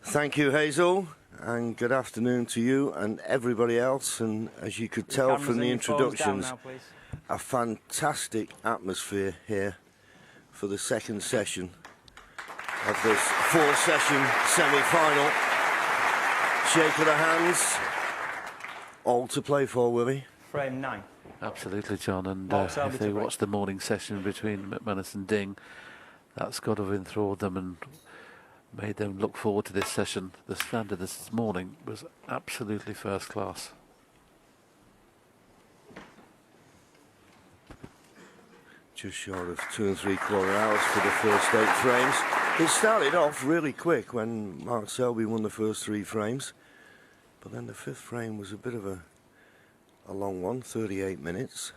Thank you, Hazel, and good afternoon to you and everybody else. And as you could tell from the introductions, a fantastic atmosphere here for the second session of this four-session semi-final. Shake of the hands. All to play for, Willie. Frame 9. Absolutely, John. And if they watch the morning session between McManus and Ding, that's got to have enthralled them and made them look forward to this session. The standard this morning was absolutely first class. Just short of 2 3/4 hours for the first 8 frames. It started off really quick when Mark Selby won the first 3 frames, but then the 5th frame was a bit of a long one, 38 minutes.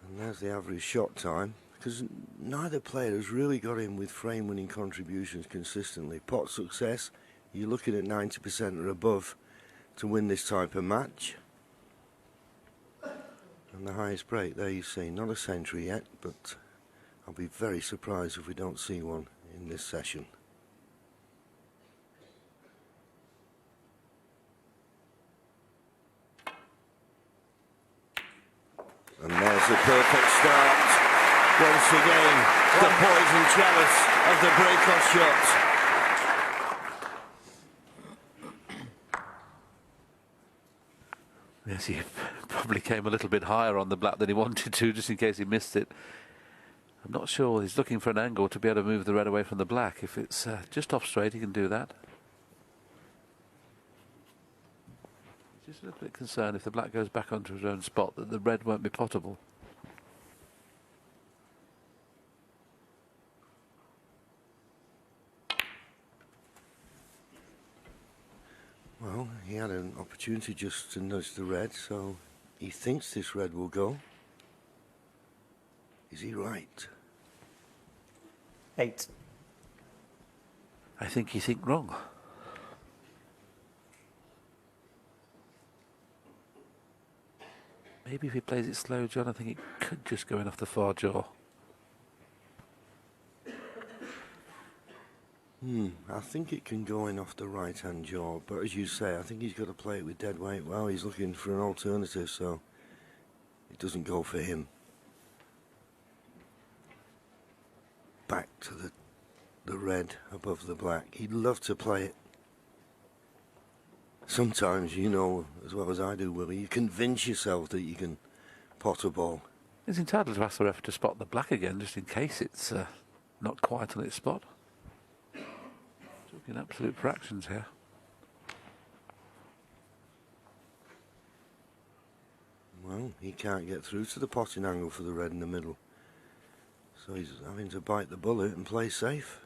And there's the average shot time, because neither player has really got in with frame winning contributions consistently. Pot success, you're looking at 90% or above to win this type of match. And the highest break, there you see, not a century yet, but I'll be very surprised if we don't see one in this session. And there's the perfect start. Once again, the poison chalice of the break-off shot. Yes, he probably came a little bit higher on the black than he wanted to, just in case he missed it. I'm not sure. He's looking for an angle to be able to move the red away from the black. If it's just off straight, he can do that. Just a little bit concerned if the black goes back onto his own spot that the red won't be potable. Well, he had an opportunity just to nudge the red, so he thinks this red will go. Is he right? 8. I think you think wrong. Maybe if he plays it slow, John, I think it could just go in off the far jaw. I think it can go in off the right-hand jaw, but as you say, I think he's got to play it with dead weight. Well, he's looking for an alternative, so it doesn't go for him. Back to the red above the black. He'd love to play it. Sometimes, you know, as well as I do, Willie, you convince yourself that you can pot a ball. He's entitled to ask the ref to spot the black again, just in case it's not quite on its spot. Talking absolute fractions here. Well, he can't get through to the potting angle for the red in the middle. So he's having to bite the bullet and play safe.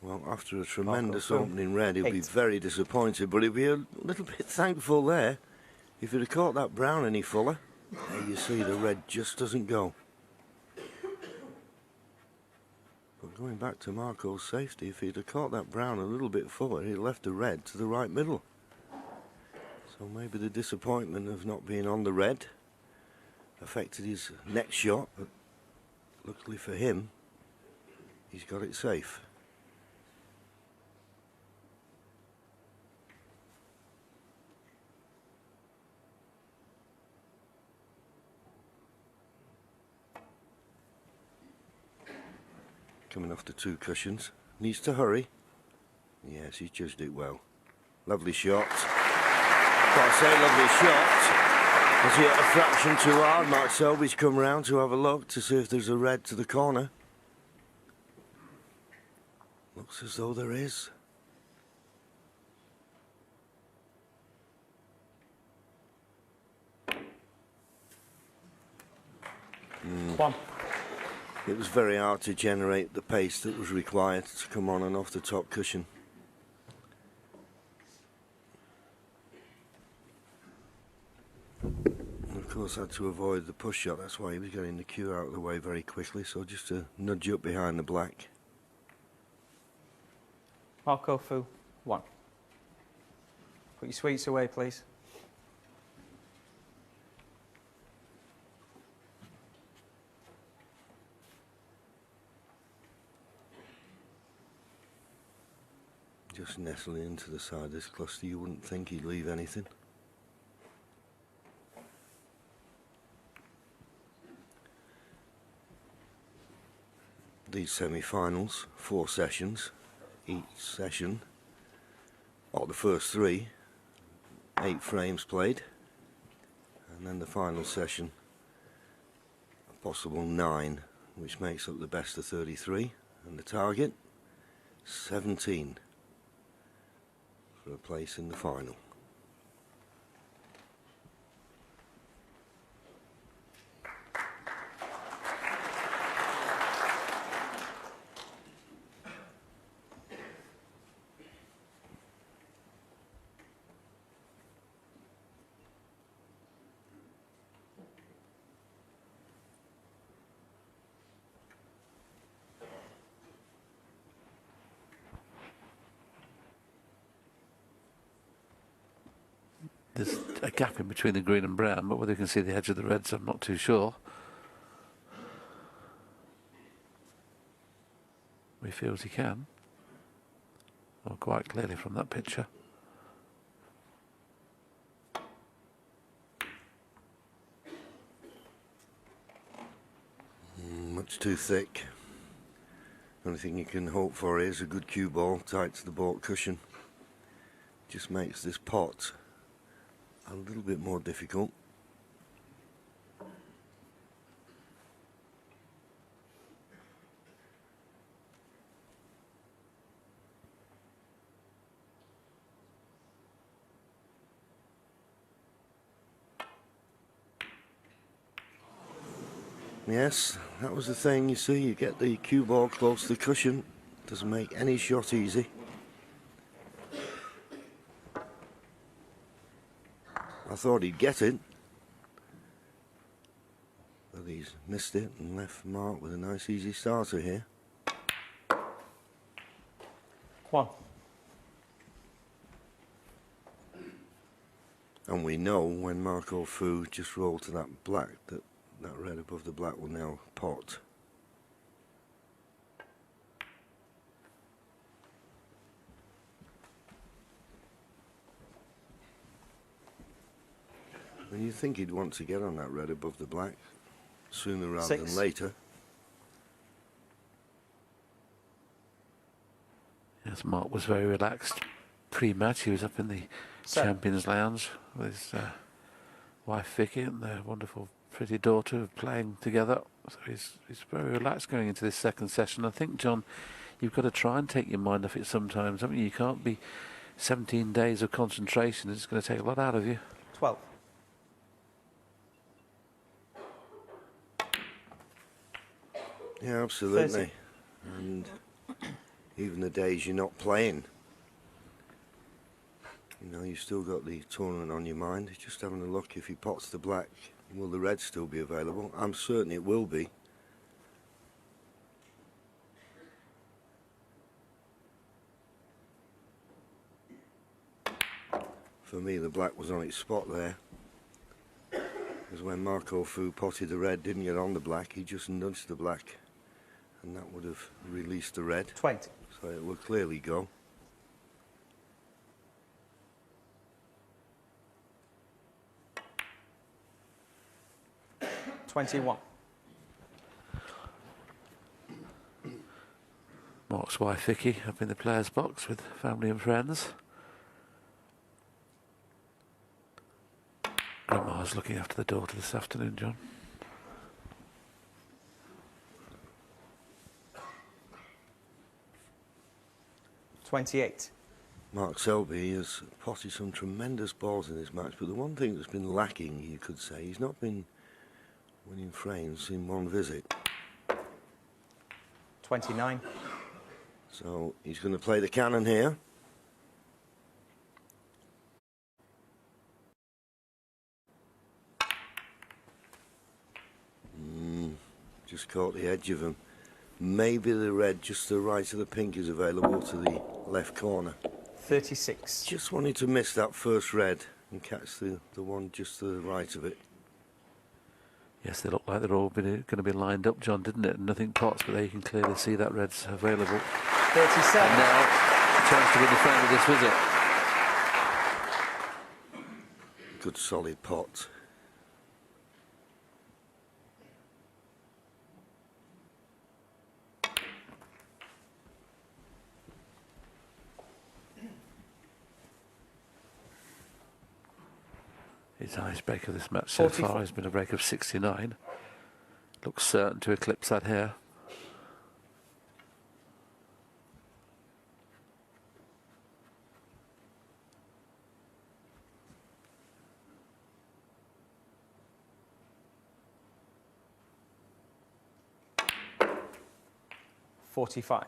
Well, after a tremendous opening red, he'll be very disappointed, but he'll be a little bit thankful there. If he'd have caught that brown any fuller, there you see the red just doesn't go. But going back to Marco's safety, if he'd have caught that brown a little bit fuller, he'd have left the red to the right middle. So maybe the disappointment of not being on the red affected his next shot, but luckily for him, he's got it safe. Coming off the 2 cushions. Needs to hurry. Yes, he's judged it well. Lovely shot. Gotta say, lovely shot. As he hit a fraction too hard, Mark Selby's come round to have a look to see if there's a red to the corner. Looks as though there is. One. It was very hard to generate the pace that was required to come on and off the top cushion. And of course, had to avoid the push shot. That's why he was getting the cue out of the way very quickly. So just to nudge up behind the black. Marco Fu, 1. Put your sweets away, please. just nestling into the side of this cluster. You wouldn't think he'd leave anything. These semi-finals, 4 sessions, each session, or the first 3, 8 frames played, and then the final session, a possible 9, which makes up the best of 33, and the target 17 for a place in the final. There's a gap in between the green and brown, but whether you can see the edge of the reds, I'm not too sure. He feels he can. Well, quite clearly from that picture. Much too thick. The only thing you can hope for is a good cue ball tight to the baulk cushion. Just makes this pot a little bit more difficult. Yes, that was the thing, you see, you get the cue ball close to the cushion, doesn't make any shot easy. I thought he'd get it, but he's missed it and left Mark with a nice easy starter here. 1. And we know when Marco Fu just rolled to that black, that red above the black will now pot. And you think he'd want to get on that red above the black sooner rather 6. than later. Yes, Mark was very relaxed pre-match. He was up in the 7. Champions Lounge with his wife Vicky and their wonderful pretty daughter playing together. So he's very relaxed going into this second session. I think, John, you've got to try and take your mind off it sometimes. I mean, you can't be 17 days of concentration. It's going to take a lot out of you. 12. Yeah, absolutely. 30. And even the days you're not playing, you know, you've still got the tournament on your mind. Just having a look, if he pots the black, will the red still be available? I'm certain it will be. For me, the black was on its spot there. Because when Marco Fu potted the red, didn't get on the black, he just nudged the black. And that would have released the red. 20. So it will clearly go. $21. Mark's wife Vicky up in the players' box with family and friends. Grandma's looking after the daughter this afternoon, John. $28. Mark Selby has potted some tremendous balls in this match, but the one thing that's been lacking, you could say, he's not been winning frames in one visit. 29. So he's going to play the cannon here. Just caught the edge of him. Maybe the red just to the right of the pink is available to the left corner. 36. Just wanted to miss that first red and catch the one just to the right of it. Yes, they look like they're all going to be lined up, John, didn't it? Nothing pots, but there you can clearly see that red's available. 37. And now chance to win the frame of this visit. Good solid pot. His highest break of this match so 44. far has been a break of 69. Looks certain to eclipse that here. $45.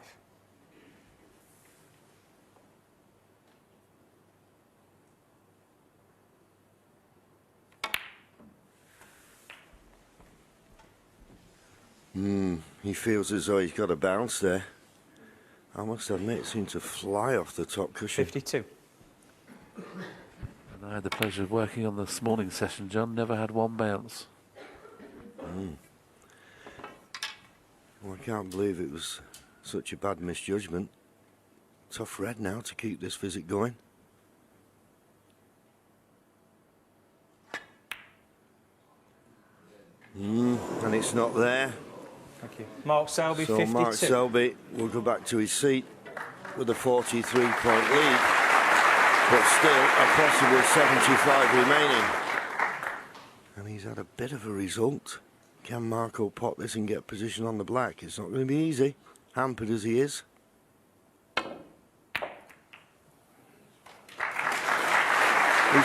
He feels as though he's got a bounce there. I must admit, it seemed to fly off the top cushion. 52. And I had the pleasure of working on this morning session, John. Never had one bounce. Well, I can't believe it was such a bad misjudgment. Tough red now to keep this visit going. And it's not there. Thank you. Mark Selby, So 52. Mark Selby will go back to his seat with a 43-point lead, but still a possible 75 remaining. And he's had a bit of a result. Can Marco pot this and get position on the black? It's not going to be easy, hampered as he is. He's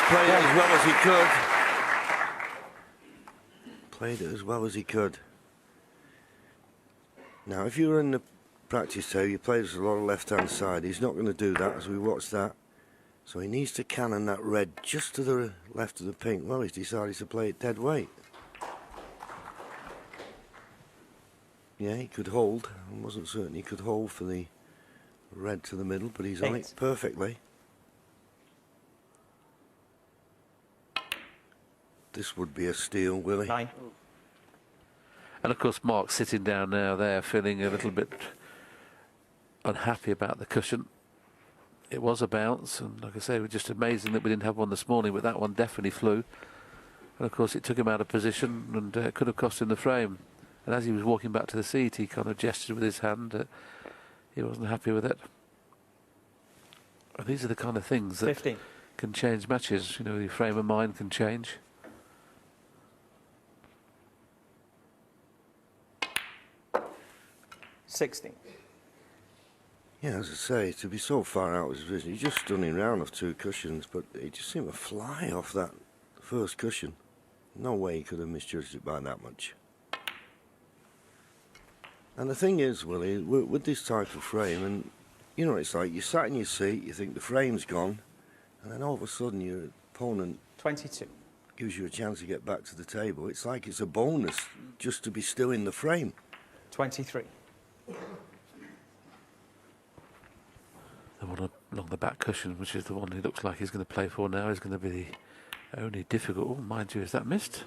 played it as well as he could. Played it as well as he could. Now, if you were in the practice table, you played us a lot of left-hand side. He's not going to do that, as we watched that. So he needs to cannon that red just to the left of the pink. Well, he's decided to play it dead weight. Yeah, he could hold. I wasn't certain he could hold for the red to the middle, but he's on it perfectly. This would be a steal, Willie. 9. And of course, Mark's sitting down now there, feeling a little bit unhappy about the cushion. It was a bounce, and like I say, it was just amazing that we didn't have one this morning, but that one definitely flew. And of course, it took him out of position, and it could have cost him the frame. And as he was walking back to the seat, he kind of gestured with his hand. He wasn't happy with it. And these are the kind of things that 15. can change matches. You know, your frame of mind can change. $16. Yeah, as I say, to be so far out of his vision, he's just stunning round off two cushions, but he just seemed to fly off that first cushion. No way he could have misjudged it by that much. And the thing is, Willie, with this type of frame, and you know, it's like you sat in your seat, you think the frame's gone, and then all of a sudden your opponent 22. gives you a chance to get back to the table. It's like it's a bonus just to be still in the frame. 23. The one along the back cushion, which is the one he looks like he's going to play for now, is going to be the only difficult. Oh, mind you, is that missed?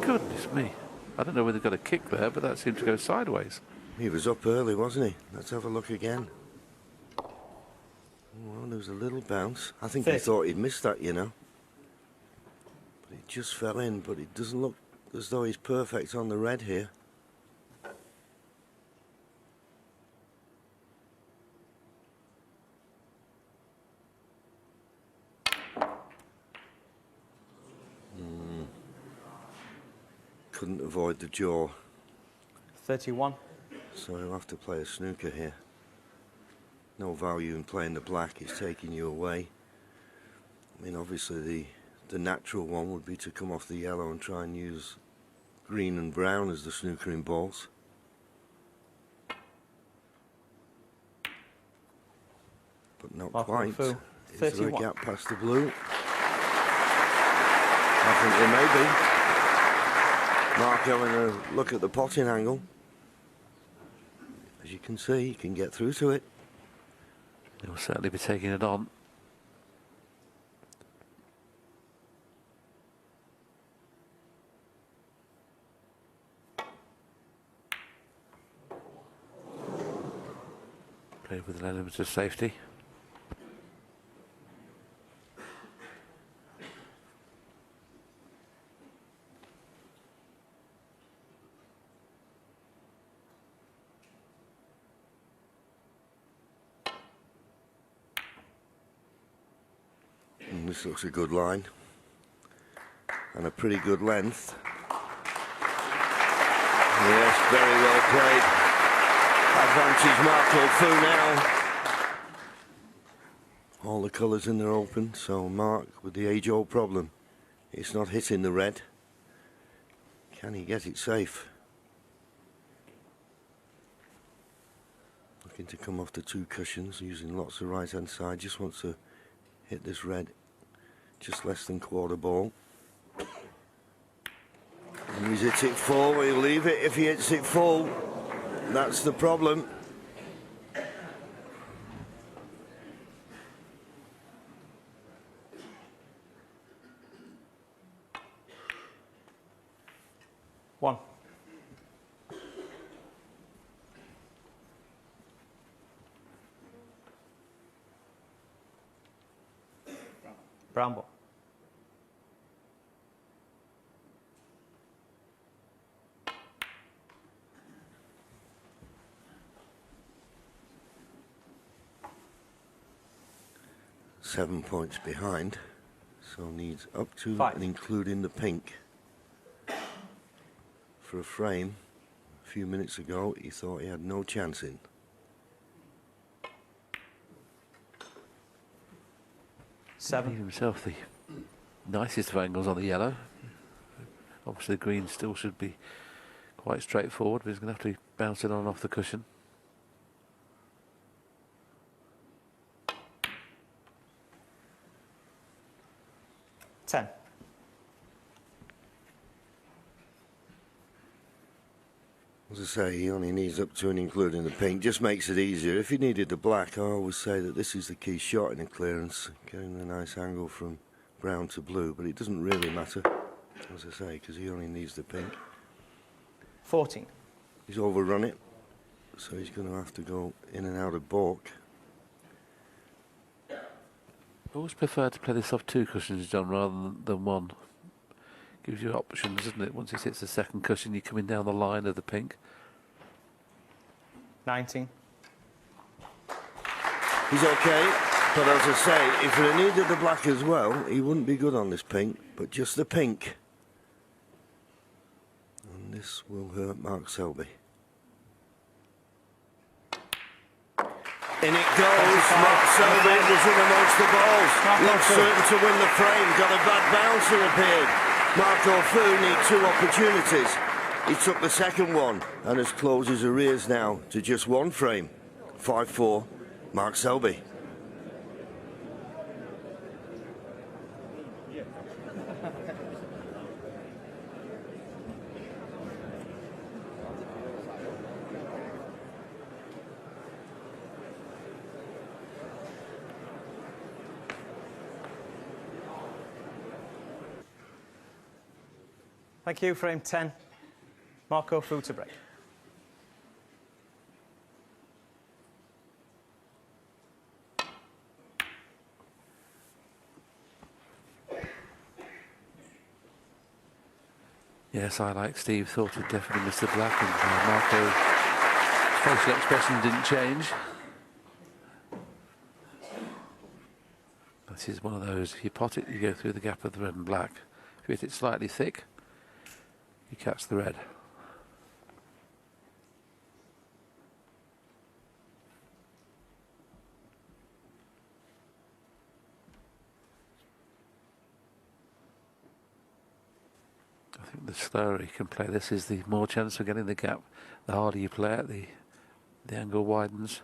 Goodness me. I don't know whether he got a kick there, but that seemed to go sideways. He was up early, wasn't he? Let's have a look again. Well, there was a little bounce. I think he 30. thought he'd missed that, you know. But it just fell in, but it doesn't look as though he's perfect on the red here. Couldn't avoid the jaw, 31. so he'll have to play a snooker here. No value in playing the black, he's taking you away. I mean, obviously the natural one would be to come off the yellow and try and use green and brown as the snookering balls. But not Mark quite. Fu, Is there a 31. gap past the blue? I think there may be. Mark having a look at the potting angle. As you can see, you can get through to it. He'll certainly be taking it on. Played with an element of safety. This looks a good line and a pretty good length. Yes, very well played. Advantage Marco Fu now. All the colours in there open, so Mark with the age-old problem. It's not hitting the red. Can he get it safe? Looking to come off the 2 cushions, using lots of right-hand side. Just wants to hit this red just less than quarter ball. And he's hit it full. He'll leave it if he hits it full. That's the problem. One. Brown ball. Seven points behind, so needs up to 5. and including the pink. For a frame, a few minutes ago, he thought he had no chance in. Seven. Gave himself the nicest of angles on the yellow. Obviously the green still should be quite straightforward, but he's going to have to bounce it on off the cushion. Ten. As I say, he only needs up to and including the pink. Just makes it easier. If he needed the black, I always say that this is the key shot in a clearance, getting a nice angle from brown to blue, but it doesn't really matter, as I say, because he only needs the pink. 14. He's overrun it, so he's going to have to go in and out of balk. I always prefer to play this off 2 cushions, John, rather than 1. Gives you options, doesn't it? Once it hits the second cushion, you're coming down the line of the pink. 19. He's okay, but as I say, if he needed the black as well, he wouldn't be good on this pink, but just the pink. And this will hurt Mark Selby. In it goes, Mark Selby was in amongst the balls. Looked certain to win the frame, got a bad bounce and appeared. Marco Fu need 2 opportunities. He took the second one and has closed his arrears now to just 1 frame. 5-4, Mark Selby. Thank you. Frame 10. Marco Fu to break. Yes, I, like Steve, thought he'd definitely missed the black, and Marco's facial expression didn't change. This is one of those, if you pot it, you go through the gap of the red and black. If you hit it slightly thick, you catch the red. I think the slower you can play this is the more chance of getting the gap. The harder you play it, the angle widens.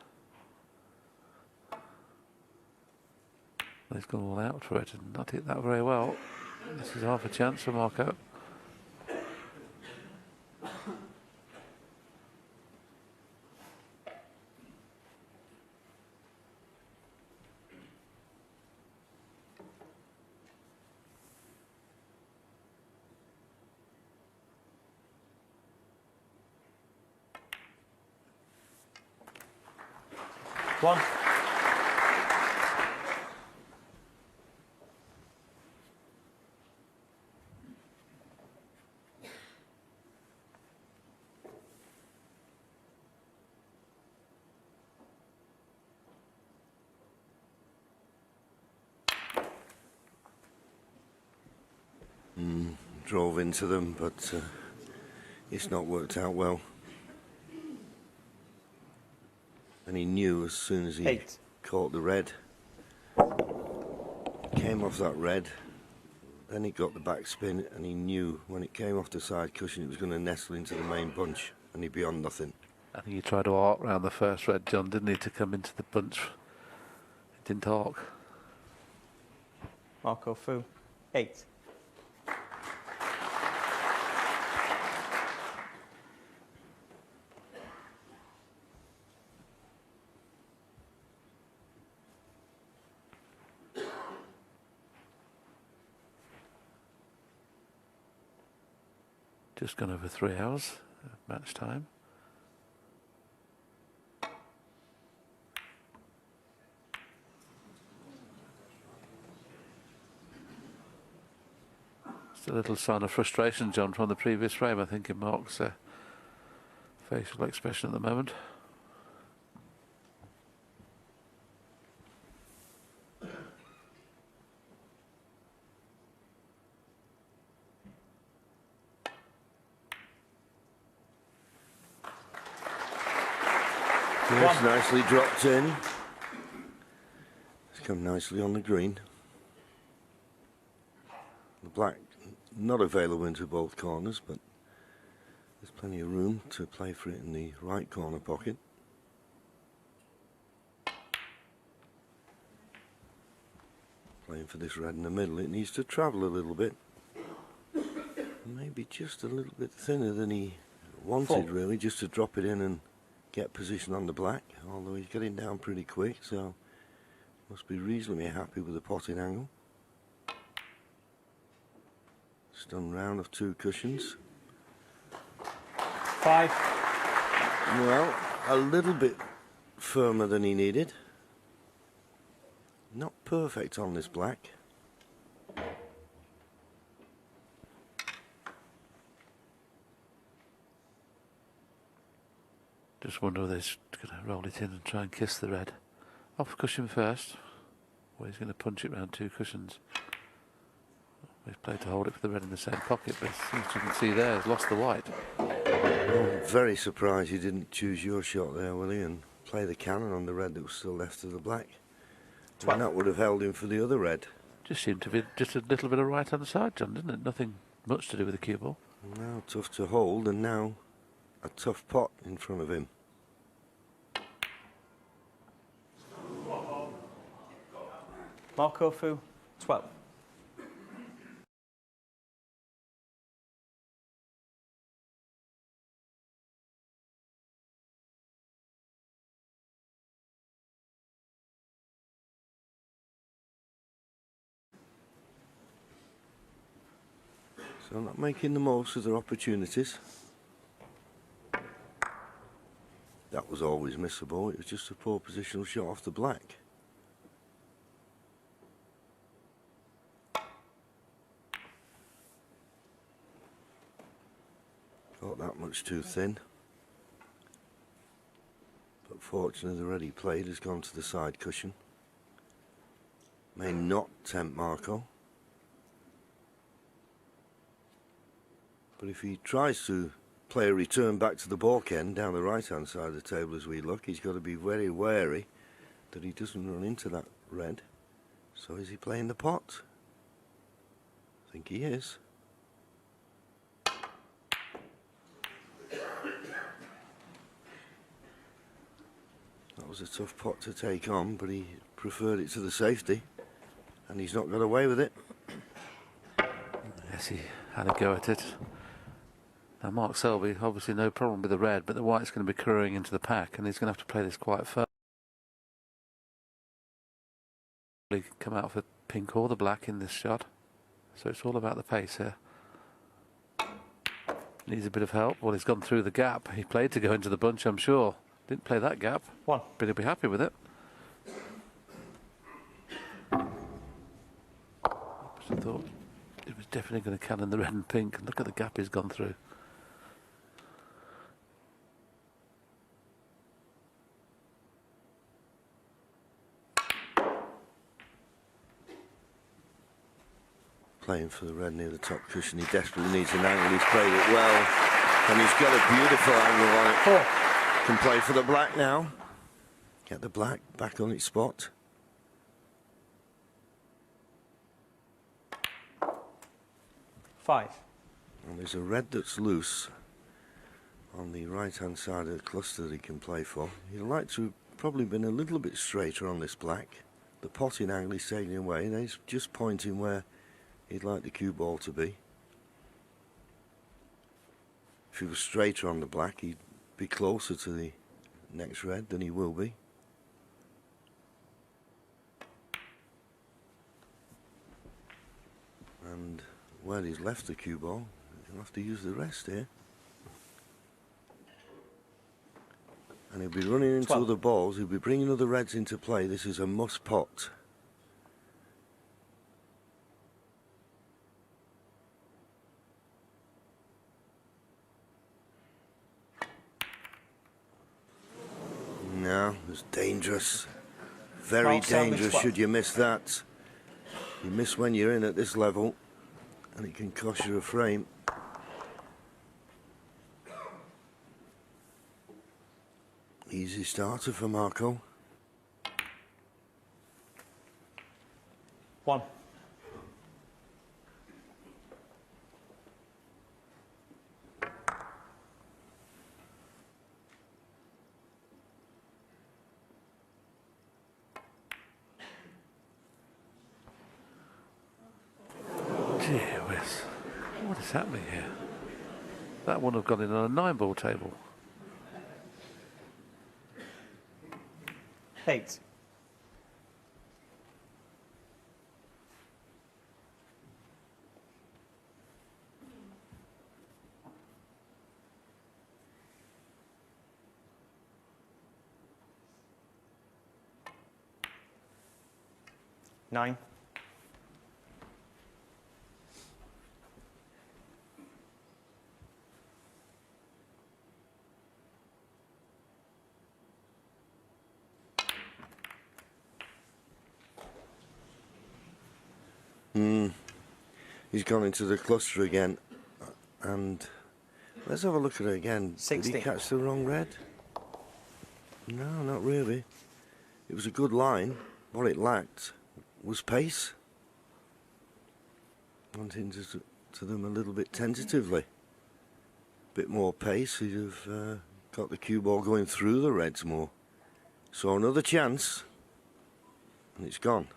He's gone all out for it and not hit that very well. This is half a chance for Marco. One. drove into them, but it's not worked out well. And he knew as soon as he 8. caught the red, came off that red, then he got the backspin, and he knew when it came off the side cushion it was going to nestle into the main bunch, and he'd be on nothing. I think he tried to arc round the first red, John, didn't he, to come into the bunch. It didn't arc. Marco Fu, 8. Just gone over 3 hours of match time. Just a little sign of frustration, John, from the previous frame, I think, in Mark's facial expression at the moment. Yes, nicely dropped in. It's come nicely on the green. The black not available into both corners, but there's plenty of room to play for it in the right corner pocket. Playing for this red in the middle, it needs to travel a little bit. Maybe just a little bit thinner than he wanted, really, just to drop it in and get position on the black, although he's getting down pretty quick, so must be reasonably happy with the potting angle. Stun round of 2 cushions. 5. Well, a little bit firmer than he needed. Not perfect on this black. Just wonder whether he's going to roll it in and try and kiss the red. Off cushion first, or he's going to punch it round 2 cushions. He's played to hold it for the red in the same pocket, but as you can see there, he's lost the white. I'm very surprised you didn't choose your shot there, Willie, and play the cannon on the red that was still left of the black. And that would have held him for the other red. Just seemed to be just a little bit of right hand side, John, didn't it? Nothing much to do with the cue ball. Now tough to hold, and now a tough pot in front of him. Marco Fu, 12. So not making the most of their opportunities. That was always missable. It was just a poor positional shot off the black. Got that much too thin. But fortunately the red he played has gone to the side cushion. May not tempt Marco. But if he tries to play a return back to the balk end down the right hand side of the table as we look, he's got to be very wary that he doesn't run into that red. So is he playing the pot? I think he is. That was a tough pot to take on, but he preferred it to the safety, and he's not got away with it. Yes, he had a go at it. Now Mark Selby, obviously no problem with the red, but the white's going to be currying into the pack, and he's going to have to play this quite firm. He can come out for pink or the black in this shot, so it's all about the pace here. Needs a bit of help. Well, he's gone through the gap. He played to go into the bunch, I'm sure. Didn't play that gap. 1. But he'll be happy with it. I thought it was definitely going to cannon the red and pink. And look at the gap he's gone through. playing for the red near the top cushion. He desperately needs an angle. He's played it well, and he's got a beautiful angle on it. 4. Can play for the black now. Get the black back on its spot. Five. And there's a red that's loose on the right-hand side of the cluster that he can play for. He'd like to have probably been a little bit straighter on this black. The potting angle he's taking away, and he's just pointing where he'd like the cue ball to be. If he was straighter on the black, he'd be closer to the next red than he will be. And where he's left the cue ball, he'll have to use the rest here. And he'll be running into 12. other balls, he'll be bringing other reds into play. This is a must pot. No, it's dangerous. Very Mark Selby, dangerous 12. should you miss that. You miss when you're in at this level, and it can cost you a frame. Easy starter for Marco. 1. Gee whiz. What is happening here? That wouldn't have gone in on a 9-ball table. 8. Nine. He's gone into the cluster again, and let's have a look at it again. 60. Did he catch the wrong red? No, not really. It was a good line. What it lacked was pace. Went into to them a little bit tentatively. Bit more pace, he'd have got the cue ball going through the reds more. So another chance, and it's gone.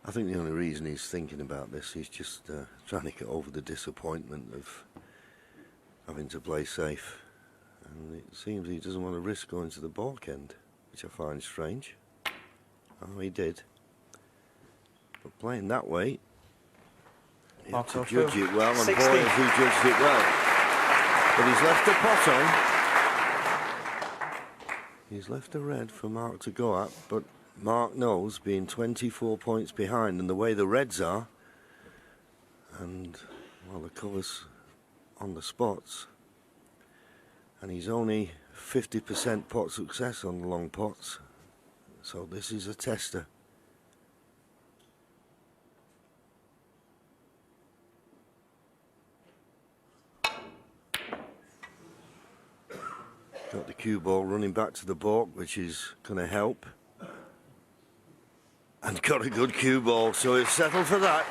I think the only reason he's thinking about this, he's just trying to get over the disappointment of having to play safe. And it seems he doesn't want to risk going to the balk end, which I find strange. Oh, he did. But playing that way, you have to judge it well, and 60. boy, has he judged it well. But he's left the pot on. He's left a red for Mark to go at, but Mark knows, being 24 points behind, and the way the reds are, and well, the cover's on the spots, and he's only 50% pot success on the long pots, so this is a tester. Got the cue ball running back to the balk, which is going to help. And got a good cue ball, so it's settled for that.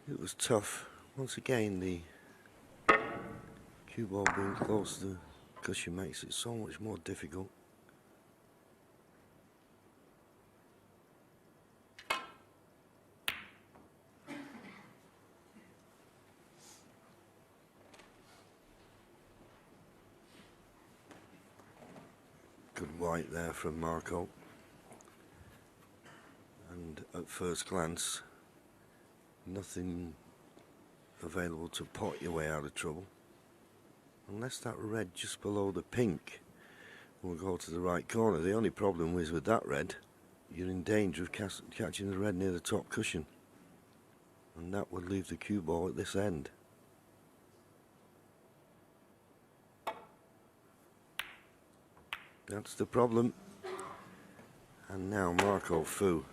It was tough. Once again, the cue ball being close to the cushion makes it so much more difficult. Good white there from Marco, and at first glance nothing available to pot your way out of trouble. unless that red just below the pink will go to the right corner. The only problem is with that red, you're in danger of catching the red near the top cushion, and that would leave the cue ball at this end. That's the problem. And now Marco Fu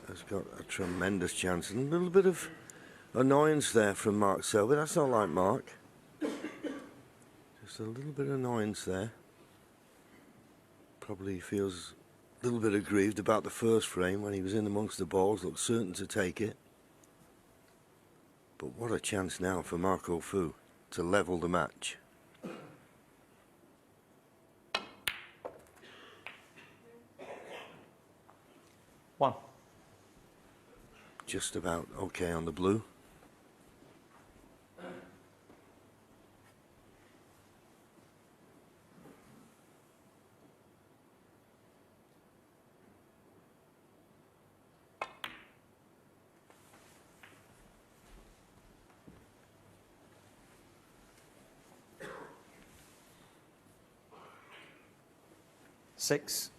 has got a tremendous chance, and a little bit of annoyance there from Mark Selby. That's not like Mark. Just a little bit of annoyance there. Probably feels a little bit aggrieved about the first frame when he was in amongst the balls, looked certain to take it. But what a chance now for Marco Fu to level the match. One. Just about okay on the blue. Six.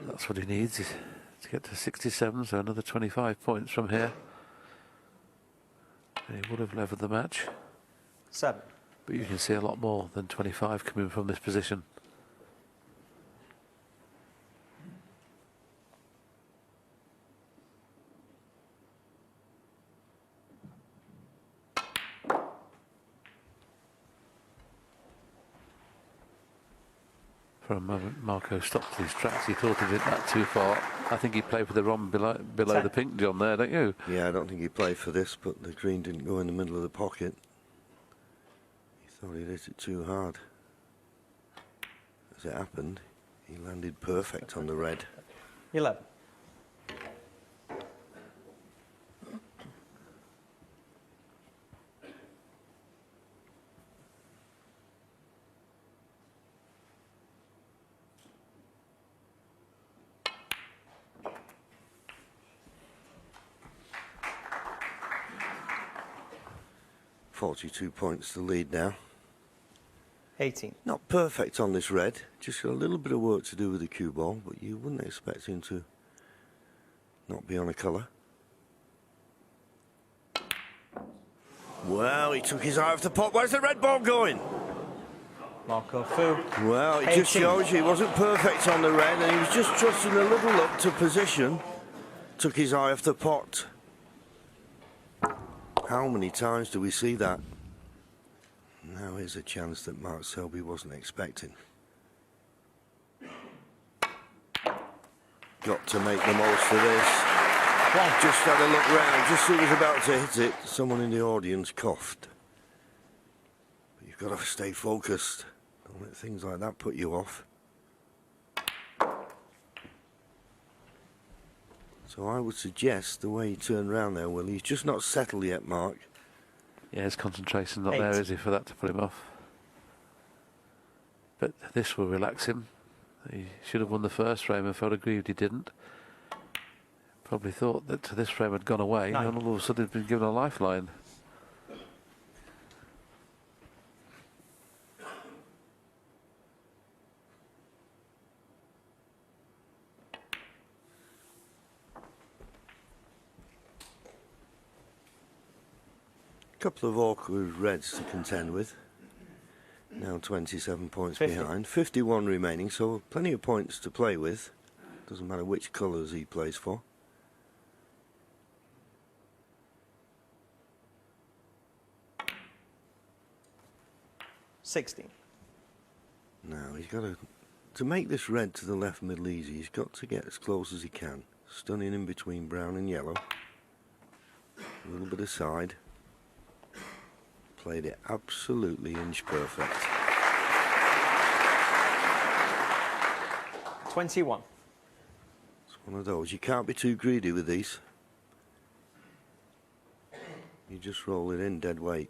That's what he needs, is to get to 67, so another 25 points from here. And he would have levelled the match. 7. But you can see a lot more than 25 coming from this position. For a moment, Marco stopped his tracks. He thought he did that too far. I think he played for the wrong below the pink, John, there, don't you? Yeah, I don't think he played for this, but the green didn't go in the middle of the pocket. He thought he'd hit it too hard. As it happened, he landed perfect on the red. 11. .42 points to lead now. 18. Not perfect on this red, just got a little bit of work to do with the cue ball, but you wouldn't expect him to not be on a colour. Well, he took his eye off the pot. Where's the red ball going? Marco Fu. Well, it 18. just shows you he wasn't perfect on the red, and he was just trusting a little up to position. Took his eye off the pot. How many times do we see that? Now here's a chance that Mark Selby wasn't expecting. Got to make the most of this. Just had a look round, just as he was about to hit it, someone in the audience coughed. But you've got to stay focused. Don't let things like that put you off. So I would suggest the way he turned round there, Will, he's just not settled yet, Mark. Yeah, his concentration's not 8. there, is he, for that to put him off? But this will relax him. He should have won the first frame and felt aggrieved he didn't. Probably thought that this frame had gone away, 9. and all of a sudden he'd been given a lifeline. Couple of awkward reds to contend with. Now 27 points 50. behind. 51 remaining, so plenty of points to play with. Doesn't matter which colours he plays for. $16. Now he's got to make this red to the left middle easy. He's got to get as close as he can. Stunning in between brown and yellow. A little bit of side. Played it absolutely inch perfect. 21. It's one of those. You can't be too greedy with these. You just roll it in dead weight.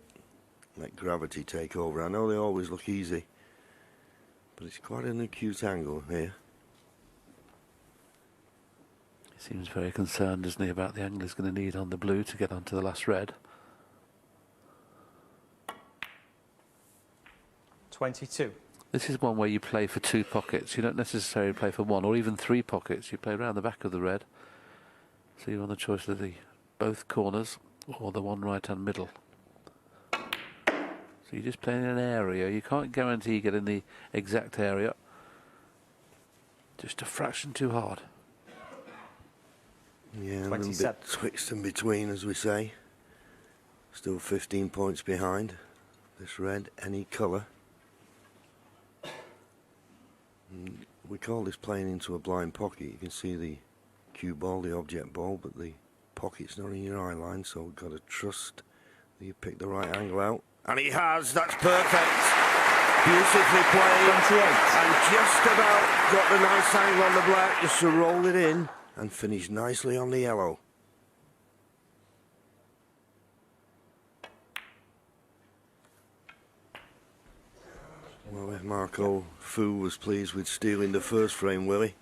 Let gravity take over. I know they always look easy, but it's quite an acute angle here. He seems very concerned, isn't he, about the angle he's going to need on the blue to get onto the last red. 22. This is one where you play for 2 pockets. You don't necessarily play for 1 or even 3 pockets. You play around the back of the red. So you're on the choice of the both corners or the one right and middle. So you're just playing in an area. You can't guarantee getting the exact area. Just a fraction too hard. Yeah, a little bit twixt and between, as we say. Still 15 points behind. This red, any colour. We call this playing into a blind pocket. You can see the cue ball, the object ball, but the pocket's not in your eye line, so we've got to trust that you pick the right angle out. And he has, that's perfect. Beautifully played. 28. And just about got the nice angle on the black, just to roll it in and finish nicely on the yellow. Well, if Marco Fu was pleased with stealing the first frame, Willie,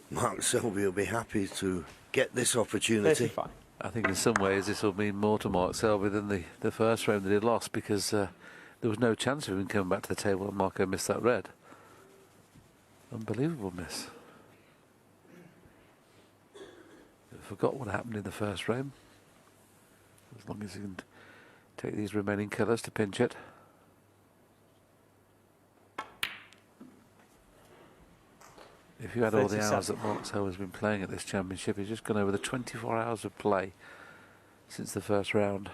Mark Selby will be happy to get this opportunity. 35. I think in some ways this will mean more to Mark Selby than the first frame that he lost, because there was no chance of him coming back to the table and Marco missed that red. Unbelievable miss. I forgot what happened in the first frame. As long as he can take these remaining colours to pinch it. If you had all the 37. hours that Mark Selby has been playing at this championship, he's just gone over the 24 hours of play since the first round.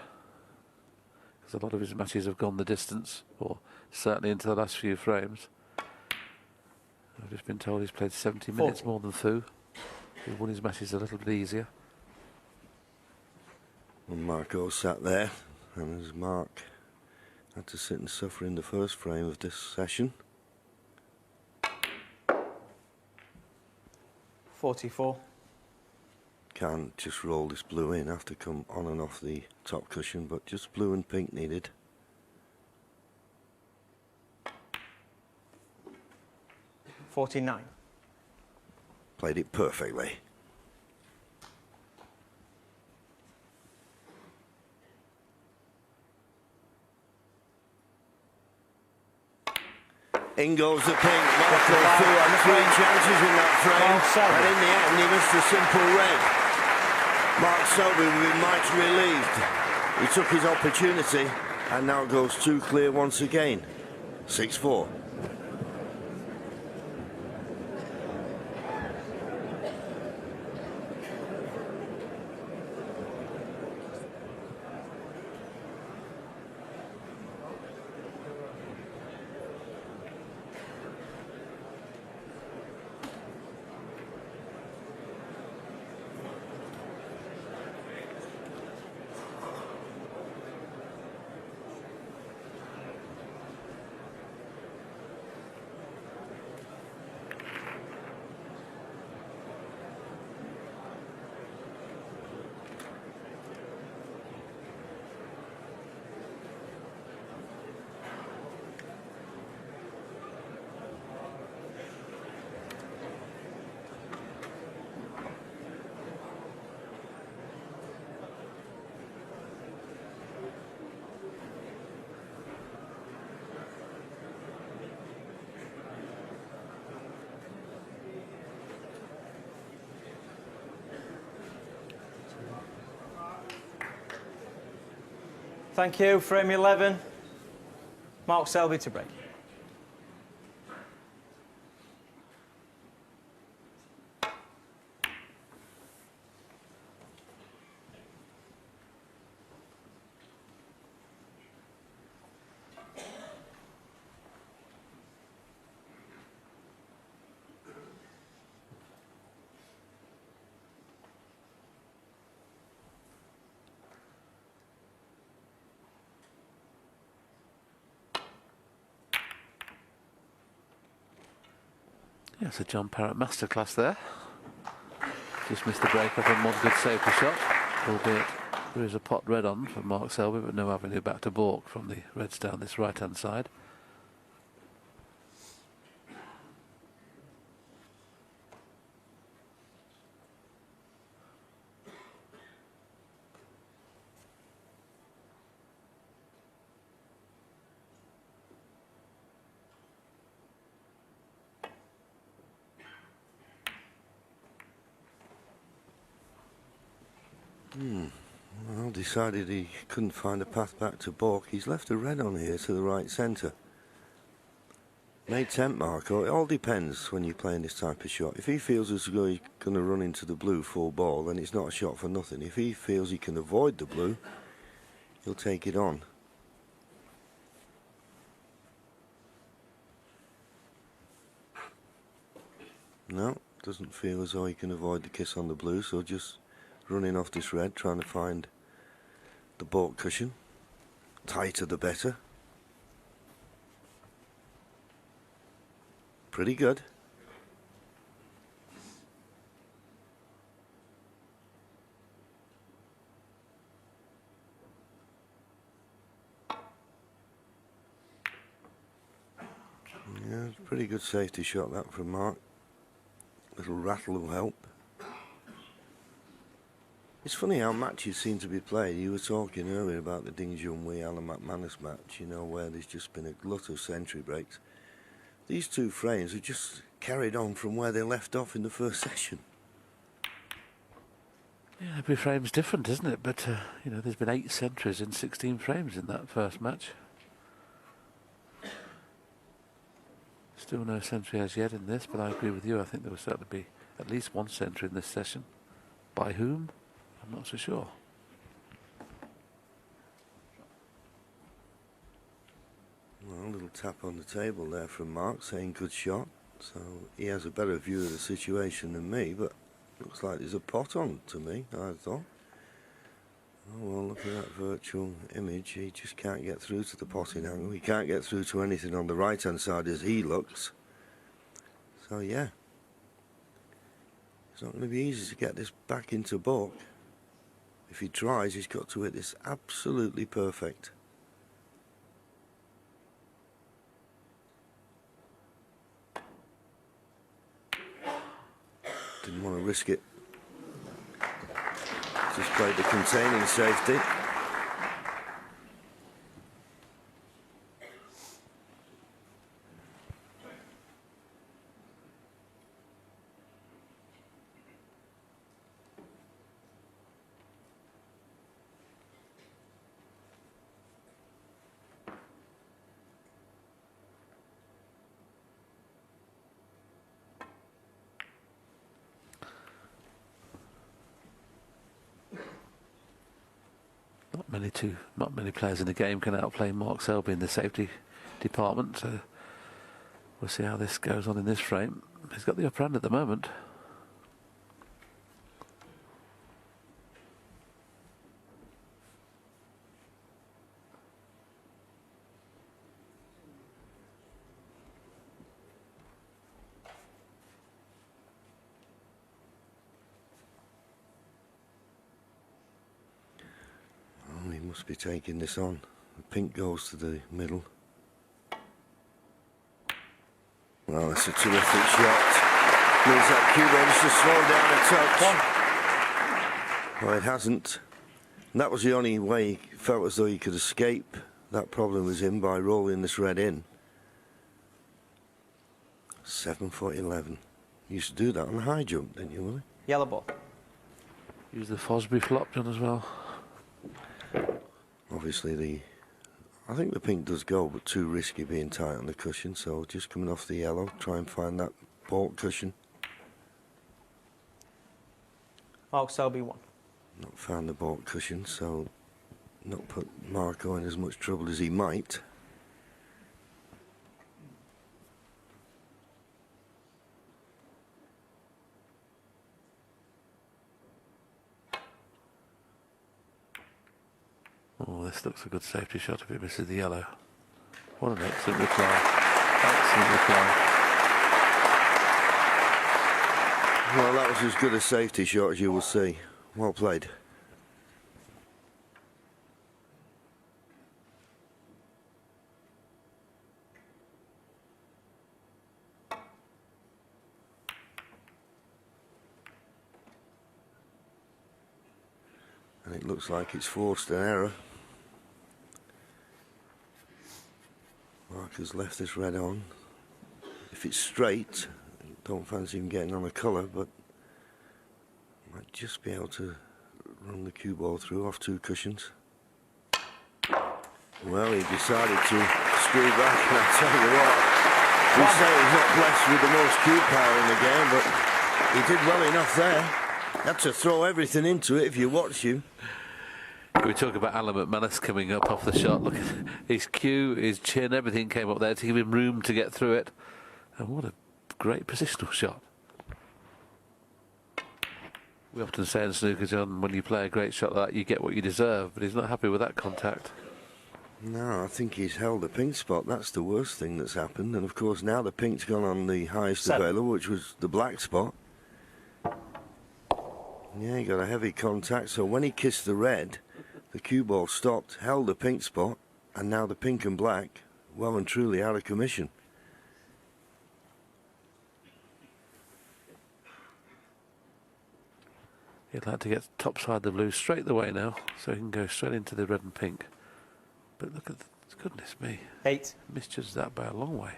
Because a lot of his matches have gone the distance, or certainly into the last few frames. I've just been told he's played 70 minutes more than Fu. He won his matches a little bit easier. Well, Marco sat there, and as Mark had to sit and suffer in the first frame of this session. 44. Can't just roll this blue in, have to come on and off the top cushion, but just blue and pink needed. $49. Played it perfectly. In goes the pink. Marco Fu had 3 chances in that frame, and in the end he missed a simple red. Mark Selby will be much relieved. He took his opportunity and now goes 2 clear once again. 6-4. Thank you. Frame 11. Mark Selby to break. Yeah, it's a John Parrott masterclass there. Just missed the break up on one good safety shot, albeit there is a pot red on for Mark Selby, but no avenue back to balk from the reds down this right hand side. Well, decided he couldn't find a path back to balk. He's left a red on here to the right centre. Made temp Marco. It all depends when you're playing this type of shot. If he feels as though he's going to run into the blue full ball, then it's not a shot for nothing. If he feels he can avoid the blue, he'll take it on. No, doesn't feel as though he can avoid the kiss on the blue, so just running off this red, trying to find the balk cushion. Tighter the better. Pretty good. Yeah, it's a pretty good safety shot that from Mark. Little rattle will help. It's funny how matches seem to be played. You were talking earlier about the Ding Junhui Alan McManus match, you know, where there's just been a glut of century breaks. These two frames have just carried on from where they left off in the first session. Yeah, every frame's different, isn't it? But, you know, there's been 8 centuries in 16 frames in that first match. Still no century as yet in this, but I agree with you. I think there will certainly be at least 1 century in this session. By whom? I'm not so sure. Well, a little tap on the table there from Mark saying good shot. So he has a better view of the situation than me, but looks like there's a pot on to me, I thought. Oh well, look at that virtual image. He just can't get through to the potting angle. He can't get through to anything on the right hand side as he looks. So yeah, it's not going to be easy to get this back into balk. If he tries, he's got to hit this absolutely perfect. Didn't want to risk it. Just played the containing safety. Not many players in the game can outplay Mark Selby in the safety department. So we'll see how this goes on in this frame. He's got the upper hand at the moment. Must be taking this on. The pink goes to the middle. Well, that's a terrific shot. Means that cue ball just to slow down a touch. Well, it hasn't. And that was the only way he felt as though he could escape that problem with him, by rolling this red in. 7'11". You used to do that on the high jump, didn't you, Willie? Yellow ball. Use the Fosbury flop, John, as well. Obviously, I think the pink does go, but too risky being tight on the cushion, so just coming off the yellow, try and find that balk cushion. Mark Selby 1. Not found the balk cushion, so not put Marco in as much trouble as he might. Oh, this looks a good safety shot if it misses the yellow. What an excellent reply. Excellent reply. Well, that was as good a safety shot as you will see. Well played. And it looks like it's forced an error. Mark has left this red on. If it's straight, don't fancy him getting on a colour, but might just be able to run the cue ball through off 2 cushions. Well, he decided to screw back, and I tell you what, we say he's not blessed with the most cue power in the game, but he did well enough there. Had to throw everything into it if you watch him. We talk about Alan McManus coming up off the shot. Look at his cue, his chin, everything came up there to give him room to get through it. And what a great positional shot. We often say in snooker, John, when you play a great shot like that, you get what you deserve, but he's not happy with that contact. No, I think he's held the pink spot. That's the worst thing that's happened. And of course now the pink's gone on the highest available, which was the black spot. Yeah, he got a heavy contact, so when he kissed the red, the cue ball stopped, held the pink spot, and now the pink and black, well and truly out of commission. He'd like to get topside the blue straight the way now, so he can go straight into the red and pink. But look at goodness me. 8. Misjudged that by a long way.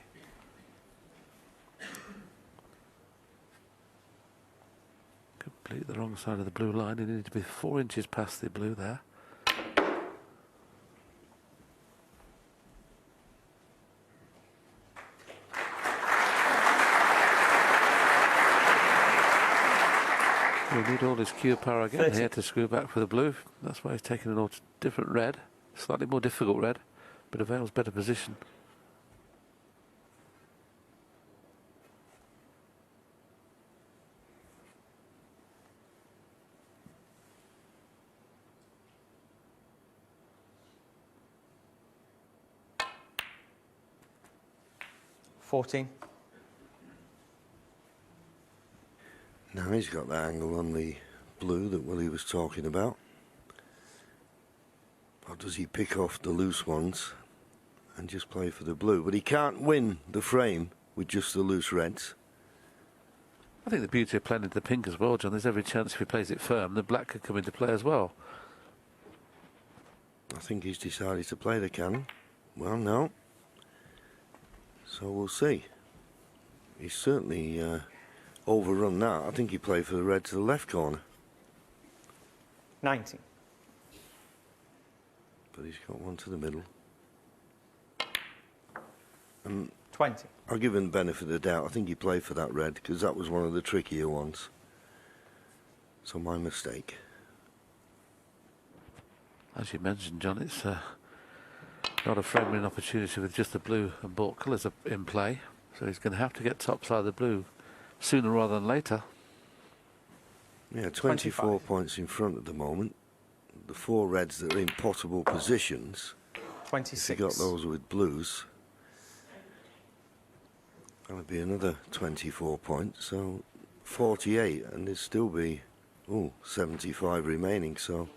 Completely the wrong side of the blue line. He needed to be 4 inches past the blue there. He'll need all his cue power again 30. here to screw back for the blue. That's why he's taking an different red. Slightly more difficult red, but avails better position. Now he's got the angle on the blue that Willie was talking about. Or does he pick off the loose ones and just play for the blue? But he can't win the frame with just the loose reds. I think the beauty of playing into the pink as well, John, there's every chance if he plays it firm, the black could come into play as well. I think he's decided to play the cannon. Well, no. So we'll see. He's certainly overrun that. I think he played for the red to the left corner. 19. But he's got one to the middle. 20. I'll give him the benefit of the doubt. I think he played for that red because that was one of the trickier ones. So my mistake. As you mentioned, John, it's not a frame-winning opportunity with just the blue and bought colours in play. So he's going to have to get topside of the blue sooner rather than later. Yeah, 24 25. points in front at the moment. The 4 reds that are in possible positions. 26. If he got those with blues, that would be another 24 points. So 48, and there'd still be 75 remaining. So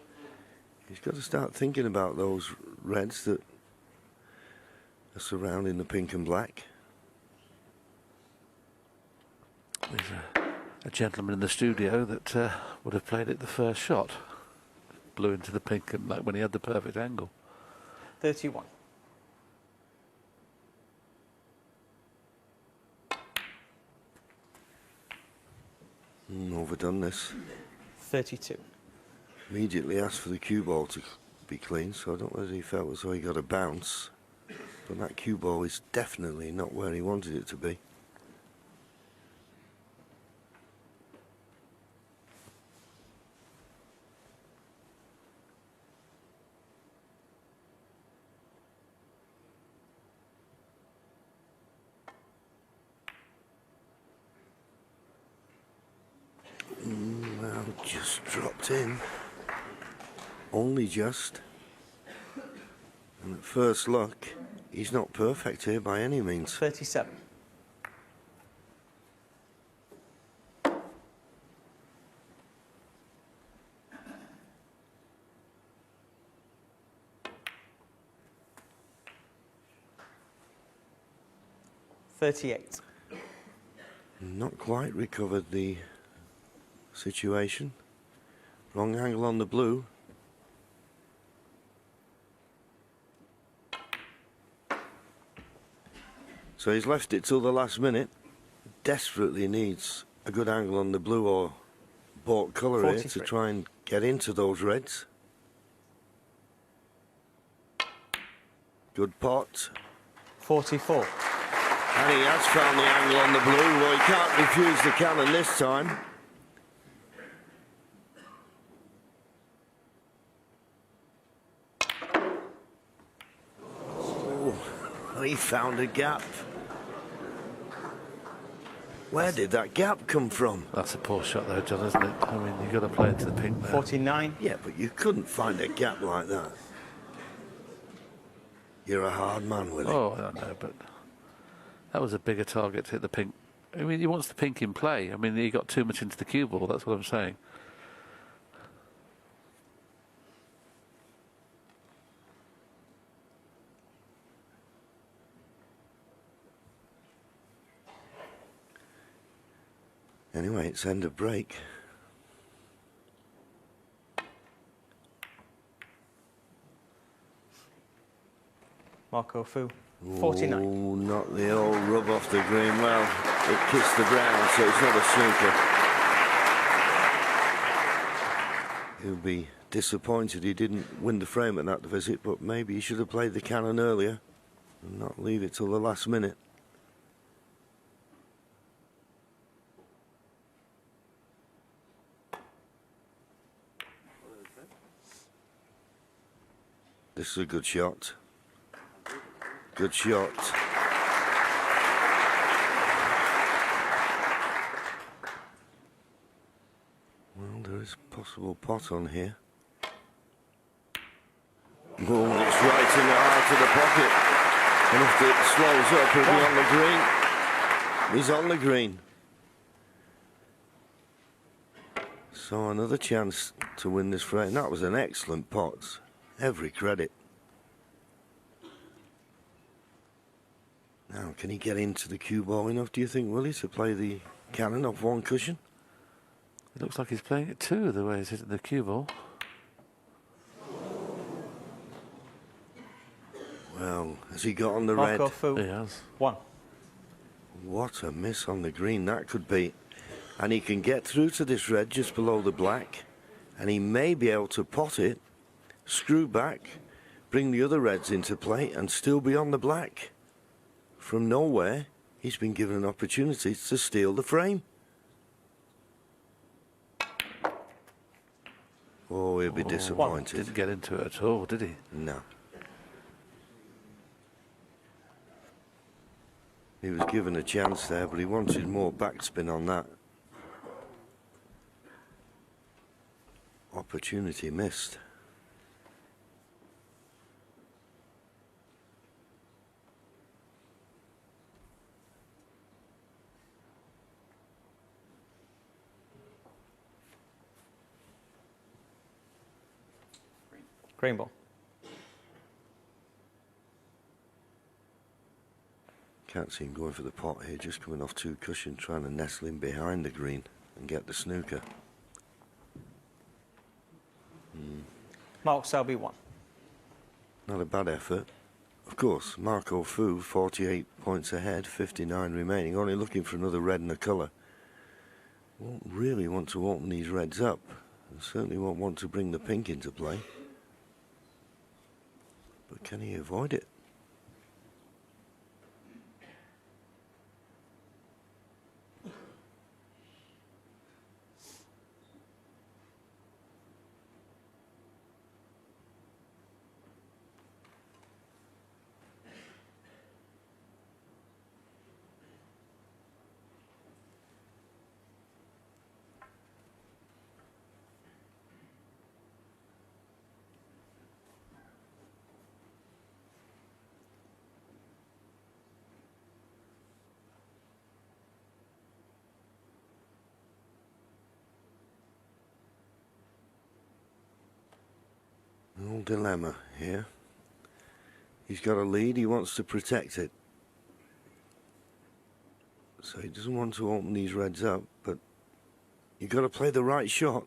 he's got to start thinking about those reds that are surrounding the pink and black. There's a gentleman in the studio that would have played it the first shot. Blew into the pink and black when he had the perfect angle. 31. Overdone this. 32. Immediately asked for the cue ball to be clean, so I don't know whether he felt as though he got a bounce. But that cue ball is definitely not where he wanted it to be. Well, just dropped in. Only just. And at first look, he's not perfect here by any means. 37. $38. Not quite recovered the situation. Wrong angle on the blue. So he's left it till the last minute. Desperately needs a good angle on the blue or bought colour here to 43. try and get into those reds. Good pot. 44. And he has found the angle on the blue. Well, he can't refuse the cannon this time. Oh, he found a gap. Where did that gap come from? That's a poor shot though, John, isn't it? I mean, you've got to play into the pink there. 49. Yeah, but you couldn't find a gap like that. You're a hard man, Willie. Oh, I don't know, but that was a bigger target to hit the pink. I mean, he wants the pink in play. I mean, he got too much into the cue ball, that's what I'm saying. Anyway, it's end of break. Marco Fu. 49. Oh, not the old rub off the green. Well, it kissed the ground, so it's not a snooker. He'll be disappointed he didn't win the frame at that visit, but maybe he should have played the cannon earlier and not leave it till the last minute. This is a good shot. Good shot. Well, there is a possible pot on here. Oh, it's right in the heart of the pocket. And if it slows up, he'll be on the green. He's on the green. So another chance to win this frame. That was an excellent pot. Every credit. Now, can he get into the cue ball enough, do you think, Willie, to play the cannon off one cushion? It looks like he's playing it too, the way he's hitting the cue ball. Well, has he got on the Marco red? Fu. He has. 1. What a miss on the green that could be. And he can get through to this red just below the black. And he may be able to pot it, screw back, bring the other reds into play and still be on the black. From nowhere, he's been given an opportunity to steal the frame. Oh, he'll be disappointed. Didn't get into it at all, did he? No. He was given a chance there, but he wanted more backspin on that. Opportunity missed. Green ball. Can't see him going for the pot here, just coming off two cushion, trying to nestle in behind the green and get the snooker. Mark Selby 1. Not a bad effort. Of course, Marco Fu, 48 points ahead, 59 remaining, only looking for another red and a colour. Won't really want to open these reds up, and certainly won't want to bring the pink into play. But can he avoid it? No dilemma here. He's got a lead, he wants to protect it. So he doesn't want to open these reds up, but you've got to play the right shot.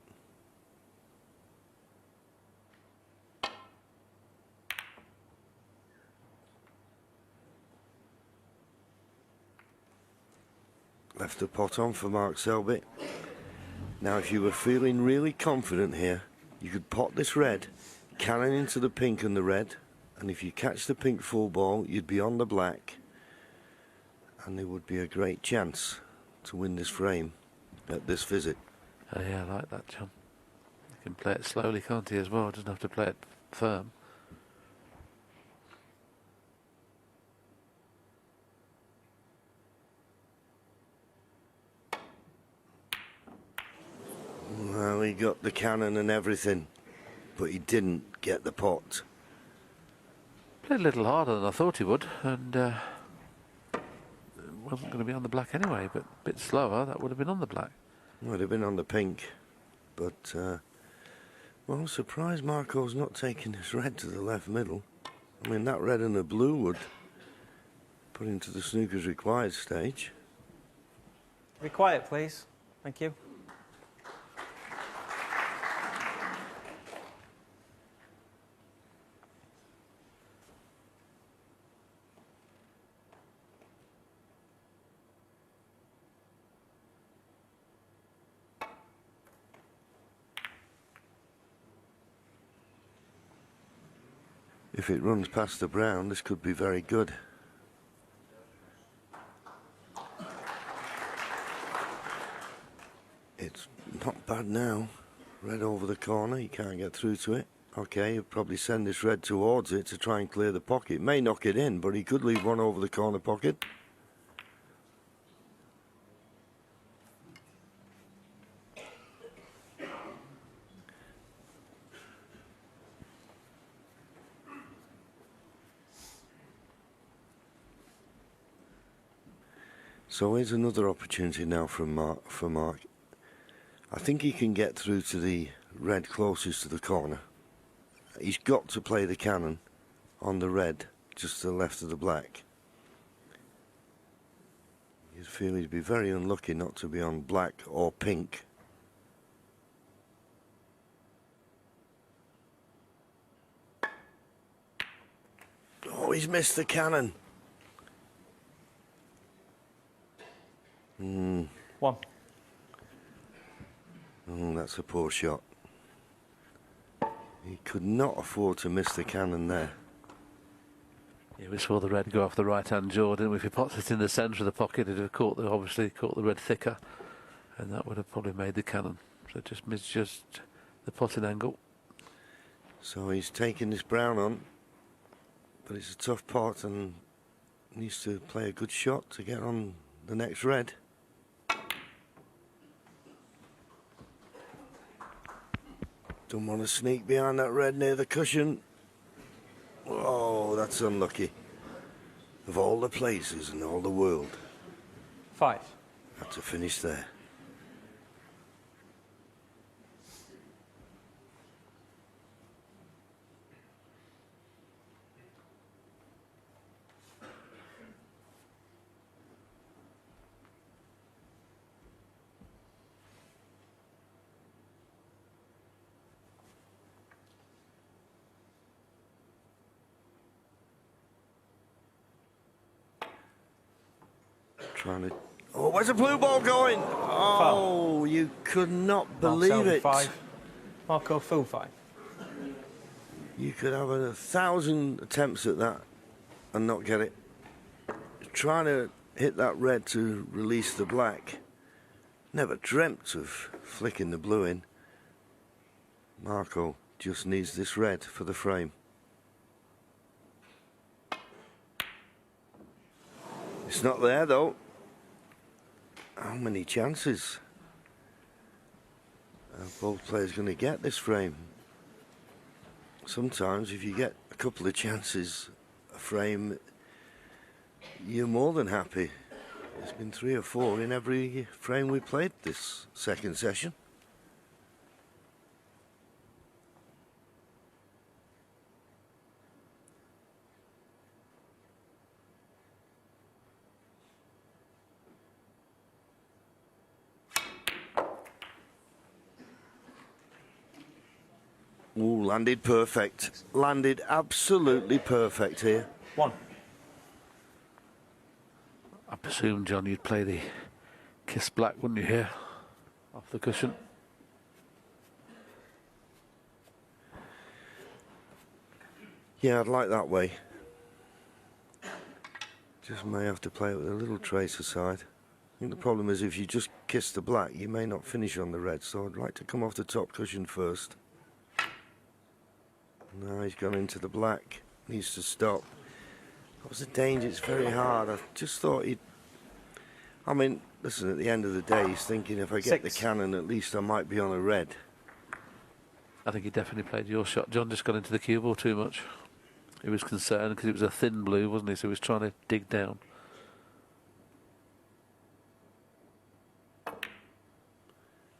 Left the pot on for Mark Selby. Now, if you were feeling really confident here, you could pot this red, cannon into the pink and the red, and if you catch the pink full ball, you'd be on the black, and there would be a great chance to win this frame at this visit. Oh, yeah, I like that, John. You can play it slowly, can't he, as well? Doesn't have to play it firm. Well, he got the cannon and everything, but he didn't get the pot. Played a little harder than I thought he would, and wasn't going to be on the black anyway, but a bit slower, that would have been on the black. Would have been on the pink, but, well, I'm surprised Marco's not taking his red to the left middle. I mean, that red and the blue would put him to the snooker's required stage. Be quiet, please. Thank you. If it runs past the brown, this could be very good. It's not bad now. Red over the corner, you can't get through to it. Okay, he'll probably send this red towards it to try and clear the pocket. May knock it in, but he could leave one over the corner pocket. So here's another opportunity now for Mark. I think he can get through to the red closest to the corner. He's got to play the cannon on the red, just to the left of the black. You'd feel he'd be very unlucky not to be on black or pink. Oh, he's missed the cannon. One. Oh, that's a poor shot. He could not afford to miss the cannon there. Yeah, we saw the red go off the right-hand jaw, didn't we? If he pots it in the centre of the pocket, it'd have obviously caught the red thicker, and that would have probably made the cannon. So just misjudged the potting angle. So he's taking this brown on, but it's a tough pot and needs to play a good shot to get on the next red. Don't want to sneak behind that red near the cushion. Oh, that's unlucky. Of all the places in all the world. 5. Had to finish there. Trying to... Oh, where's the blue ball going? Oh, you could not believe it. 5. Marco, full 5. You could have 1,000 attempts at that and not get it. Trying to hit that red to release the black. Never dreamt of flicking the blue in. Marco just needs this red for the frame. It's not there though. How many chances are both players going to get this frame? Sometimes if you get a couple of chances a frame, you're more than happy. There's been 3 or 4 in every frame we played this second session. Ooh, landed perfect. Landed absolutely perfect here. 1. I presume, John, you'd play the kiss black, wouldn't you, here? Off the cushion. Yeah, I'd like that way. Just may have to play it with a little tracer side. I think the problem is if you just kiss the black, you may not finish on the red, so I'd like to come off the top cushion first. Now he's gone into the black. Needs to stop. That was a danger. It's very hard. I just thought he'd... I mean, listen, at the end of the day, he's thinking if I get the cannon, at least I might be on a red. I think he definitely played your shot. John just got into the cue ball too much. He was concerned because it was a thin blue, wasn't he? So he was trying to dig down.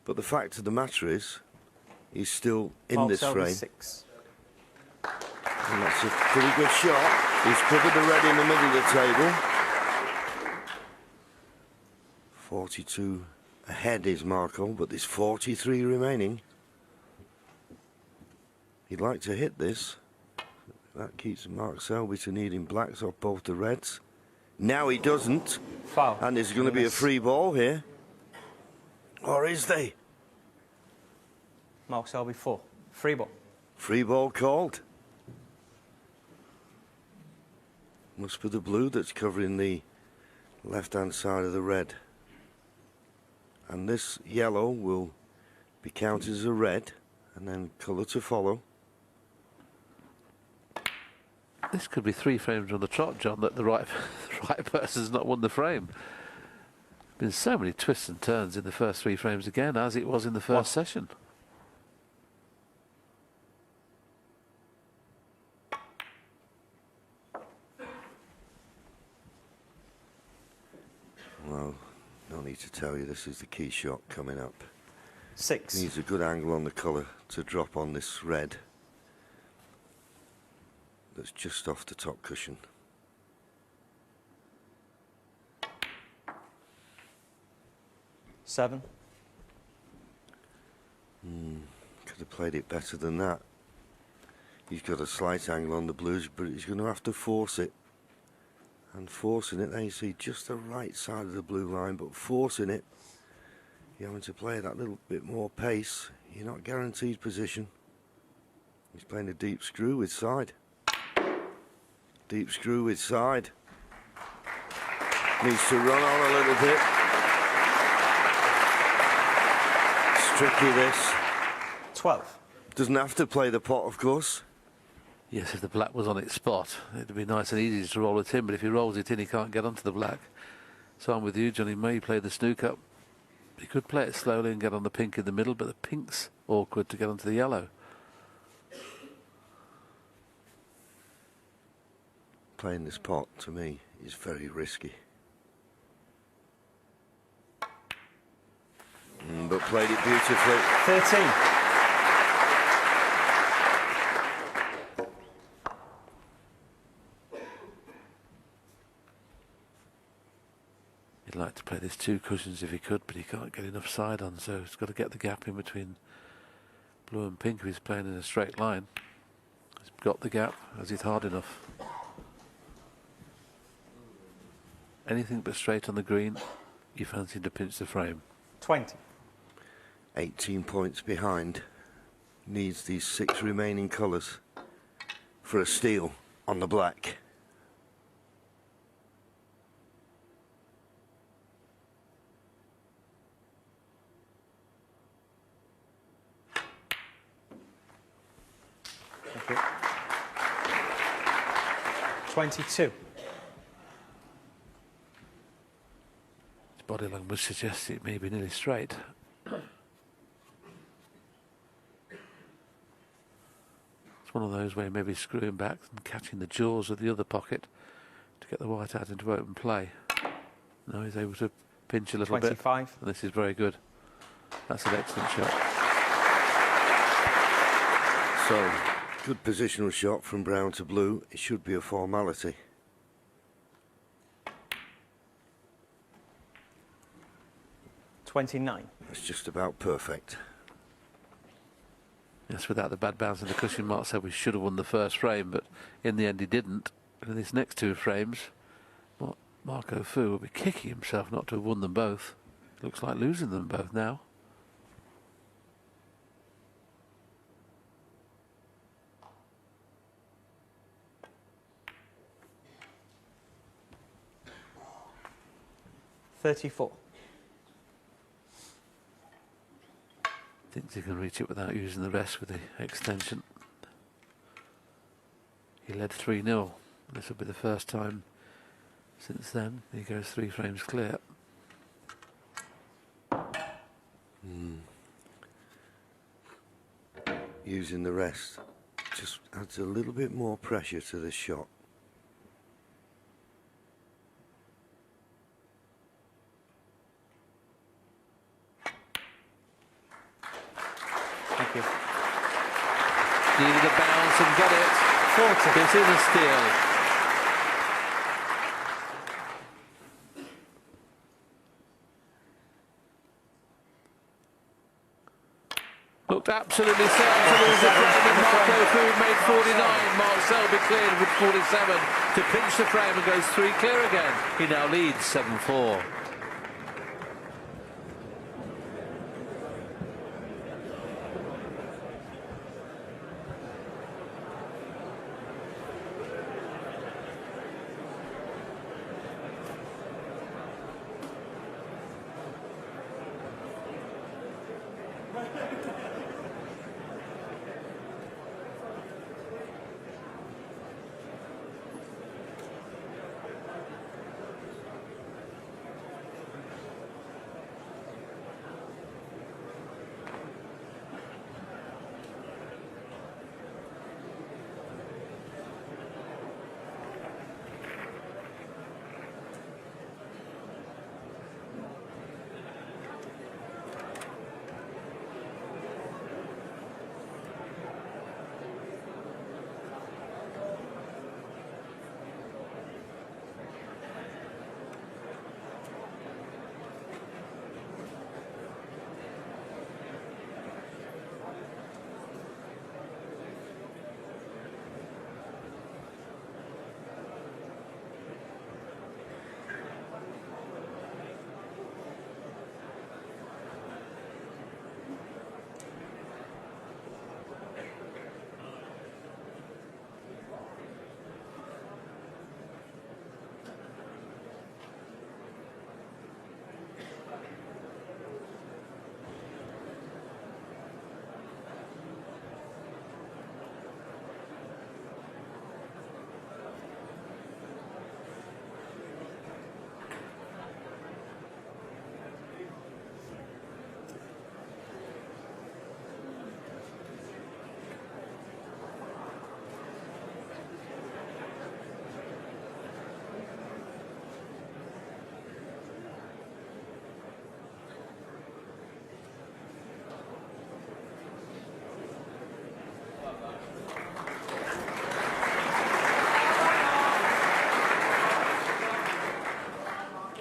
But the fact of the matter is, he's still in this Selby frame. 6. And that's a pretty good shot. He's covered the red in the middle of the table. 42 ahead is Marco, but there's 43 remaining. He'd like to hit this. That keeps Mark Selby to needing blacks off both the reds. Now he doesn't. Foul. And there's going to be a free ball here. Or is they? Mark Selby 4. Free ball. Free ball called. Must be the blue that's covering the left-hand side of the red. And this yellow will be counted as a red, and then colour to follow. This could be 3 frames on the trot, John, that the right person's not won the frame. Been so many twists and turns in the first 3 frames again, as it was in the first session. Well, no need to tell you, this is the key shot coming up. 6. Needs a good angle on the colour to drop on this red that's just off the top cushion. Seven. Could have played it better than that. He's got a slight angle on the blues, but he's going to have to force it. And forcing it, there you see just the right side of the blue line, but forcing it, you're having to play that little bit more pace. You're not guaranteed position. He's playing a deep screw with side. Deep screw with side. Needs to run on a little bit. It's tricky, this. 12. Doesn't have to play the pot, of course. Yes, if the black was on its spot, it'd be nice and easy to roll it in, but if he rolls it in, he can't get onto the black. So I'm with you, Johnny. May play the snook up. He could play it slowly and get on the pink in the middle, but the pink's awkward to get onto the yellow. Playing this pot, to me, is very risky. But played it beautifully. 13. He'd like to play this 2 cushions if he could, but he can't get enough side on, so he's got to get the gap in between blue and pink if he's playing in a straight line. He's got the gap, as he's hard enough. Anything but straight on the green, you fancy to pinch the frame. 20. 18 points behind. Needs these 6 remaining colours for a steal on the black. Thank you. 22. His body language suggests it may be nearly straight. It's one of those where maybe screwing back and catching the jaws of the other pocket to get the white out into open play. Now he's able to pinch a little 25. bit. And this is very good. That's an excellent shot. So, good positional shot from brown to blue. It should be a formality. $29. That's just about perfect. Yes, without the bad bounce in the cushion, Mark said we should have won the first frame, but in the end he didn't. In these next 2 frames, Marco Fu will be kicking himself not to have won them both. Looks like losing them both now. 34. Thinks he can reach it without using the rest with the extension. He led 3-0. This will be the first time since then. He goes 3 frames clear. Using the rest just adds a little bit more pressure to the shot. Thank you. Needed a bounce and got it. 40. This is a steal. Looked absolutely set to lose the frame, and Marco Food made 49. Mark Selby cleared with 47 to pinch the frame and goes 3 clear again. He now leads 7-4.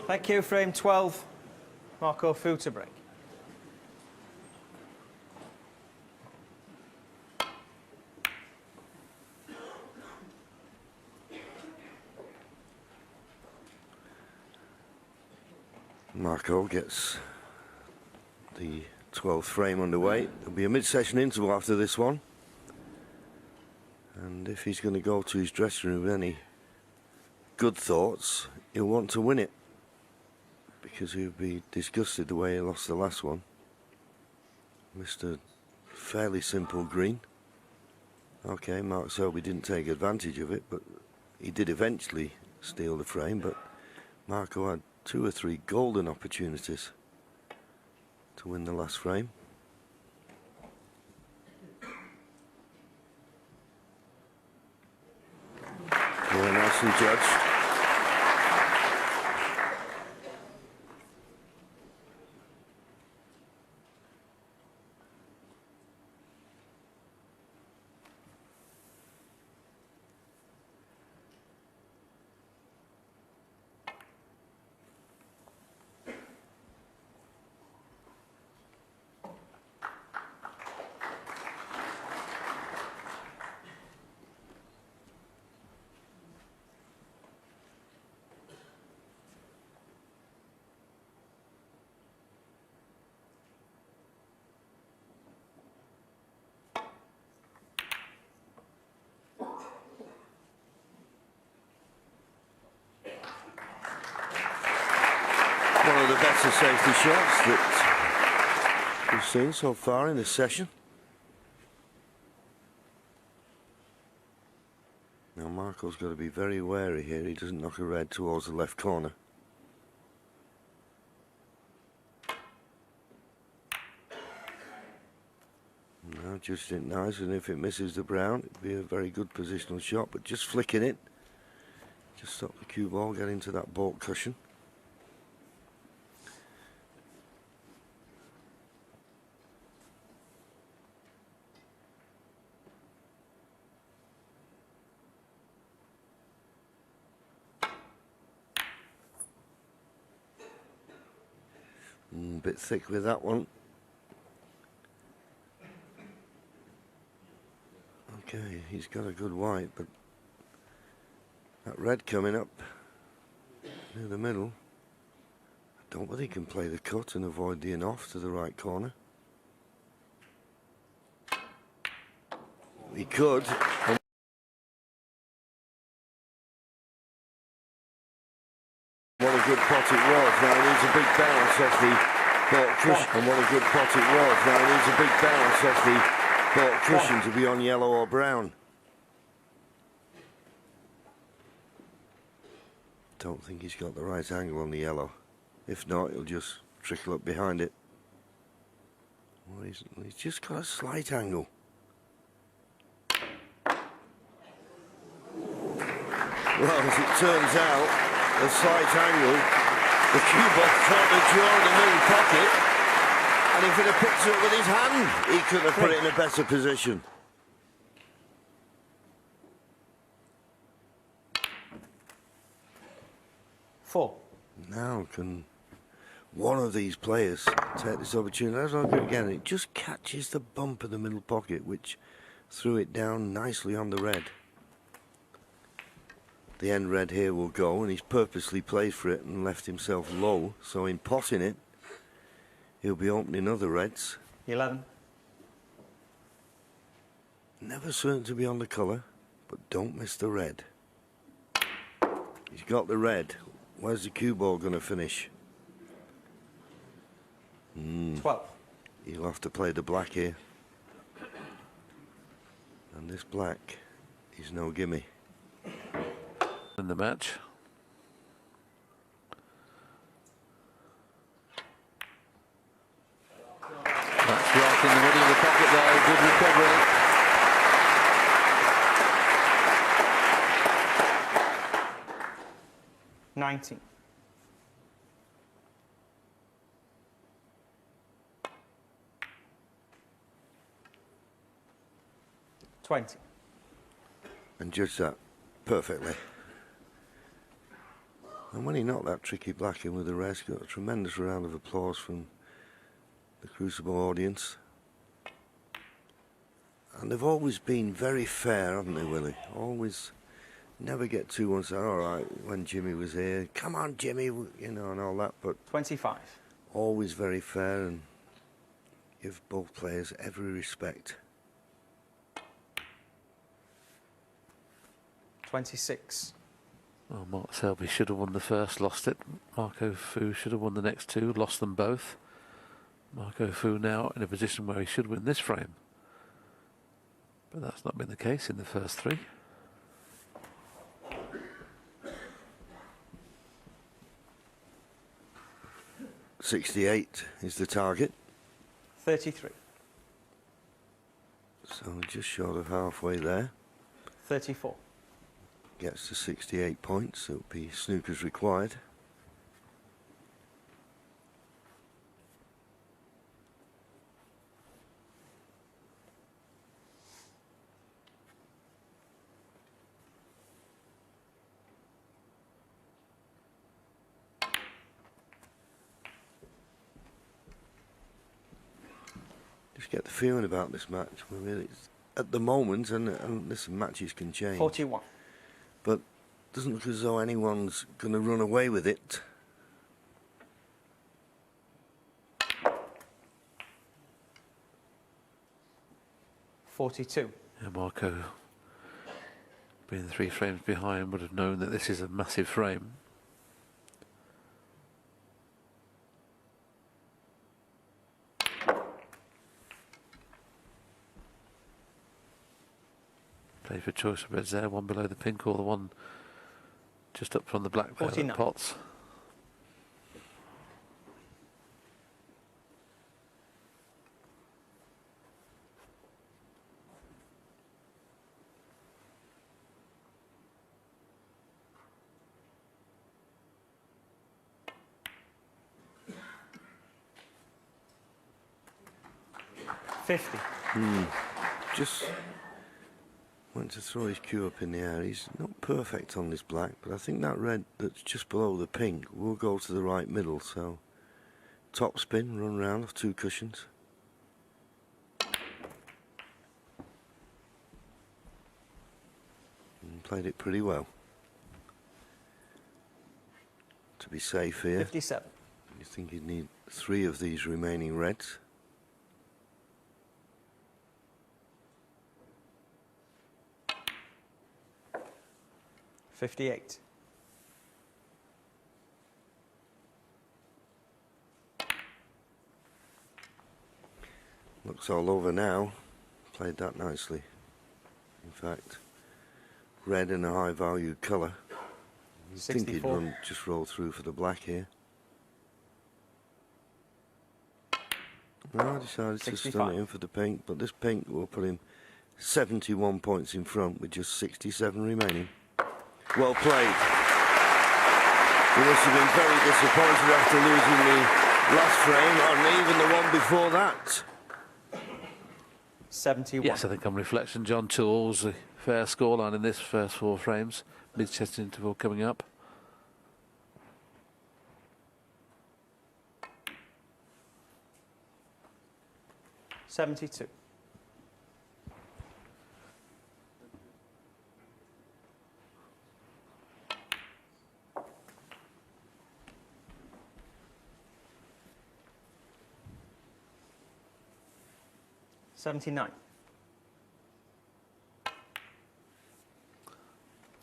Thank you. Frame 12. Marco Food to break. Marco gets the 12th frame underway. There'll be a mid-session interval after this one. And if he's going to go to his dressing room with any good thoughts, he'll want to win it, because he'll be disgusted the way he lost the last one. Missed a fairly simple green. Okay, Mark Selby didn't take advantage of it, but he did eventually steal the frame. But Marco had 2 or 3 golden opportunities to win the last frame. Very nicely judged. better safety shots that we've seen so far in this session. Now Marco's got to be very wary here. He doesn't knock a red towards the left corner. Now judged it nice, and if it misses the brown, it'd be a very good positional shot, but just flicking it, just stop the cue ball getting to that baulk cushion. A bit thick with that one. Okay, he's got a good white, but that red coming up near the middle, I don't think he can play the cut and avoid the in-off to the right corner. He could. What a good pot it was. Now he needs a big bounce off the baulk cushion. And what a good pot it was. Now he needs a big bounce off the baulk cushion to be on yellow or brown. Don't think he's got the right angle on the yellow. If not, he'll just trickle up behind it. Well, he's just got a slight angle. Well, as it turns out, a slight angle, the cue ball caught the jaw in the middle pocket, and if he'd have picked it up with his hand, he could have put it in a better position. Four. Now can one of these players take this opportunity? As I go again, it just catches the bump of the middle pocket, which threw it down nicely on the red. The end red here will go, and he's purposely played for it and left himself low, so in potting it, he'll be opening other reds. 11. Never certain to be on the colour, but don't miss the red. He's got the red. Where's the cue ball going to finish? 12. He'll have to play the black here. And this black is no gimme. In the match. That's right in the middle of the pocket there, good recovery. $19. $20. And judge that perfectly. And when he knocked that tricky black in with the rest, got a tremendous round of applause from the Crucible audience. And they've always been very fair, haven't they, Willie? Always never get too one say, all right, when Jimmy was here, come on, Jimmy, you know, and all that. But 25. always very fair and give both players every respect. 26. Well, Mark Selby should have won the first, lost it. Marco Fu should have won the next two, lost them both. Marco Fu now in a position where he should win this frame. But that's not been the case in the first three. .68 is the target. 33. So just short of halfway there. 34. Gets to 68 points. It'll be snookers required. Just get the feeling about this match. It's at the moment, and listen, matches can change. 41. But doesn't look as though anyone's going to run away with it. $42. Yeah, Marco, being 3 frames behind, would have known that this is a massive frame. Play for choice of reds there, one below the pink or the one just up from the black there at 49. pots. Just went to throw his cue up in the air. He's not perfect on this black, but I think that red that's just below the pink will go to the right middle. So top spin, run round off 2 cushions. And played it pretty well. To be safe here, 57. you think you'd need 3 of these remaining reds. 58. Looks all over now. Played that nicely. In fact, red in a high value colour. I think he'd 64. just roll through for the black here. No, I decided to 65. stun it in for the pink, but this pink will put him 71 points in front with just 67 remaining. Well played. He must have been very disappointed after losing the last frame, and even the one before that. 71. Yes, I think on reflection, John 2 all's a fair scoreline in this first 4 frames. Mid-chest interval coming up. $72. $79.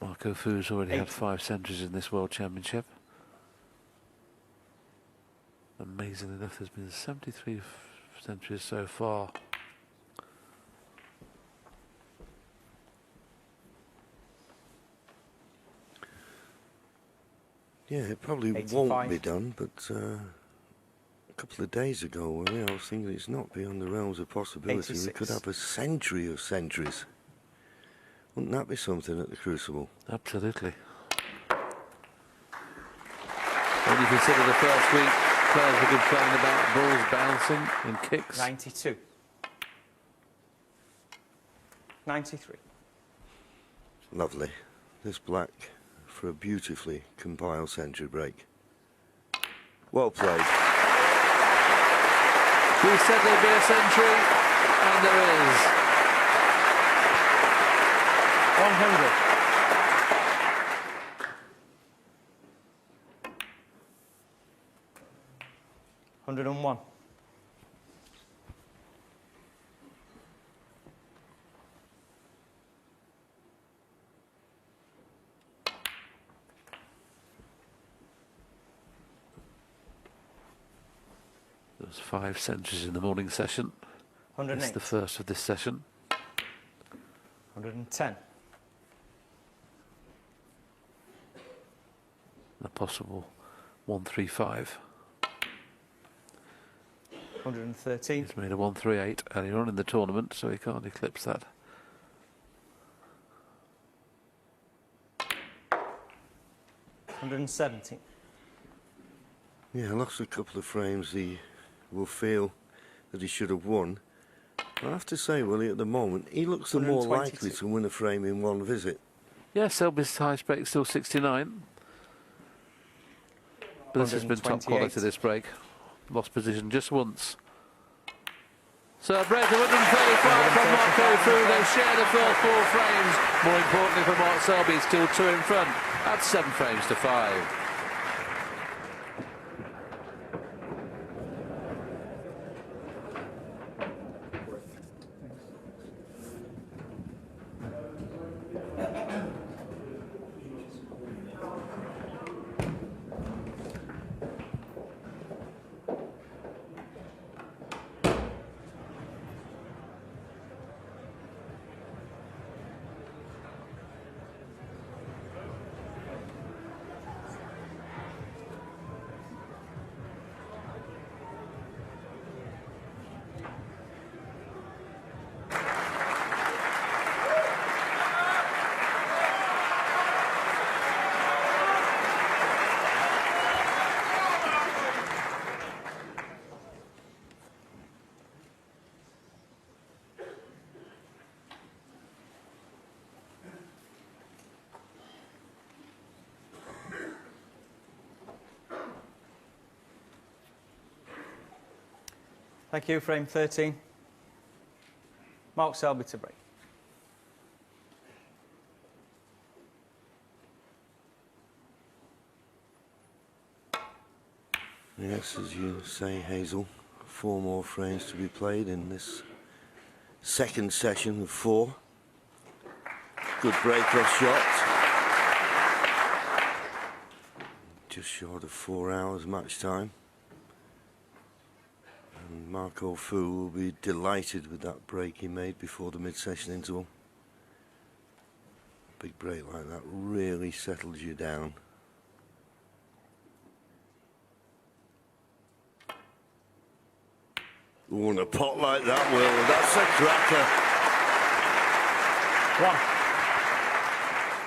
Marco Fu's already had 80. 5 centuries in this World Championship. Amazingly enough, there's been 73 centuries so far. Yeah, it probably 85. won't be done, but a couple of days ago, I was thinking it's not beyond the realms of possibility. 86. We could have a century of centuries. Wouldn't that be something at the Crucible? Absolutely. When you consider the first week, players were complaining about balls bouncing and kicks. 92. 93. Lovely. This black for a beautifully compiled century break. Well played. We said there'd be a century, and there is. 100. $101. There's 5 centuries in the morning session. It's 108. the first of this session. 110. A possible 135. 113. He's made a 138 earlier on in the tournament, so he can't eclipse that. 117. Yeah, lost a couple of frames. He will feel that he should have won. I have to say, Willie, at the moment, he looks the more 122. likely to win a frame in one visit. Yeah, Selby's highest break still 69. But this has been top 128. quality this break. Lost position just once. So a break of 135 from Marco Fu. They share the first 4 frames. More importantly for Mark Selby, still 2 in front at 7 frames to 5. Thank you. Frame 13. Mark Selby to break. Yes, as you say, Hazel, 4 more frames to be played in this second session of 4. Good break-off shot. Just short of 4 hours match time. And Marco Fu will be delighted with that break he made before the mid-session interval. A big break like that really settles you down. Ooh, and a pot like that, Will, that's a cracker.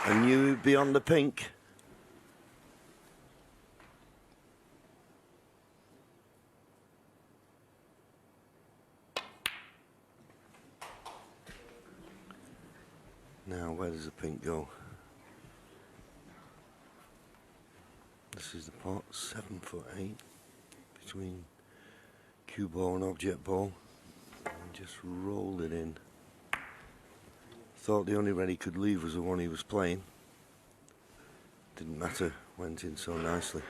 1. And you beyond the pink. Now, where does the pink go? This is the pot, 7'8" between cue ball and object ball, and just rolled it in. Thought the only red he could leave was the one he was playing. Didn't matter, went in so nicely.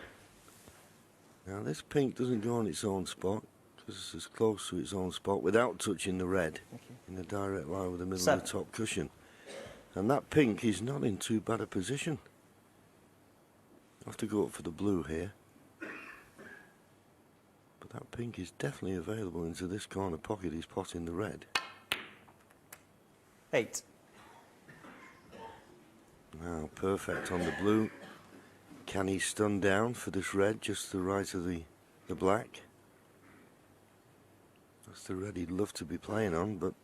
Now this pink doesn't go on its own spot, because it's as close to its own spot without touching the red in a direct line with the middle of the top cushion. And that pink is not in too bad a position. I'll have to go up for the blue here. But that pink is definitely available into this corner pocket. He's potting the red. 8. Now perfect on the blue. Can he stun down for this red just to the right of the black? That's the red he'd love to be playing on, but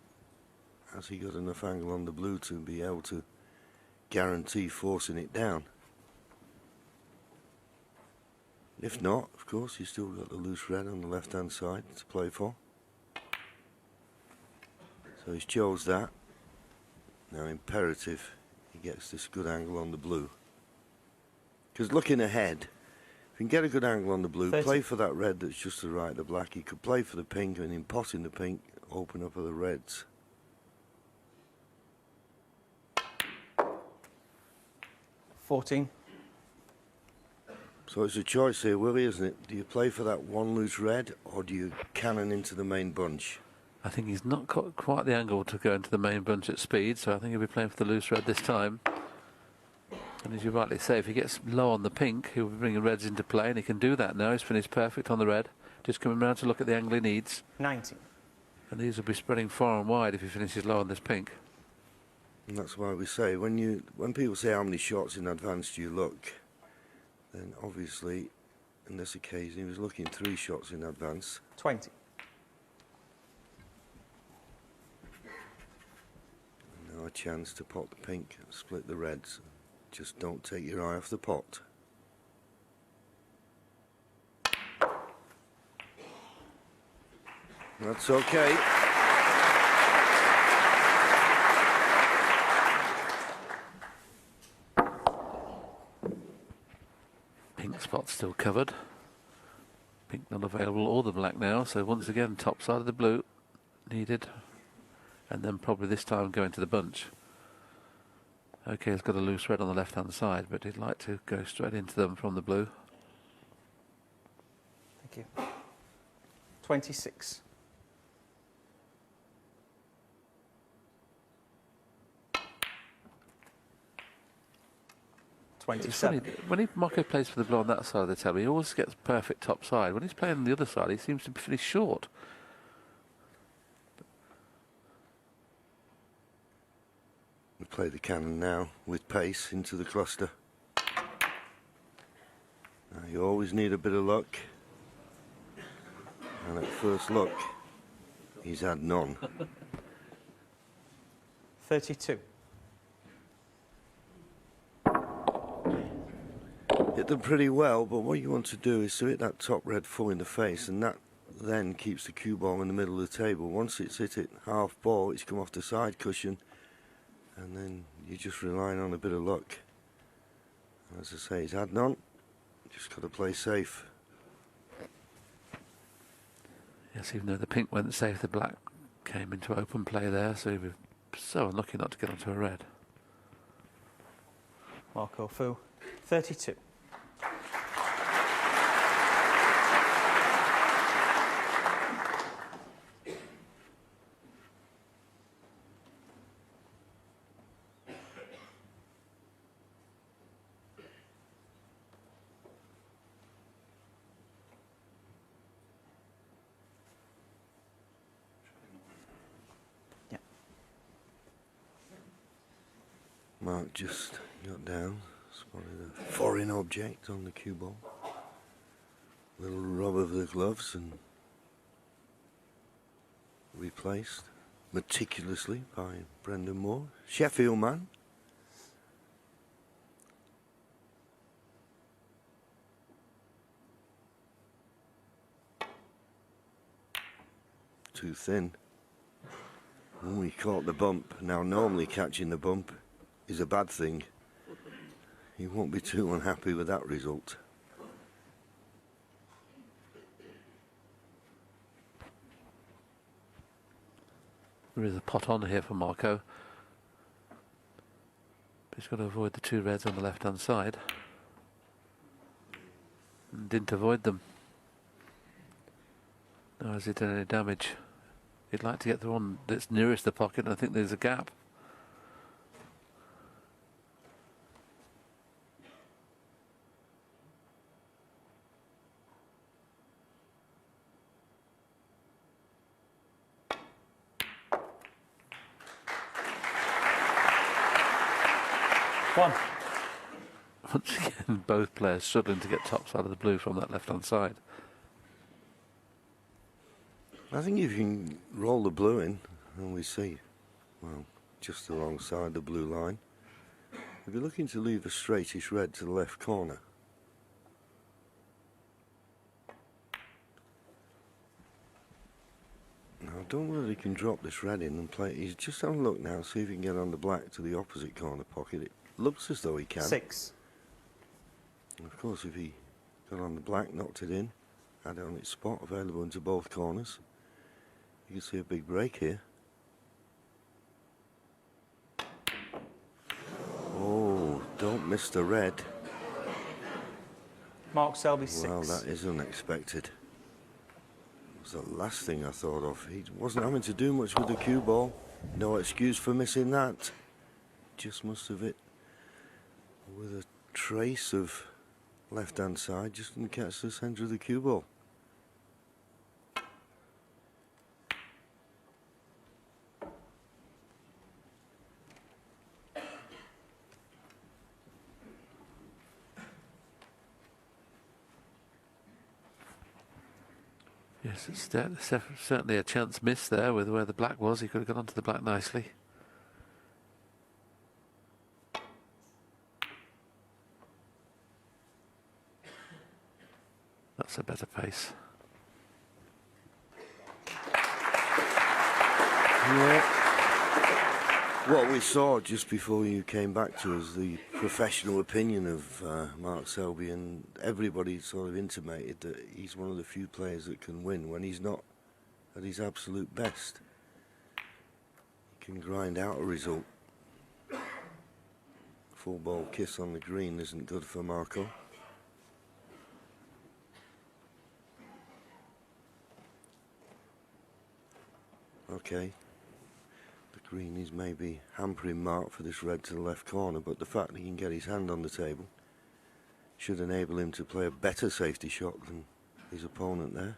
has he got enough angle on the blue to be able to guarantee forcing it down? If not, of course, he's still got the loose red on the left-hand side to play for. So he's chose that. Now imperative he gets this good angle on the blue. Because looking ahead, if he can get a good angle on the blue, 30. play for that red that's just to the right of the black. He could play for the pink, and in potting the pink, open up other reds. 14. So it's a choice here, Willie, isn't it? Do you play for that one loose red, or do you cannon into the main bunch? I think he's not got quite the angle to go into the main bunch at speed, so I think he'll be playing for the loose red this time. And as you rightly say, if he gets low on the pink, he'll be bringing reds into play, and he can do that now. He's finished perfect on the red. Just coming round to look at the angle he needs. 19. And these will be spreading far and wide if he finishes low on this pink. And that's why we say, when people say how many shots in advance do you look, then obviously, in this occasion, he was looking 3 shots in advance. 20. And now a chance to pot the pink and split the reds. Just don't take your eye off the pot. That's okay. Pink spot still covered. Pink not available, or the black now, so once again top side of the blue needed, and then probably this time going to the bunch. Okay, he's got a loose red on the left hand side, but he'd like to go straight into them from the blue. Thank you. 26. It's funny, when Marco plays for the blue on that side of the table, he always gets perfect top side. When he's playing on the other side, he seems to be pretty short. We play the cannon now with pace into the cluster. Now you always need a bit of luck. And at first look, he's had none. 32. Hit them pretty well, but what you want to do is to hit that top red full in the face, and that then keeps the cue ball in the middle of the table. Once it's hit it half ball, it's come off the side cushion, and then you're just relying on a bit of luck. As I say, he's had none. Just got to play safe. Yes, even though the pink went safe, the black came into open play there, so he was so unlucky not to get onto a red. Marco Fu, 32. Mark just got down, spotted a foreign object on the cue ball. Little rub of the gloves and replaced meticulously by Brendan Moore. Sheffield man. Too thin. Oh, he caught the bump. Now normally catching the bump is a bad thing. He won't be too unhappy with that result. There is a pot on here for Marco. But he's got to avoid the two reds on the left-hand side. And didn't avoid them. Now has he done any damage? He'd like to get the one that's nearest the pocket, and I think there's a gap. One. Once again, both players struggling to get top side of the blue from that left-hand side. I think if you can roll the blue in, and we see, well, just alongside the blue line, if you're looking to leave a straightish red to the left corner. Now, I don't know whether he can drop this red in and play. He's just having a look now, see if he can get on the black to the opposite corner pocket. It looks as though he can. 6. And of course, if he got on the black, knocked it in, had it on its spot, available into both corners, you can see a big break here. Oh, don't miss the red. Mark Selby, 6. Well, that is unexpected. It was the last thing I thought of. He wasn't having to do much with the cue ball. No excuse for missing that. Just must have hit with a trace of left-hand side, just didn't catch the centre of the cue ball. Yes, it's certainly a chance miss there with where the black was. He could have got onto the black nicely. That's a better pace. Yeah. What we saw just before you came back to us, the professional opinion of Mark Selby, and everybody sort of intimated that he's one of the few players that can win when he's not at his absolute best. He can grind out a result. Full ball kiss on the green isn't good for Marco. Okay. Green is maybe hampering Mark for this red to the left corner, but the fact that he can get his hand on the table should enable him to play a better safety shot than his opponent there.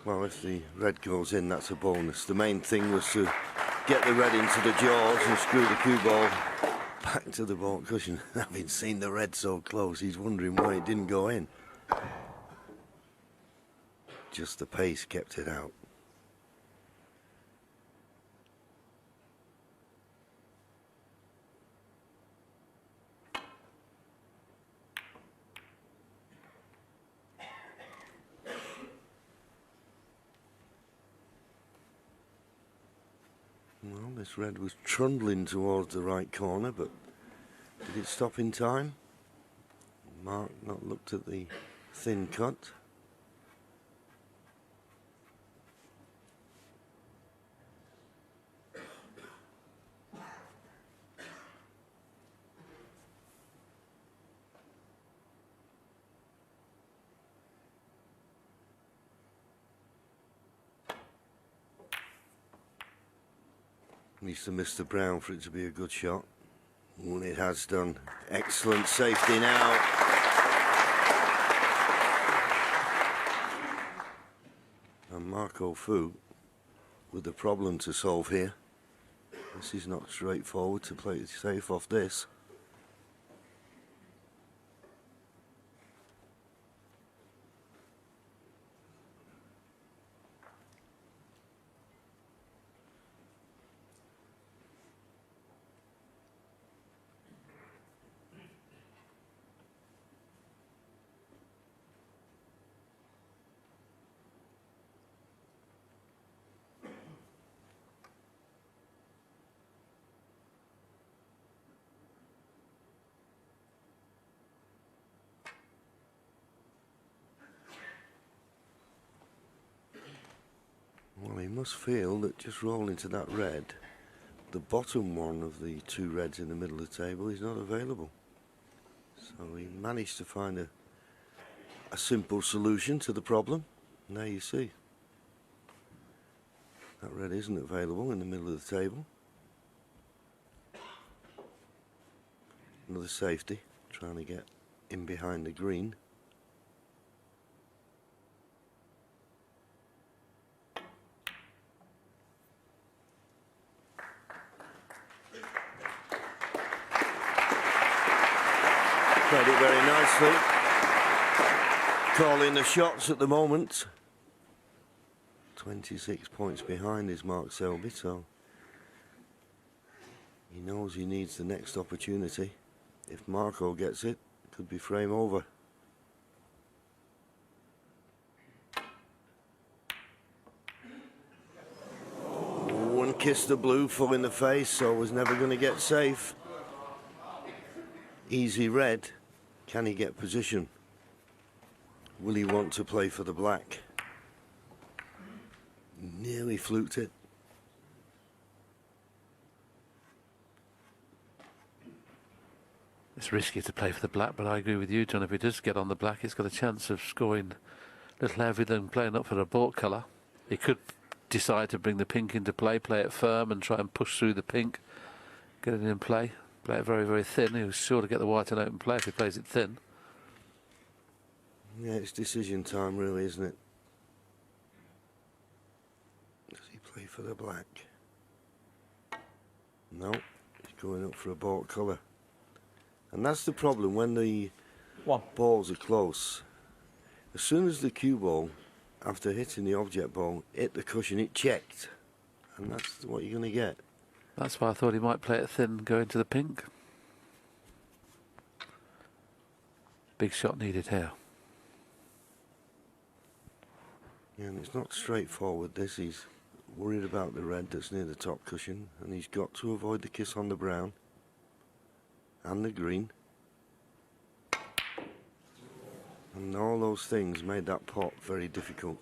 Well, if the red goes in, that's a bonus. The main thing was to get the red into the jaws and screw the cue ball back to the ball cushion. Having seen the red so close, he's wondering why it didn't go in. Just the pace kept it out. this red was trundling towards the right corner, but did it stop in time? Mark not looked at the thin cut. Needs to miss the brown for it to be a good shot. And it has done. Excellent safety now. And Marco Fu with the problem to solve here. This is not straightforward to play it safe off this. Well, he must feel that just rolling to that red, the bottom one of the two reds in the middle of the table is not available. So he managed to find a simple solution to the problem. Now you see. That red isn't available in the middle of the table. Another safety, trying to get in behind the green. Played it very nicely. Calling the shots at the moment. 26 points behind is Mark Selby, so he knows he needs the next opportunity. If Marco gets it, could be frame over. One kissed the blue full in the face, so was never going to get safe. Easy red. Can he get position? Will he want to play for the black? Nearly fluked it. It's risky to play for the black, but I agree with you, John. If he does get on the black, it's got a chance of scoring a little heavier than playing up for a baulk colour. He could decide to bring the pink into play it firm and try and push through the pink, get it in play. Play it very, very thin. He was sure to get the white in open play if he plays it thin. Yeah, it's decision time really, isn't it? Does he play for the black? No, he's going up for a baulk colour. And that's the problem when the balls are close. As soon as the cue ball, after hitting the object ball, hit the cushion, it checked. And that's what you're going to get. That's why I thought he might play it thin, go into the pink. Big shot needed here. Yeah, and it's not straightforward this. He's worried about the red that's near the top cushion, and he's got to avoid the kiss on the brown and the green. And all those things made that pot very difficult.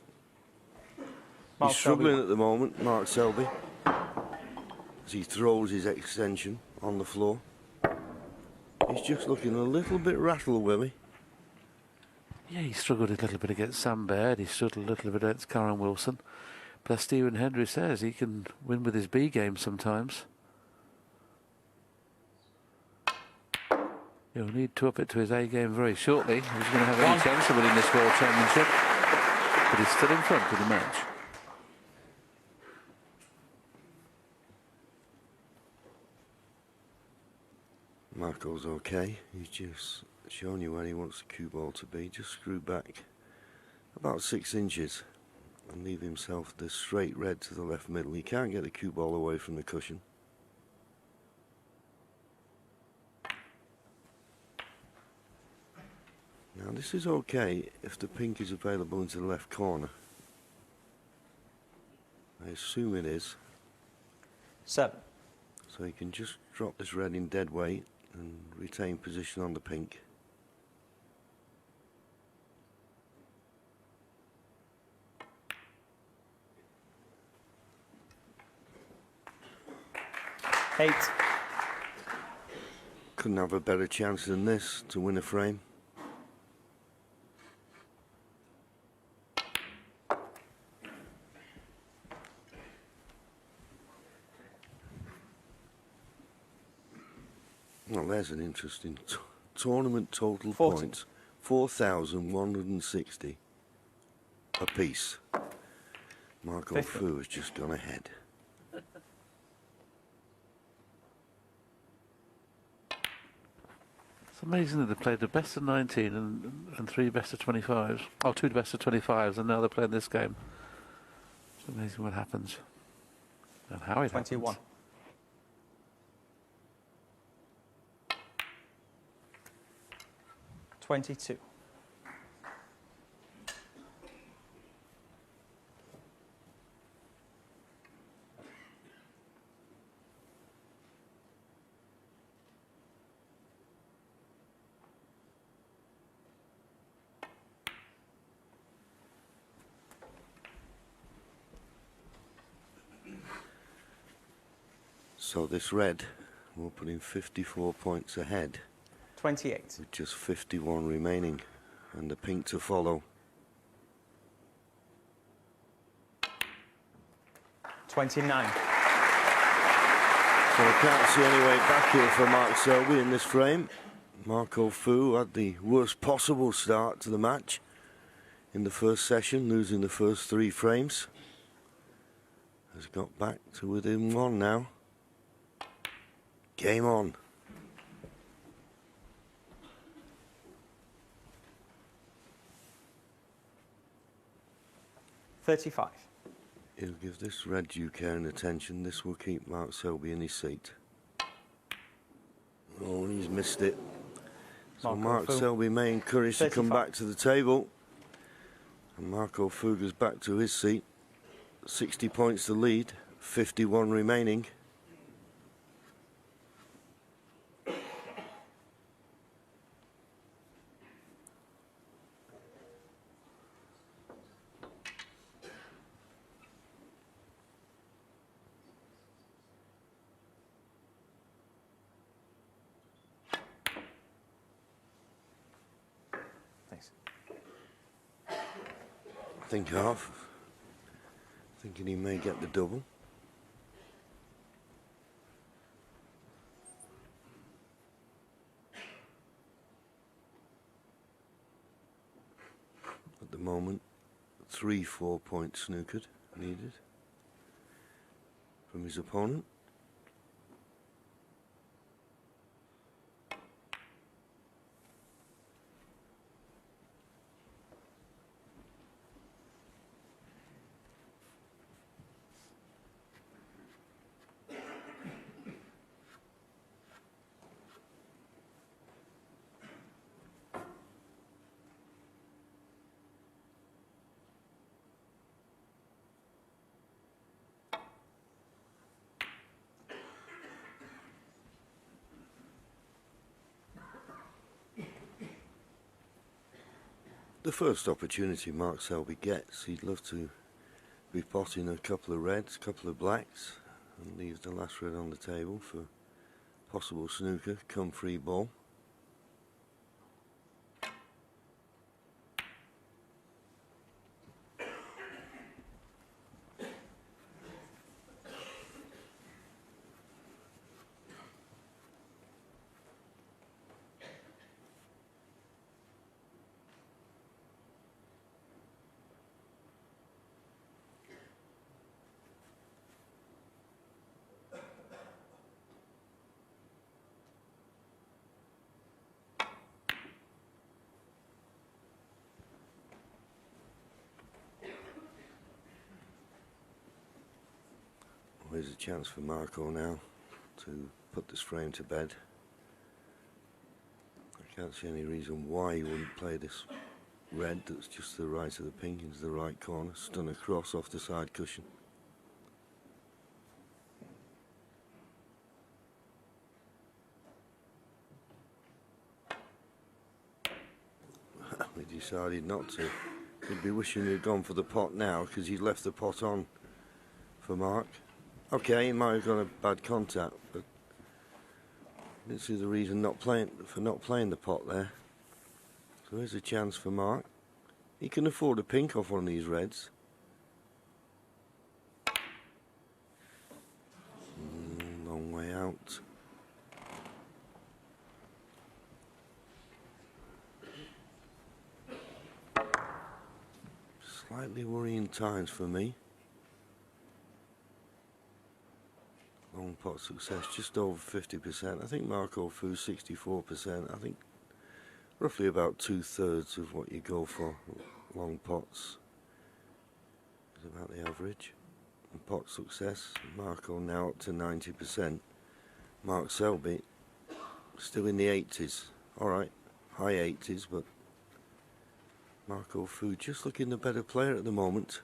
He's struggling at the moment, Mark Selby, as he throws his extension on the floor. He's just looking a little bit rattled, Willie. Yeah, he struggled a little bit against Sam Baird. He struggled a little bit against Karen Wilson. But as Stephen Hendry says, he can win with his B game sometimes. He'll need to up it to his A game very shortly. He's going to have any chance of winning this World Championship. But he's still in front of the match. Marco's okay. He's just shown you where he wants the cue ball to be. Just screw back about 6 inches and leave himself the straight red to the left middle. He can't get the cue ball away from the cushion. Now this is okay if the pink is available into the left corner. I assume it is. 7. So he can just drop this red in dead weight and retain position on the pink. Eight. Couldn't have a better chance than this to win a frame. Well, there's an interesting tournament total 40. points. 4,160 apiece. Marco 50. Fu has just gone ahead. It's amazing that they played the best of 19 and 3 best of 25s. Oh, 2 best of 25s, and now they're playing this game. It's amazing what happens. And how it 21. happens. 22. So this red will put him 54 points ahead 28. with just 51 remaining, and the pink to follow. 29. So I can't see any way back here for Mark Selby in this frame. Marco Fu had the worst possible start to the match in the first session, losing the first 3 frames. Has got back to within 1 now. Game on. $35. He'll give this red due care and attention. This will keep Mark Selby in his seat. Oh, and he's missed it. So Mark Selby may encourage to come back to the table. And Marco Fu goes back to his seat. 60 points to lead, 51 remaining. Thanks. Think half. Thinking he may get the double. At the moment, 3 4-point snookered needed from his opponent. The first opportunity Mark Selby gets, he'd love to be potting a couple of reds, a couple of blacks, and leave the last red on the table for possible snooker come free ball. Here's a chance for Marco now to put this frame to bed. I can't see any reason why he wouldn't play this red that's just to the right of the pink into the right corner, stun across off the side cushion. decided not to. He'd be wishing he'd gone for the pot now because he'd left the pot on for Mark. Okay, he might have got a bad contact, but this is the reason for not playing the pot there. So here's a chance for Mark. He can afford a pink off one of these reds. Long way out. Slightly worrying times for me. Long pot success, just over 50%. I think Marco Fu 64%. I think roughly about 2/3 of what you go for long pots is about the average. And pot success, Marco now up to 90%. Mark Selby still in the 80s. Alright, high 80s, but Marco Fu just looking the better player at the moment.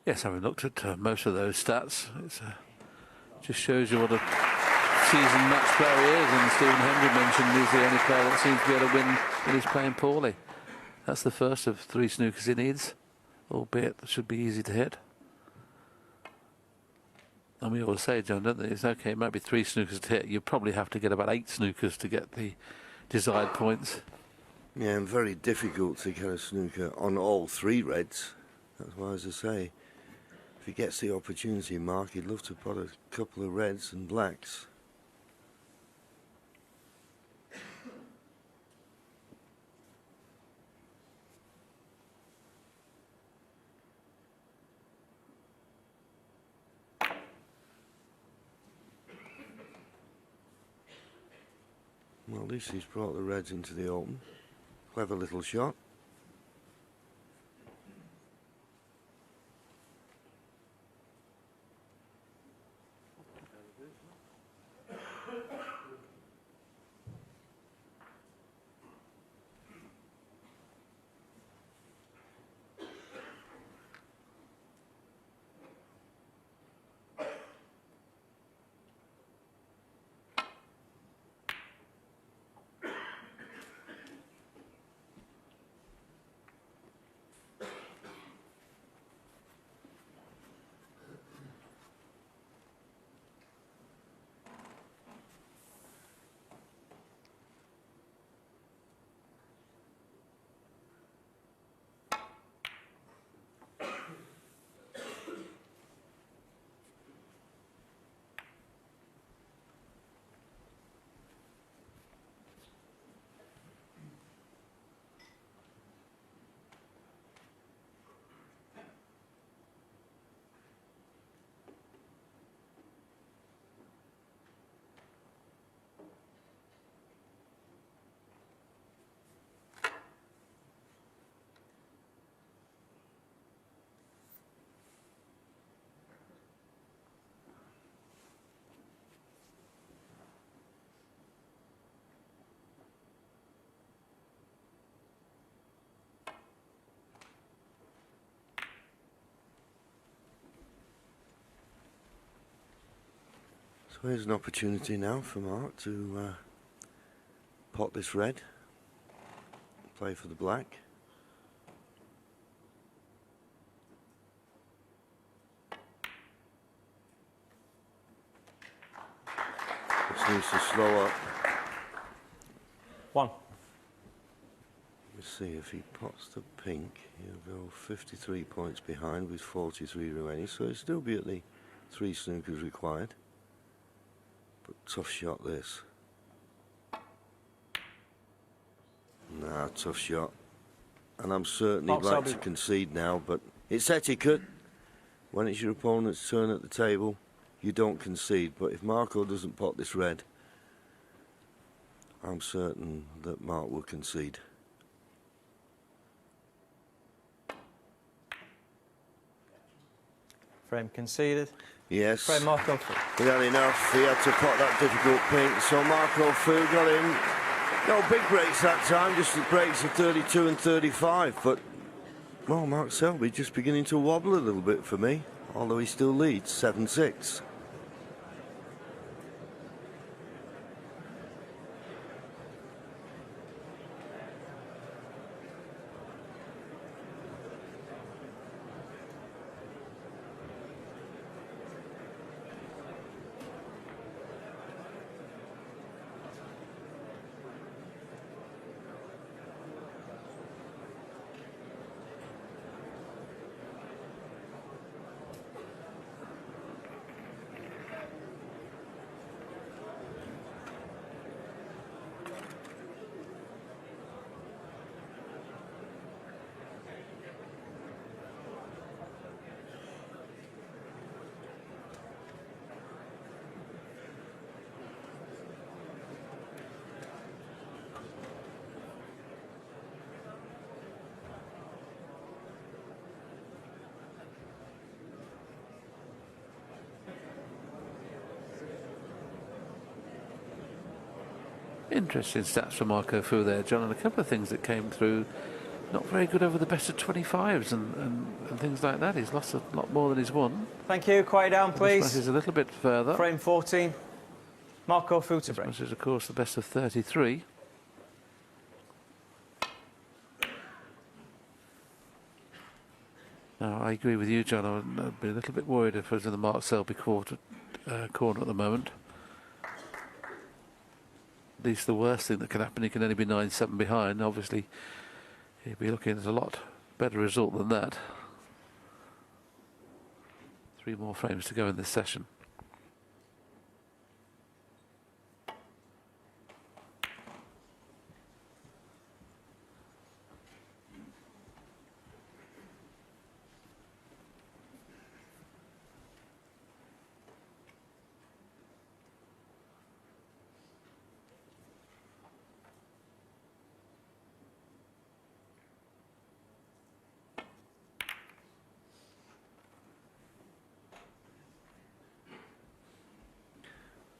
Yes, having looked at most of those stats, it just shows you what a seasoned match player he is. And Stephen Hendry mentioned he's the only player that seems to be able to win when he's playing poorly. That's the first of 3 snookers he needs, albeit it should be easy to hit. And we always say, John, don't they? It's okay, it might be 3 snookers to hit. You probably have to get about 8 snookers to get the desired points. Yeah, and very difficult to get a snooker on all 3 reds. That's why, as I say, if he gets the opportunity, Mark, he'd love to put a couple of reds and blacks. Well, at least he's brought the reds into the open. Clever little shot. So here's an opportunity now for Mark to pot this red, play for the black. Just needs to slow up. 1. Let's see, if he pots the pink, he'll go 53 points behind with 43 remaining, so he'll still be at the 3 snookers required. But tough shot this. Nah, tough shot. And I'm certain he'd like to concede now, but it's etiquette. When it's your opponent's turn at the table, you don't concede. But if Marco doesn't pot this red, I'm certain that Mark will concede. Frame conceded. Yes. Frame Marco. He had enough. He had to pot that difficult pink. So Marco Fu got in. No big breaks that time, just the breaks of 32 and 35. But Well, Mark Selby just beginning to wobble a little bit for me, although he still leads 7-6. Interesting stats for Marco Fu there, John, and a couple of things that came through. Not very good over the best of 25s and things like that. He's lost a lot more than he's won. Thank you. Quiet down, please. This is a little bit further. Frame 14. Marco Fu to break. This is, of course, the best of 33. Now, I agree with you, John. I'd be a little bit worried if I was in the Mark Selby corner at the moment. At least the worst thing that can happen, he can only be 9-7 behind. Obviously, he'd be looking at a lot better result than that. 3 more frames to go in this session.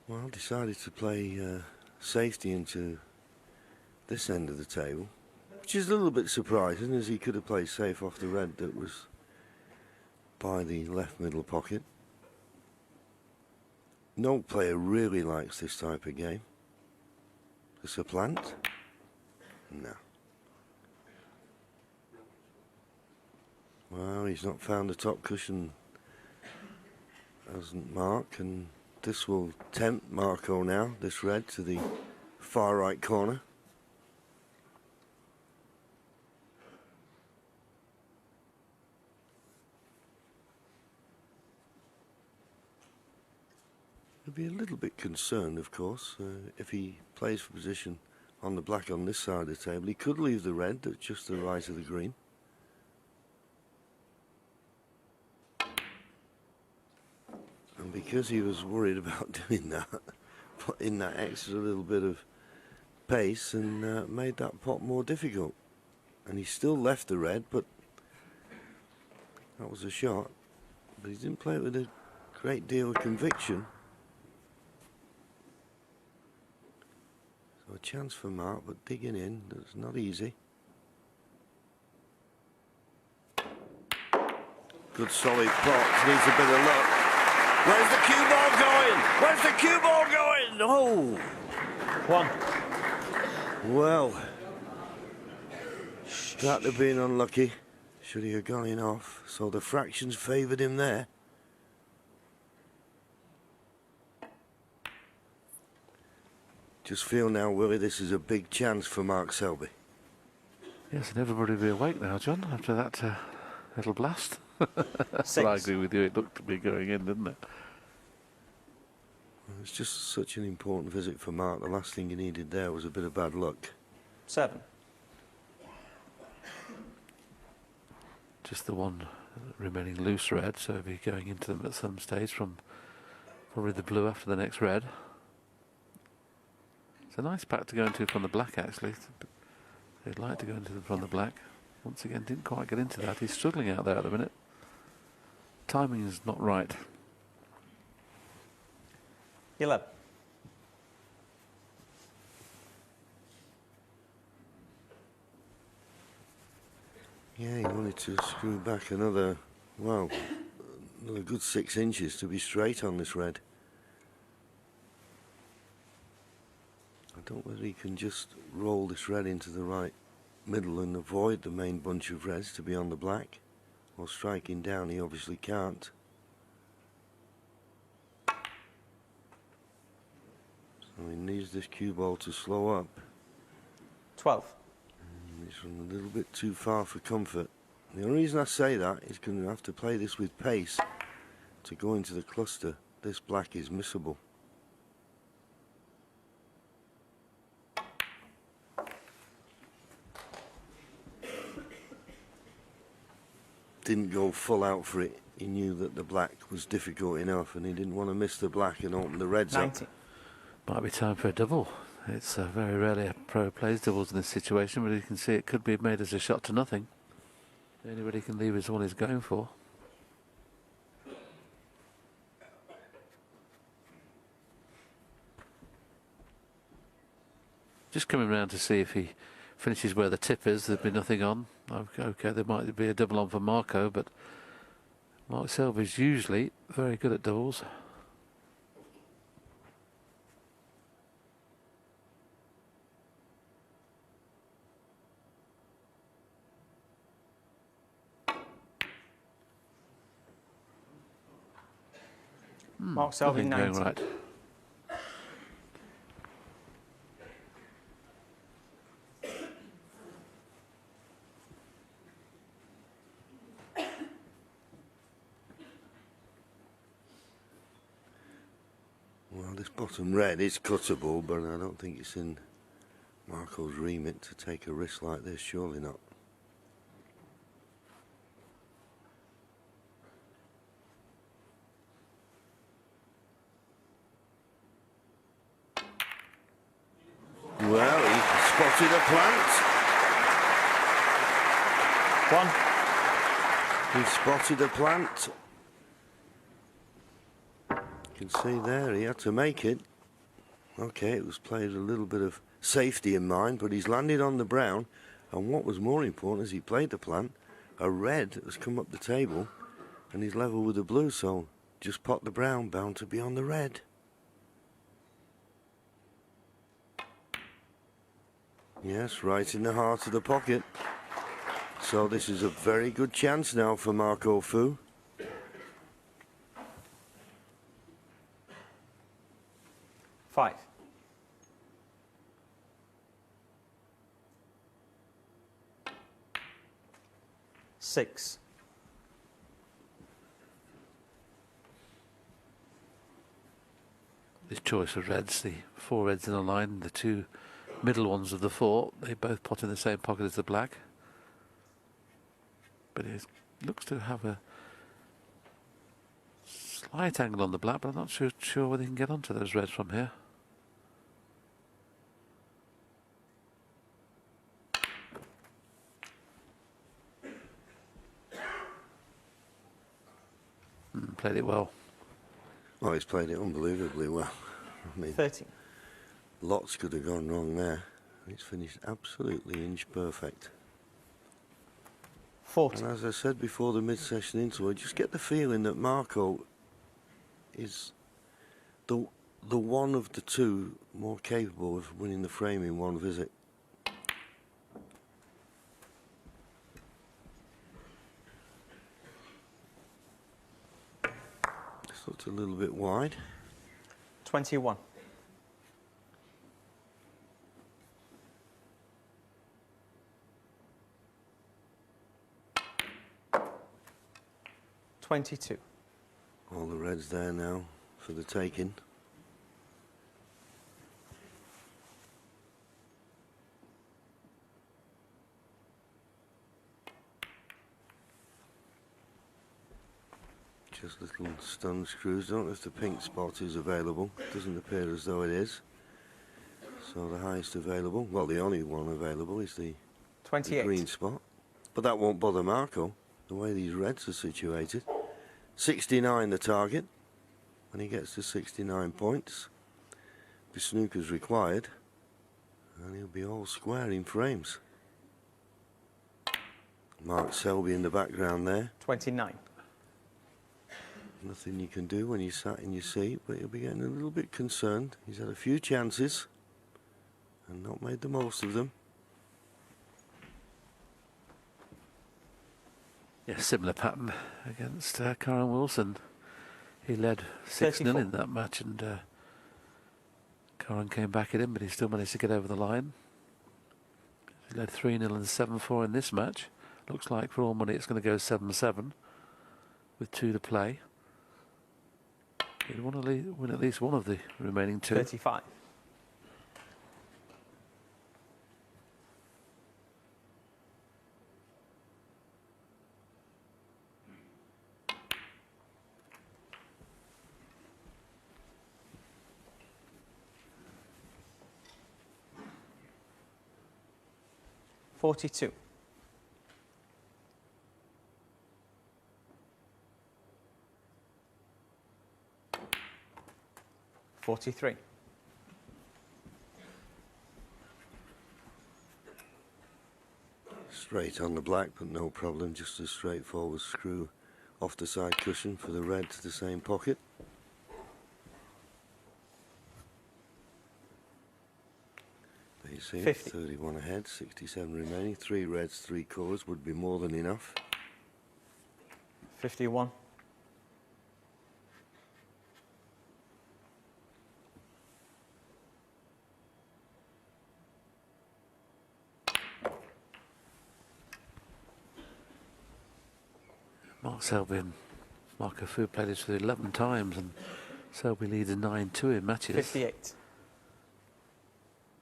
Well, decided to play safety into this end of the table, which is a little bit surprising, as he could have played safe off the red that was by the left middle pocket. No player really likes this type of game. The supplant? No. Well, he's not found the top cushion, hasn't Mark, and this will tempt Marco now, this red, to the far right corner. He'll be a little bit concerned, of course, if he plays for position on the black on this side of the table. He could leave the red at just the right of the green. And because he was worried about doing that, put in that extra little bit of pace and made that pot more difficult. And he still left the red, but that was a shot. But he didn't play it with a great deal of conviction. So a chance for Mark, but digging in, that's not easy. Good solid pot, needs a bit of luck. Where's the cue ball going? Where's the cue ball going? Oh! 1. Well, that'd have been unlucky. Should he have gone in off? So the fractions favoured him there. Just feel now, Willie, this is a big chance for Mark Selby. Yes, and everybody will be awake now, John, after that little blast. 6. But I agree with you, it looked to be going in, didn't it? It's just such an important visit for Mark. The last thing he needed there was a bit of bad luck. 7. Just the one remaining loose red, so he'll be going into them at some stage from probably the blue after the next red. It's a nice pack to go into from the black, actually. They'd like to go into them from the black. Once again, didn't quite get into that. He's struggling out there at the minute. Timing is not right. 11. Yeah, he wanted to screw back another, well, another good 6 inches to be straight on this red. I don't know whether he can just roll this red into the right middle and avoid the main bunch of reds to be on the black. Or striking down, he obviously can't. So he needs this cue ball to slow up. 12. He's run a little bit too far for comfort. The only reason I say that is going to have to play this with pace to go into the cluster. This black is missable. Didn't go full out for it. He knew that the black was difficult enough and he didn't want to miss the black and open the reds 90. up. Might be time for a double. It's very rarely a pro plays doubles in this situation, but you can see it could be made as a shot to nothing. Anybody can leave is the one he's going for. Just coming round to see if he finishes where the tip is. There'd be nothing on. Okay, there might be a double on for Marco, but Mark Selby's usually very good at doubles. Mark Selby, Nothing 90. going right. Well, this bottom red is cuttable, but I don't think it's in Marco's remit to take a risk like this, surely not. Well, he spotted a plant. 1. He spotted a plant. You can see there, he had to make it. Okay, it was played a little bit of safety in mind, but he's landed on the brown. And what was more important, as he played the plant, a red has come up the table and he's level with the blue, so just pot the brown, bound to be on the red. Yes, right in the heart of the pocket. So this is a very good chance now for Marco Fu. Five. Six. His choice of reds, the 4 reds in a line, the 2 middle ones of the 4, they both pot in the same pocket as the black. But he looks to have a slight angle on the black, but I'm not sure whether he can get onto those reds from here. Played it well. Oh, he's played it unbelievably well. I mean, 13. lots could have gone wrong there. He's finished absolutely inch perfect. 40. And as I said before the mid-session intro, I just get the feeling that Marco is the one of the two more capable of winning the frame in one visit. This looked a little bit wide. 21. $22. All the reds there now for the taking. Just little stun screws. Don't know if the pink spot is available. Doesn't appear as though it is. So the highest available, well, the only one available is the 28. green spot. But that won't bother Marco, the way these reds are situated. 69 the target. When he gets to 69 points, the snooker's required, and he'll be all square in frames. Mark Selby in the background there. 29. Nothing you can do when you sat in your seat, but you'll be getting a little bit concerned. He's had a few chances and not made the most of them. Yeah, similar pattern against Karen Wilson. He led 6-0 in that match, and Karen came back at him, but he still managed to get over the line. He led 3-0 and 7-4 in this match. Looks like for all money it's going to go 7-7 with 2 to play. He'd want to win at least one of the remaining 2. 35. $42. 43. Straight on the black, but no problem. Just a straightforward screw off the side cushion for the red to the same pocket. There you see it, 50. 31 ahead, 67 remaining. 3 reds, 3 colours would be more than enough. 51. Mark Selby and Marco Fu played this for 11 times, and Selby leads 9-2 in matches. 58.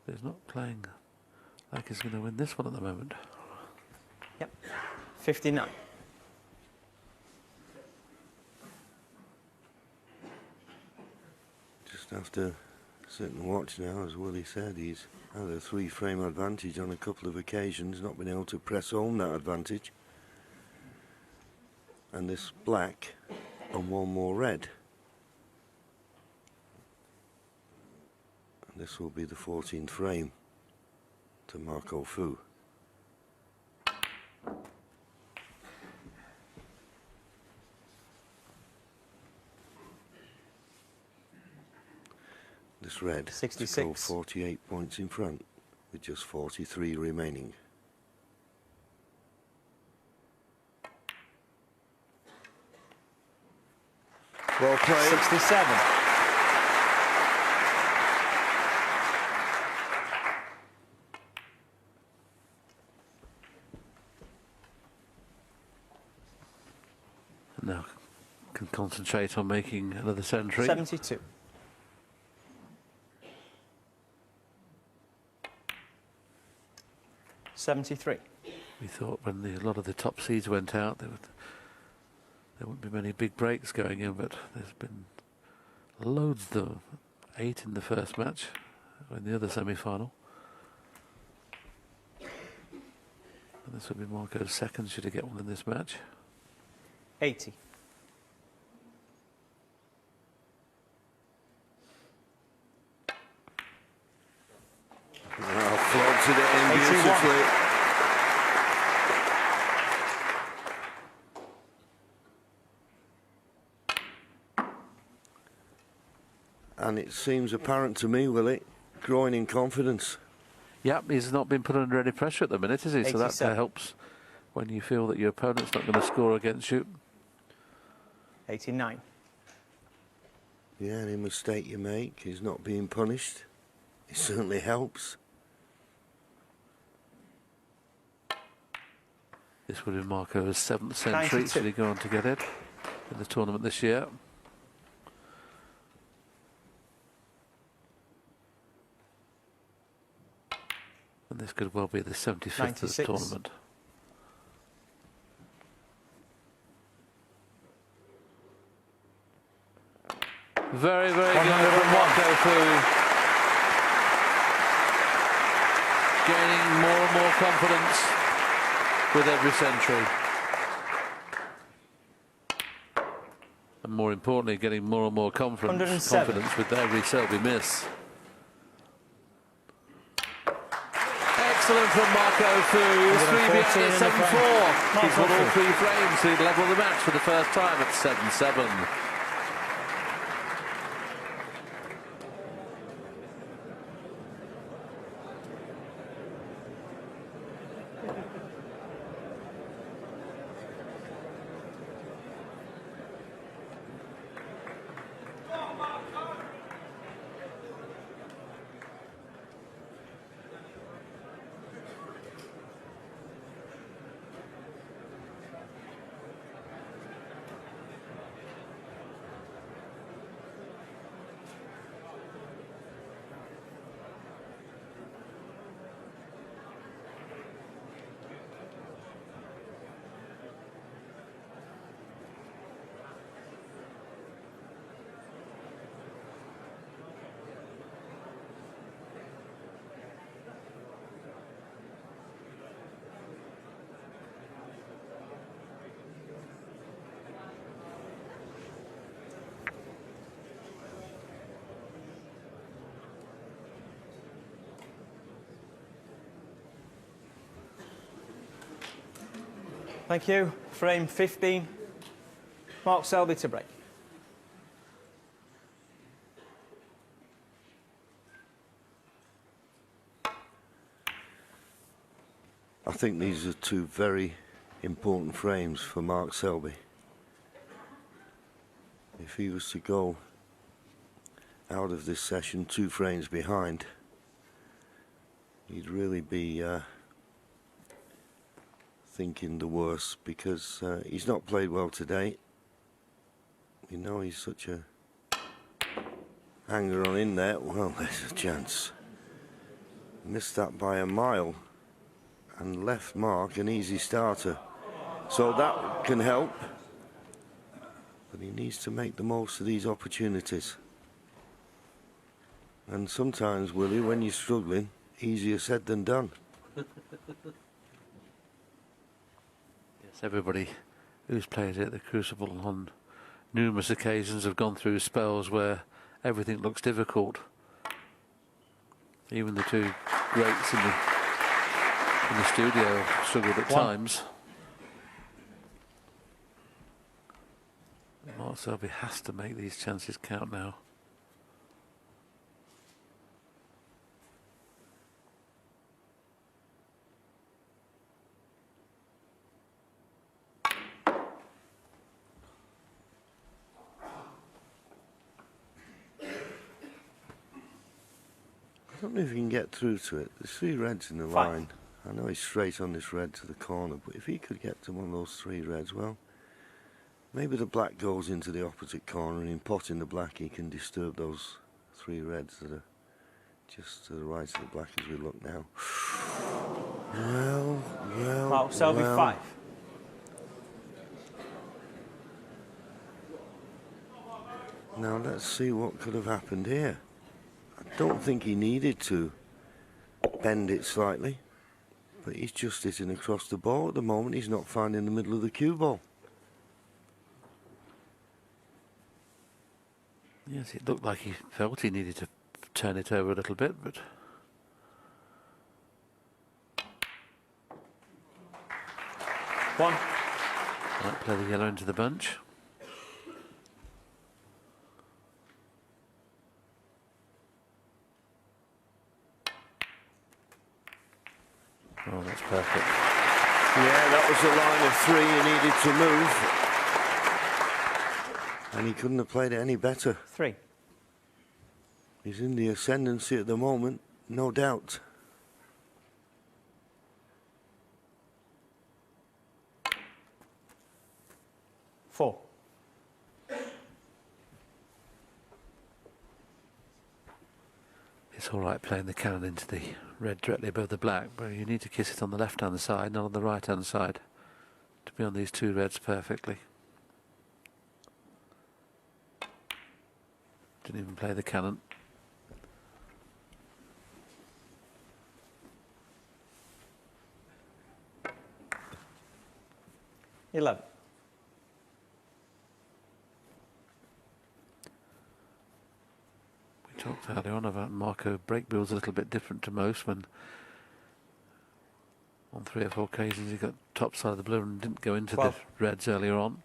But he's not playing like he's going to win this one at the moment. Yep. 59. Just after sit and watch now, as Willie said, he's had a 3-frame advantage on a couple of occasions, not been able to press home that advantage. And this black and 1 more red. And this will be the 14th frame to Marco Fu. This red 66. 48 points in front with just 43 remaining. Well played. 67. Now can concentrate on making another century. 72. $73. We thought when a lot of the top seeds went out, there wouldn't be many big breaks going in, but there's been loads of them. 8 in the first match, in the other semi-final. And this will be Marco's second, should he get one in this match. 80. Floated it in 81. beautifully. And it seems apparent to me, Willie, growing in confidence. Yep, he's not been put under any pressure at the minute, is he? So that 87. helps when you feel that your opponent's not going to score against you. 89. Yeah, any mistake you make is not being punished. It certainly helps. This would be Marco's 7th century, 92. should he go on to get it in the tournament this year. And this could well be the 75th of the 96. tournament. Very, very good from Marco Fu. Gaining more and more confidence with every century. And more importantly, getting more and more confidence with every Selby miss. Excellent excellent from Marco Fu. He was 3 behind at 7-4. He's won all 3 frames, so he'd level the match for the first time at 7-7. Thank you. Frame 15. Mark Selby to break. I think these are 2 very important frames for Mark Selby. If he was to go out of this session 2 frames behind, he'd really be thinking the worst, because he's not played well today. You know, he's such a hanger on in there. Well, there's a chance. Missed that by a mile and left Mark an easy starter. So that can help. But he needs to make the most of these opportunities. And sometimes, Willie, when you're struggling, easier said than done. Everybody who's played at the Crucible on numerous occasions have gone through spells where everything looks difficult. Even the 2 greats in the studio struggled at times. Mark Selby has to make these chances count now. I don't know if you can get through to it. There's 3 reds in the 5. line. I know he's straight on this red to the corner, but if he could get to one of those 3 reds, well, maybe the black goes into the opposite corner, and in potting the black he can disturb those 3 reds that are just to the right of the black as we look now. Mark Selby 5. Now let's see what could have happened here. I don't think he needed to bend it slightly, but he's just hitting across the ball at the moment. He's not finding the middle of the cue ball. Yes, it looked like he felt he needed to turn it over a little bit, but... One. Might play the yellow into the bunch. Oh, that's perfect. Yeah, that was the line of 3 he needed to move. And he couldn't have played it any better. 3. He's in the ascendancy at the moment, no doubt. Four. It's all right playing the cannon into the red directly above the black, but you need to kiss it on the left-hand side, not on the right-hand side, to be on these 2 reds perfectly. Didn't even play the cannon. $11. We talked earlier on about Marco break bill's a little bit different to most. When On 3 or 4 occasions he got top side of the blue and didn't go into 12. the reds earlier on.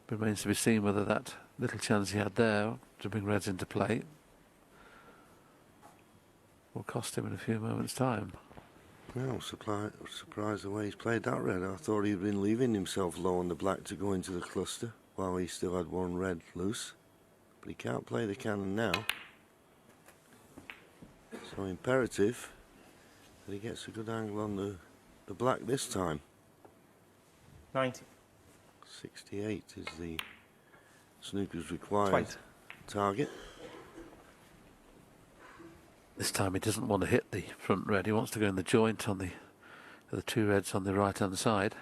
Remains to be seen whether that little chance he had there to bring reds into play will cost him in a few moments' time. Well, surprised the way he's played that red. I thought he'd been leaving himself low on the black to go into the cluster while he still had one red loose. But he can't play the cannon now. So imperative that he gets a good angle on the black this time. 90. 68 is the snooker's required 20. target. This time he doesn't want to hit the front red, he wants to go in the joint on the 2 reds on the right hand side.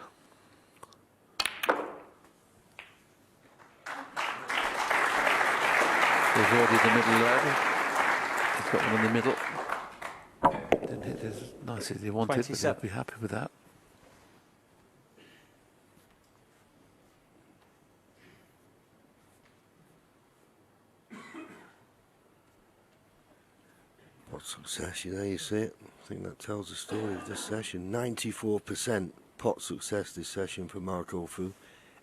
He's avoided the middle red. He's got one in the middle. Didn't hit as nice as he wanted, 27. but he'll be happy with that. What success, there you see it. I think that tells the story of this session. 94% pot success this session for Mark Ofu,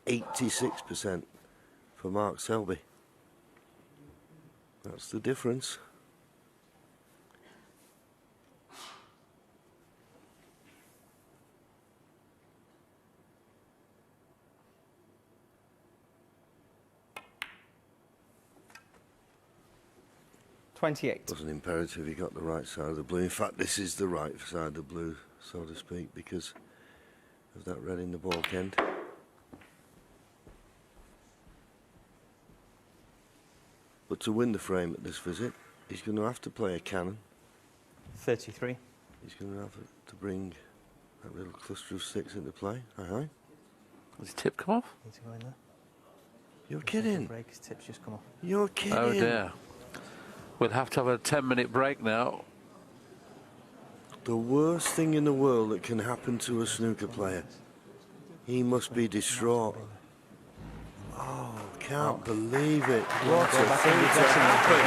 86% for Mark Selby. That's the difference. It wasn't imperative he got the right side of the blue. In fact, this is the right side of the blue, so to speak, because of that red in the balk end. But to win the frame at this visit, he's going to have to play a cannon. 33. He's going to have to bring that little cluster of 6 into play. Aye. Has his tip come off? Need to go in there. You're kidding. Break, his tip's just come off. You're kidding. Oh dear. We'll have to have a 10-minute break now. The worst thing in the world that can happen to a snooker player. He must be distraught. Oh, can't believe it. What a thing to happen.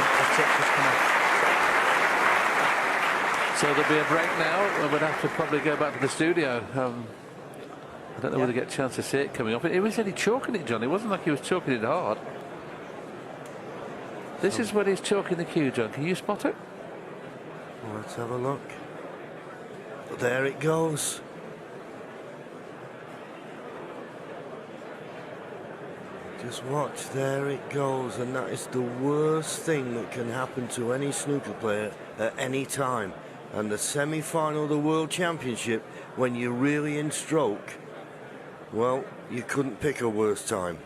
So there'll be a break now, and we'll have to probably go back to the studio. I don't know whether we get a chance to see it coming off. It was only chalking it, John. It wasn't like he was chalking it hard. This is when he's chalking the cue, John. Can you spot it? Well, let's have a look. There it goes. Just watch, there it goes, and that is the worst thing that can happen to any snooker player at any time. And the semi-final of the World Championship, when you're really in stroke, well, you couldn't pick a worse time.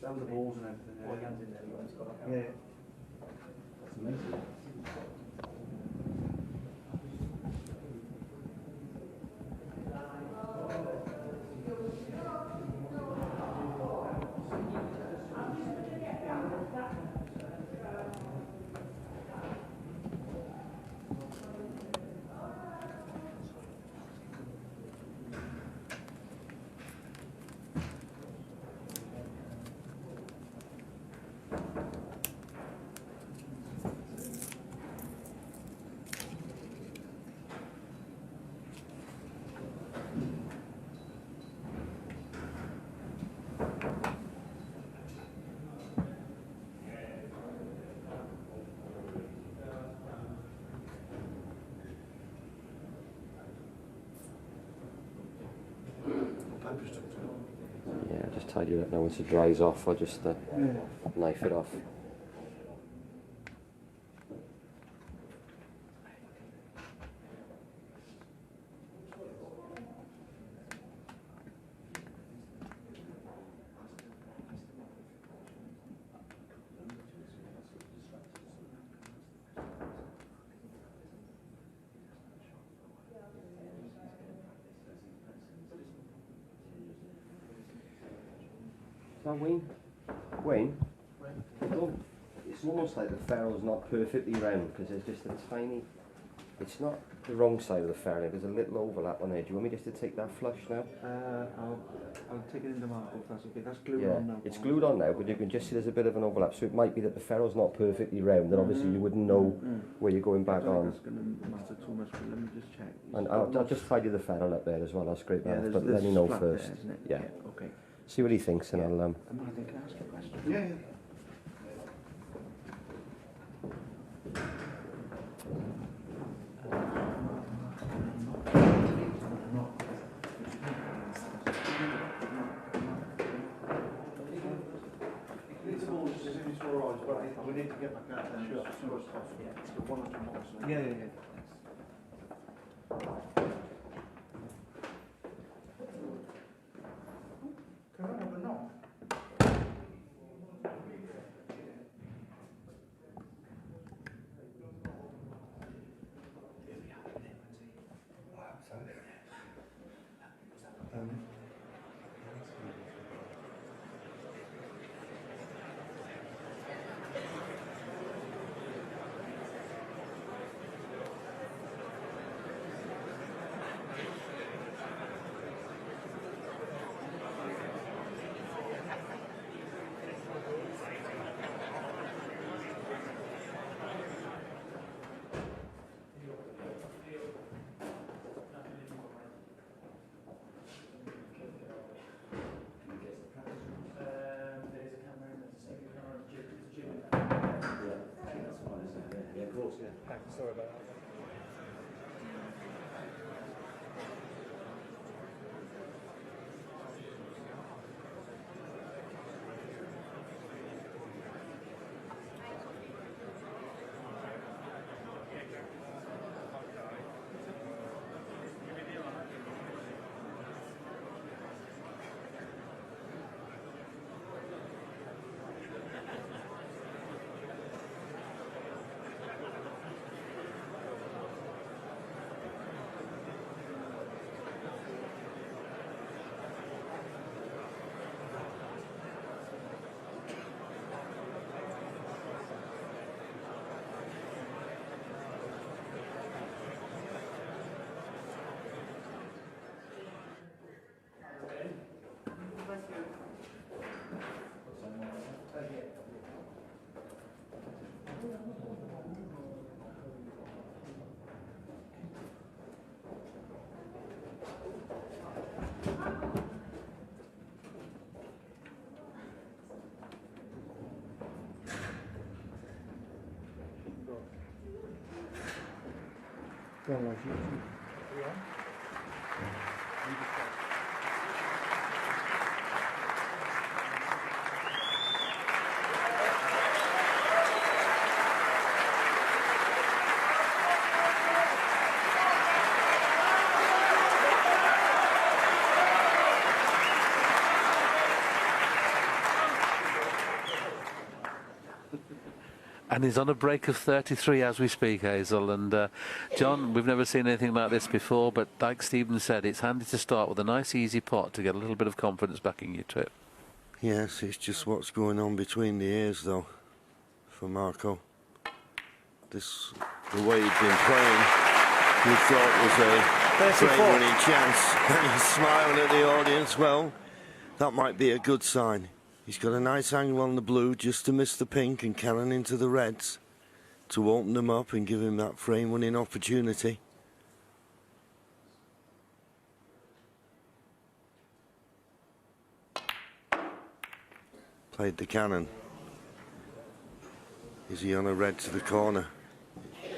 down the balls and everything. All hands in there, it's got like Yeah. That's amazing. Yeah, just tidy it up now once it dries off, or just knife it off. Is that Wayne? Wayne? It's almost like the ferrule's not perfectly round because there's just a tiny. It's not the wrong side of the ferrule. There's a little overlap on there. Do you want me just to take that flush now? I'll take it into Marco if that's okay. That's glued Yeah, on now. it's glued on now, but you can just see there's a bit of an overlap. So it might be that the ferrule's not perfectly round, and obviously you wouldn't know where you're going back I don't on. think that's going to matter too much, but let me just check. And I'll just tidy the ferrule up there as well. I'll scrape that off, but let there's me know flat first. There, isn't it? Yeah. Okay. See what he thinks, and I'll. Martin, can I ask you a question? Yeah. We need to get back out there as soon as possible. Yeah. 100 miles. Yeah. Can I have a knock? Sorry about that. And he's on a break of 33 as we speak, Hazel. And John, we've never seen anything like this before, but like Stephen said, it's handy to start with a nice easy pot to get a little bit of confidence back in your trip. Yes, it's just what's going on between the ears, though, for Marco. This, the way he'd been playing, he thought was a frame-winning chance. And he's smiling at the audience. Well, that might be a good sign. He's got a nice angle on the blue just to miss the pink and cannon into the reds to open them up and give him that frame-winning opportunity. Played the cannon. Is he on a red to the corner?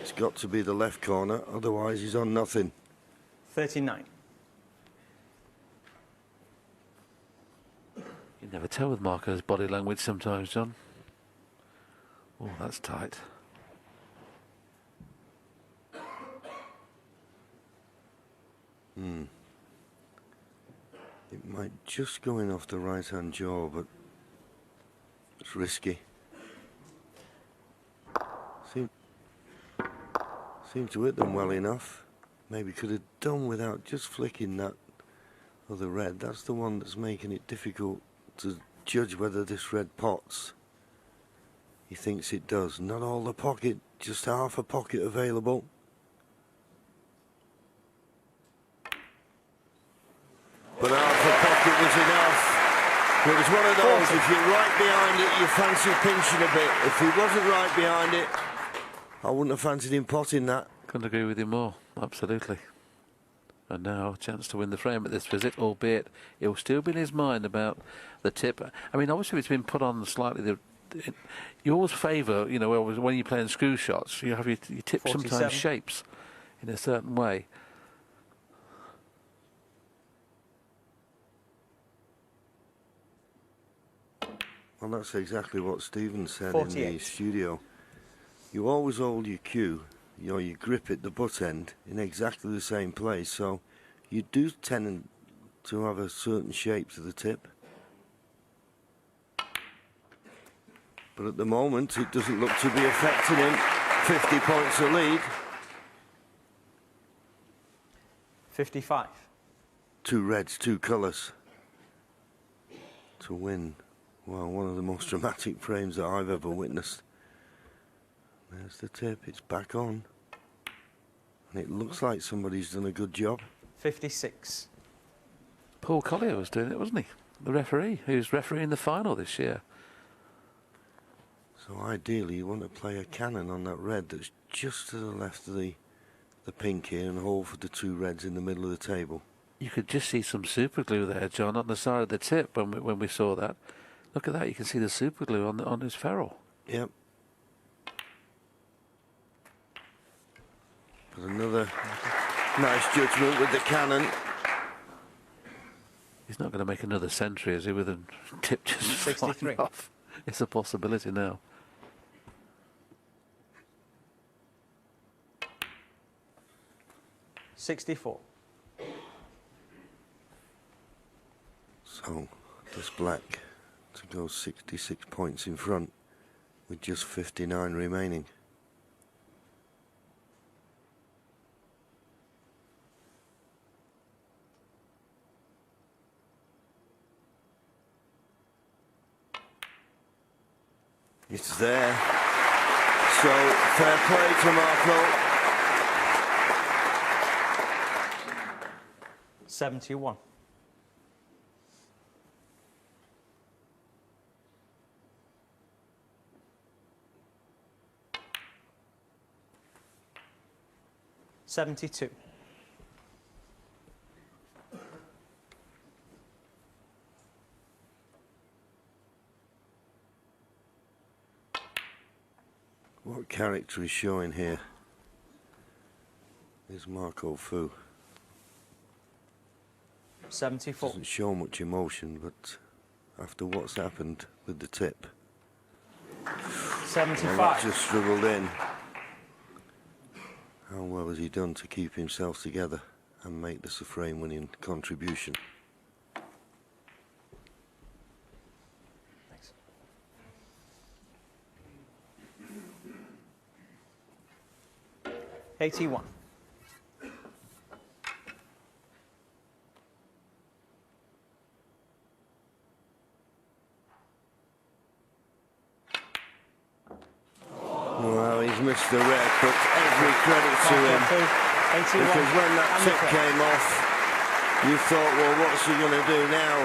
It's got to be the left corner, otherwise he's on nothing. 39. You never tell with Marco's body language sometimes, John. Oh, that's tight. It might just go in off the right-hand jaw, but it's risky. Seemed to hit them well enough. Maybe could have done without just flicking that other red. That's the one that's making it difficult to judge whether this red pots. He thinks it does. Not all the pocket, just half a pocket available. But half a pocket was enough. It was one of those, if you're right behind it, you fancy pinching a bit. If he wasn't right behind it, I wouldn't have fancied him potting that. Couldn't agree with you more, absolutely. And now a chance to win the frame at this visit, albeit it'll still be in his mind about the tip. I mean, obviously it's been put on slightly. You always favour, you know, when you're playing screw shots, you have your tip 47. sometimes shapes in a certain way. Well, that's exactly what Stephen said 48. in the studio. You always hold your cue, you know, you grip it, the butt end, in exactly the same place, so you do tend to have a certain shape to the tip. But at the moment, it doesn't look to be affecting him. 50 points a lead. 55. 2 reds, 2 colours to win. Well, one of the most dramatic frames that I've ever witnessed. There's the tip, it's back on. And it looks like somebody's done a good job. 56. Paul Collier was doing it, wasn't he? The referee, who's refereeing the final this year. So ideally you want to play a cannon on that red that's just to the left of the pink here and hold for the 2 reds in the middle of the table. You could just see some super glue there, John, on the side of the tip when we saw that. Look at that, you can see the super glue on his ferrule. Yep. But another nice judgment with the cannon. He's not going to make another century, is he, with a tip just 63. flying off? It's a possibility now. $64. So, does black to go 66 points in front with just 59 remaining. It's there. So, fair play to Marco. 71. $72. What character is showing here is Marco Fu. 74. Doesn't show much emotion, but after what's happened with the tip, well, that 75. just struggled in. How well has he done to keep himself together and make this a frame-winning contribution? Thanks. 81. Well, he's missed the red, but every credit to him. 81. Because when that And the tip frame. came off, you thought, well, what's he going to do now?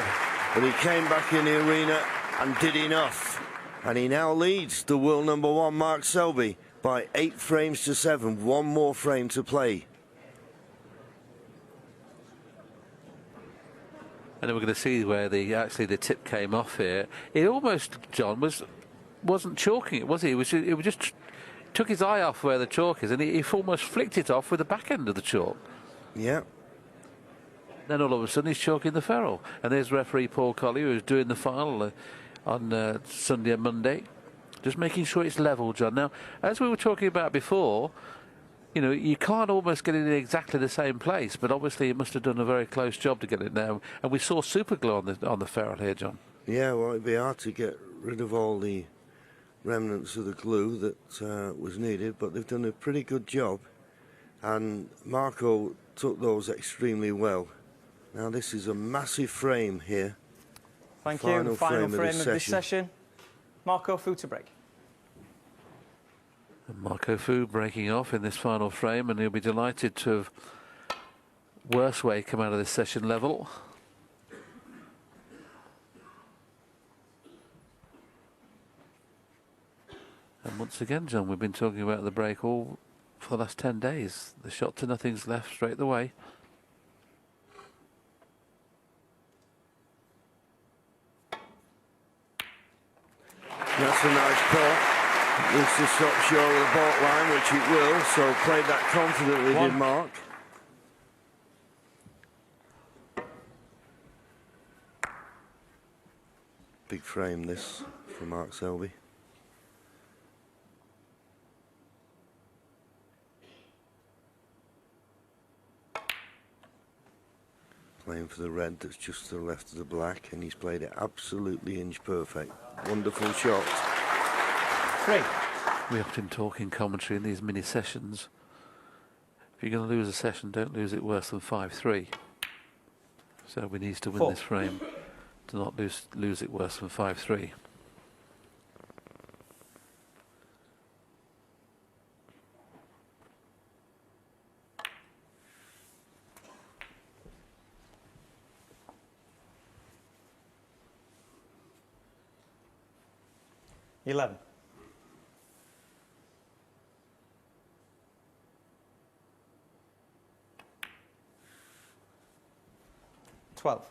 But he came back in the arena and did enough. And he now leads the world number 1, Mark Selby, by 8 frames to 7. One more frame to play. And then we're going to see where the tip came off here. It almost, John, wasn't chalking it, was he? It was just took his eye off where the chalk is, and he almost flicked it off with the back end of the chalk. Yeah. Then all of a sudden he's chalking the ferrule. And there's referee Paul Collier, who's doing the final on Sunday and Monday, just making sure it's level, John. Now, as we were talking about before, you know, you can't almost get it in exactly the same place, but obviously it must have done a very close job to get it now. And we saw super glue on the ferrule here, John. Yeah, well, it'd be hard to get rid of all the remnants of the glue that was needed, but they've done a pretty good job. And Marco took those extremely well. Now, this is a massive frame here. Thank you. Final frame of this session. session. Marco Fu to break. And Marco Fu breaking off in this final frame, and he'll be delighted to have worse way come out of this session level. And once again, John, we've been talking about the break all for the last 10 days. The shot to nothing's left straight the way. That's a nice putt. Needs to stop short of the baulk line, which it will, so played that confidently, did Mark. Big frame this for Mark Selby. Playing for the red that's just to the left of the black, and he's played it absolutely inch perfect. Wonderful shot. 3. We often talk in commentary in these mini sessions. If you're going to lose a session, don't lose it worse than 5-3. So we need to win 4. this frame to not lose it worse than 5-3. Eleven. 12.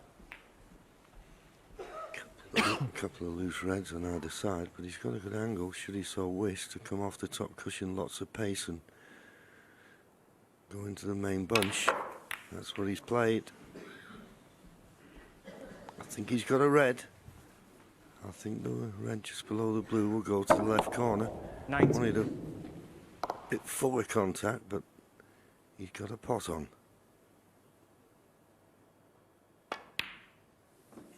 A couple of loose reds on either side, but he's got a good angle, should he so wish, to come off the top cushion, lots of pace, and go into the main bunch. That's what he's played. I think he's got a red. I think the red just below the blue will go to the left corner. 19. Wanted a bit fuller contact, but he's got a pot on.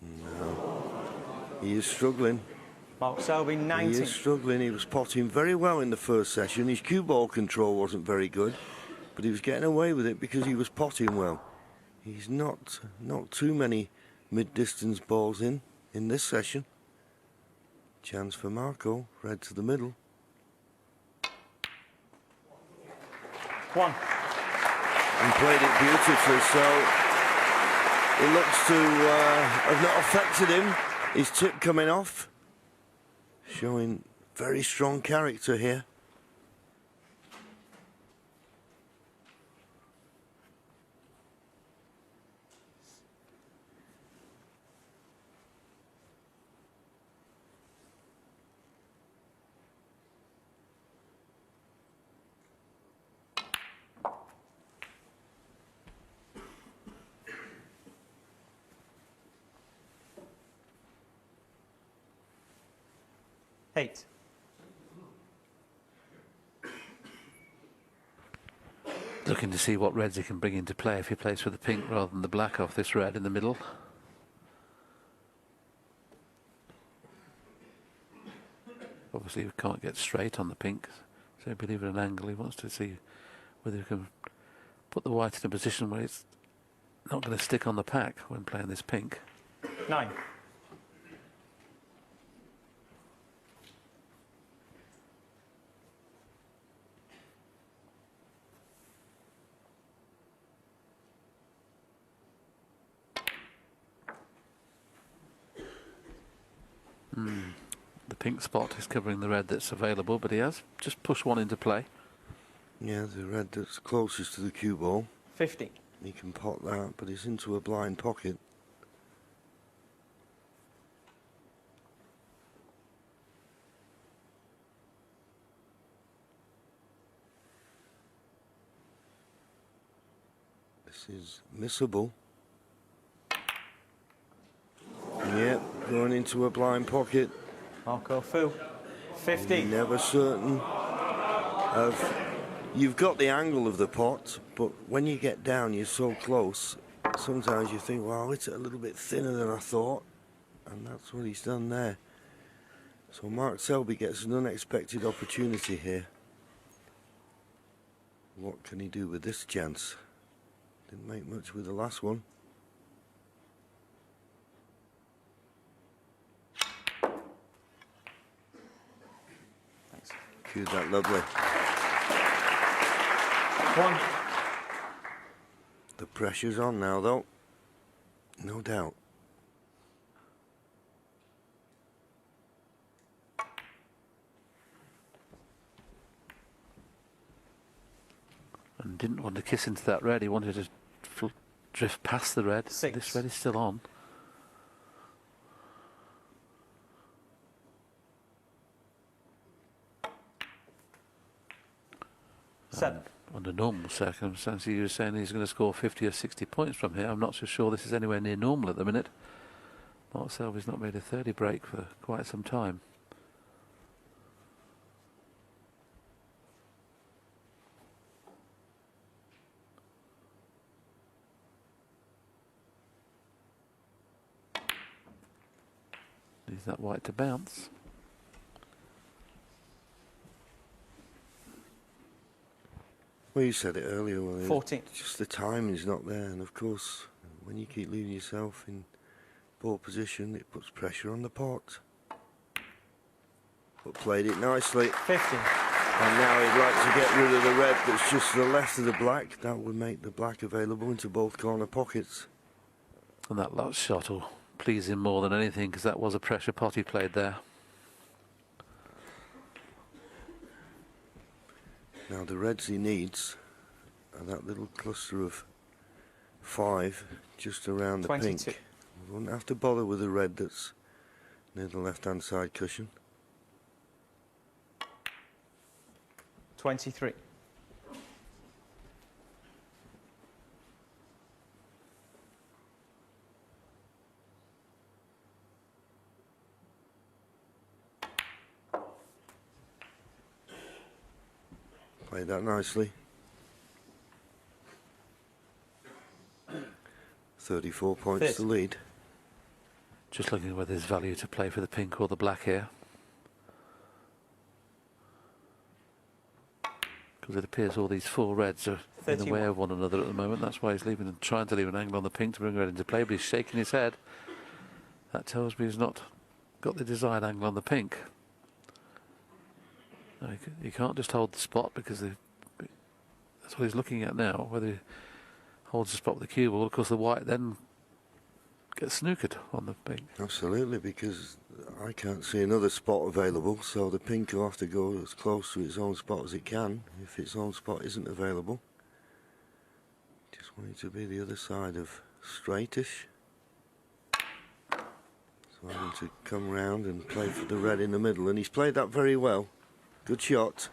No. He is struggling. Mark Selby, 19. He is struggling. He was potting very well in the first session. His cue ball control wasn't very good, but he was getting away with it because he was potting well. He's not too many mid-distance balls in this session. Chance for Marco, red to the middle. 1. And played it beautifully, so it looks to have not affected him. His tip coming off, showing very strong character here. Eight. Looking to see what reds he can bring into play if he plays for the pink rather than the black off this red in the middle. Obviously he can't get straight on the pink, so he'll be leaving an angle. He wants to see whether you can put the white in a position where it's not going to stick on the pack when playing this pink. 9. The pink spot is covering the red that's available, but he has just pushed one into play. Yeah, the red that's closest to the cue ball. 15. He can pot that, but he's into a blind pocket. This is missable. Yep, going into a blind pocket. Marco Fu. 15. Never certain of... You've got the angle of the pot, but when you get down, you're so close. Sometimes you think, well, it's a little bit thinner than I thought. And that's what he's done there. So Mark Selby gets an unexpected opportunity here. What can he do with this chance? Didn't make much with the last one. Thanks. Cued that lovely. 1. The pressure's on now, though. No doubt. And didn't want to kiss into that red. He wanted to drift past the red. 6. This red is still on. 7. Under normal circumstances, you were saying he's going to score 50 or 60 points from here. I'm not so sure this is anywhere near normal at the minute. Mark Selby's not made a 30 break for quite some time. Needs that white to bounce. Well, you said it earlier. Well, 14. Just the timing's not there, and of course, when you keep leaving yourself in poor position, it puts pressure on the pot. But played it nicely. 15. And now he'd like to get rid of the red that's just to the left of the black. That would make the black available into both corner pockets. And that last shot will please him more than anything, because that was a pressure pot he played there. Now the reds he needs are that little cluster of 5 just around the 22. pink. We won't have to bother with the red that's near the left-hand side cushion. 23. Played that nicely. 34 points 30. to lead. Just looking at whether there's value to play for the pink or the black here. Because it appears all these 4 reds are in the way 31. of one another at the moment. That's why he's trying to leave an angle on the pink to bring red into play, but he's shaking his head. That tells me he's not got the desired angle on the pink. No, you can't just hold the spot, because that's what he's looking at now. Whether he holds the spot with the cue ball, of course the white then gets snookered on the pink. Absolutely, because I can't see another spot available, so the pink will have to go as close to its own spot as it can if its own spot isn't available. Just want it to be the other side of straightish. So having to come round and play for the red in the middle, and he's played that very well. Good shot.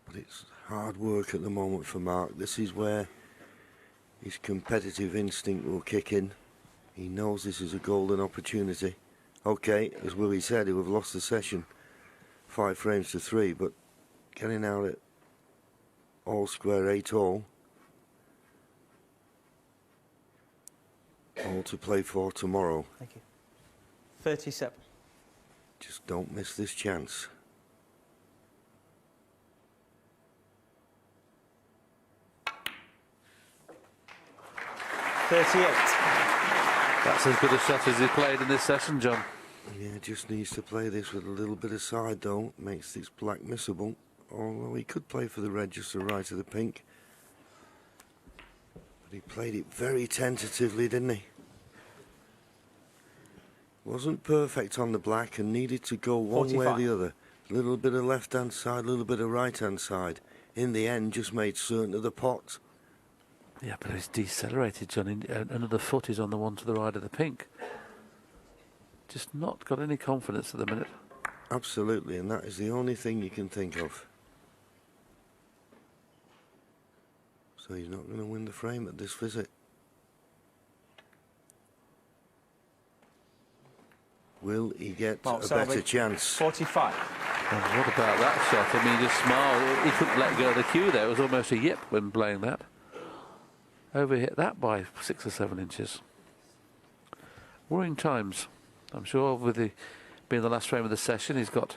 But it's hard work at the moment for Mark. This is where his competitive instinct will kick in. He knows this is a golden opportunity. Okay, as Willie said, he would have lost the session 5 frames to 3, but getting out at all square 8 all to play for tomorrow. Thank you. 37. Just don't miss this chance. 38. That's as good a shot as he played in this session, John. Yeah, just needs to play this with a little bit of side though. Makes this black missable. Although he could play for the red just to the right of the pink. But he played it very tentatively, didn't he? Wasn't perfect on the black and needed to go one way or 45. the other. A little bit of left-hand side, a little bit of right-hand side. In the end, just made certain of the pot. Yeah, but he's decelerated, John. Another foot is on the one to the right of the pink. Just not got any confidence at the minute. Absolutely, and that is the only thing you can think of. So he's not going to win the frame at this visit. Will he get Mark a Selby, better chance? 45. And what about that shot? I mean, he just smiled. He couldn't let go of the cue there. It was almost a yip when playing that. Overhit that by 6 or 7 inches. Worrying times. I'm sure with being the last frame of the session, he's got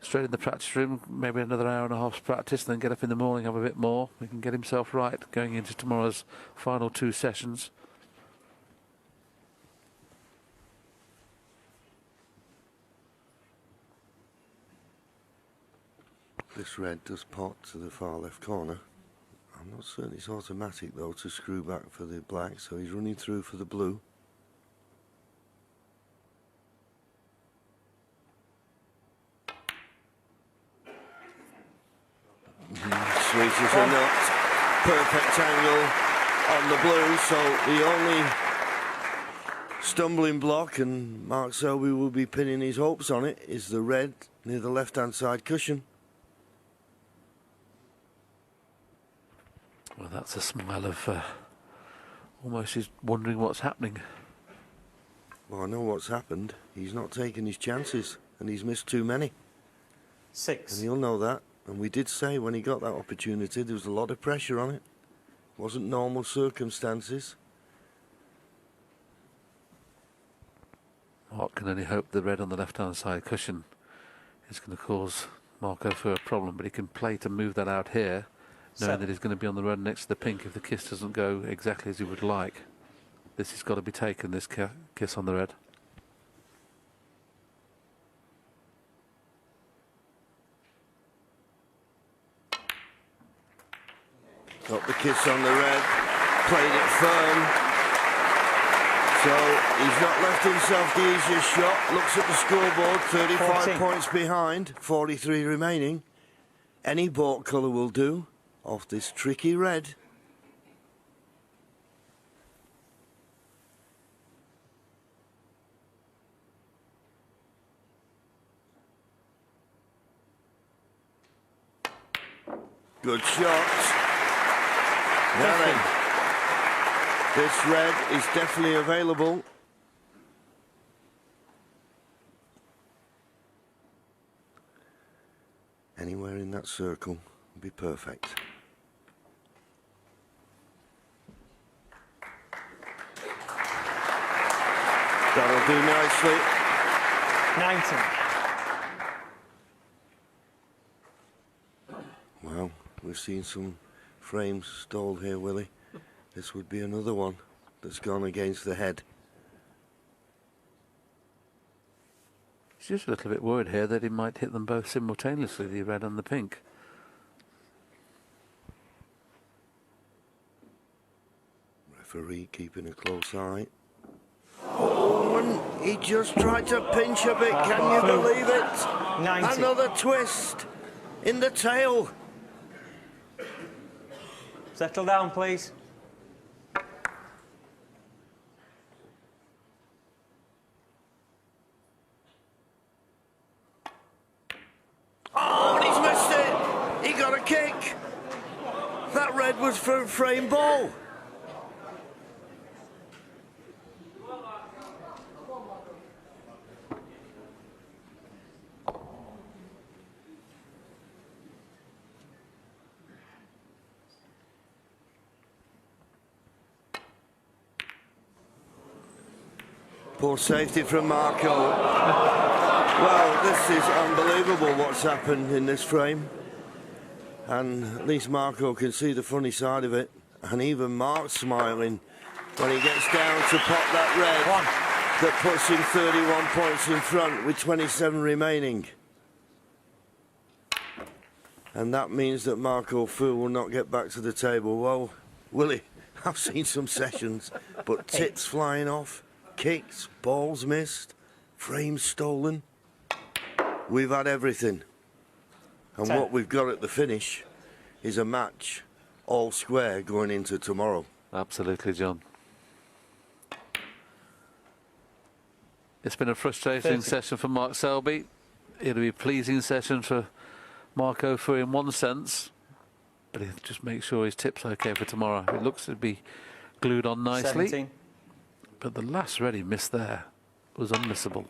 straight in the practice room, maybe another hour and a half's practice, and then get up in the morning, have a bit more. He can get himself right going into tomorrow's final 2 sessions. This red does pot to the far left corner. I'm not certain it's automatic though to screw back for the black, so he's running through for the blue. Sweet as a nut. Perfect angle on the blue, so the only stumbling block, and Mark Selby will be pinning his hopes on it, is the red near the left-hand side cushion. Well, that's a smile of almost he's wondering what's happening. Well, I know what's happened. He's not taking his chances, and he's missed too many. 6. And he'll know that. And we did say when he got that opportunity, there was a lot of pressure on it. Wasn't normal circumstances. Mark can only hope the red on the left-hand side cushion is going to cause Marco for a problem, but he can play to move that out here, knowing 7. that he's going to be on the run next to the pink if the kiss doesn't go exactly as he would like. This has got to be taken, this kiss on the red. Got the kiss on the red, played it firm. So he's not left himself the easiest shot. Looks at the scoreboard, 35 14. points behind, 43 remaining. Any baulk colour will do off this tricky red. Good shot. Now then, this red is definitely available. Anywhere in that circle would be perfect. That'll do nicely. 19. Well, we've seen some frames stalled here, Willie. This would be another one that's gone against the head. He's just a little bit worried here that he might hit them both simultaneously, the red and the pink. Referee keeping a close eye. Oh, and he just tried to pinch a bit, can you believe it? 90. Another twist in the tail. Settle down, please. Oh, and he's missed it. He got a kick. That red was for a frame ball. Poor safety from Marco. Well, this is unbelievable what's happened in this frame. And at least Marco can see the funny side of it. And even Mark's smiling when he gets down to pop that red. That puts him 31 points in front with 27 remaining. And that means that Marco Fu will not get back to the table. Well, Willie, I've seen some sessions, but tips flying off, kicks, balls missed, frames stolen. We've had everything. And what we've got at the finish is a match all square going into tomorrow. Absolutely, John. It's been a frustrating session for Mark Selby. It'll be a pleasing session for Marco Fu in one sense, but he'll just make sure his tip's okay for tomorrow. It looks to be glued on nicely, 17. but the last ready miss there was unmissable.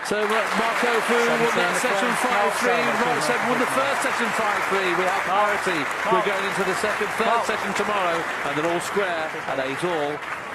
So Marco Fu won that session 5-3. Mark Selby won the first session 5-3. We have parity. We're going into the third session tomorrow, and they're all square at 8 all.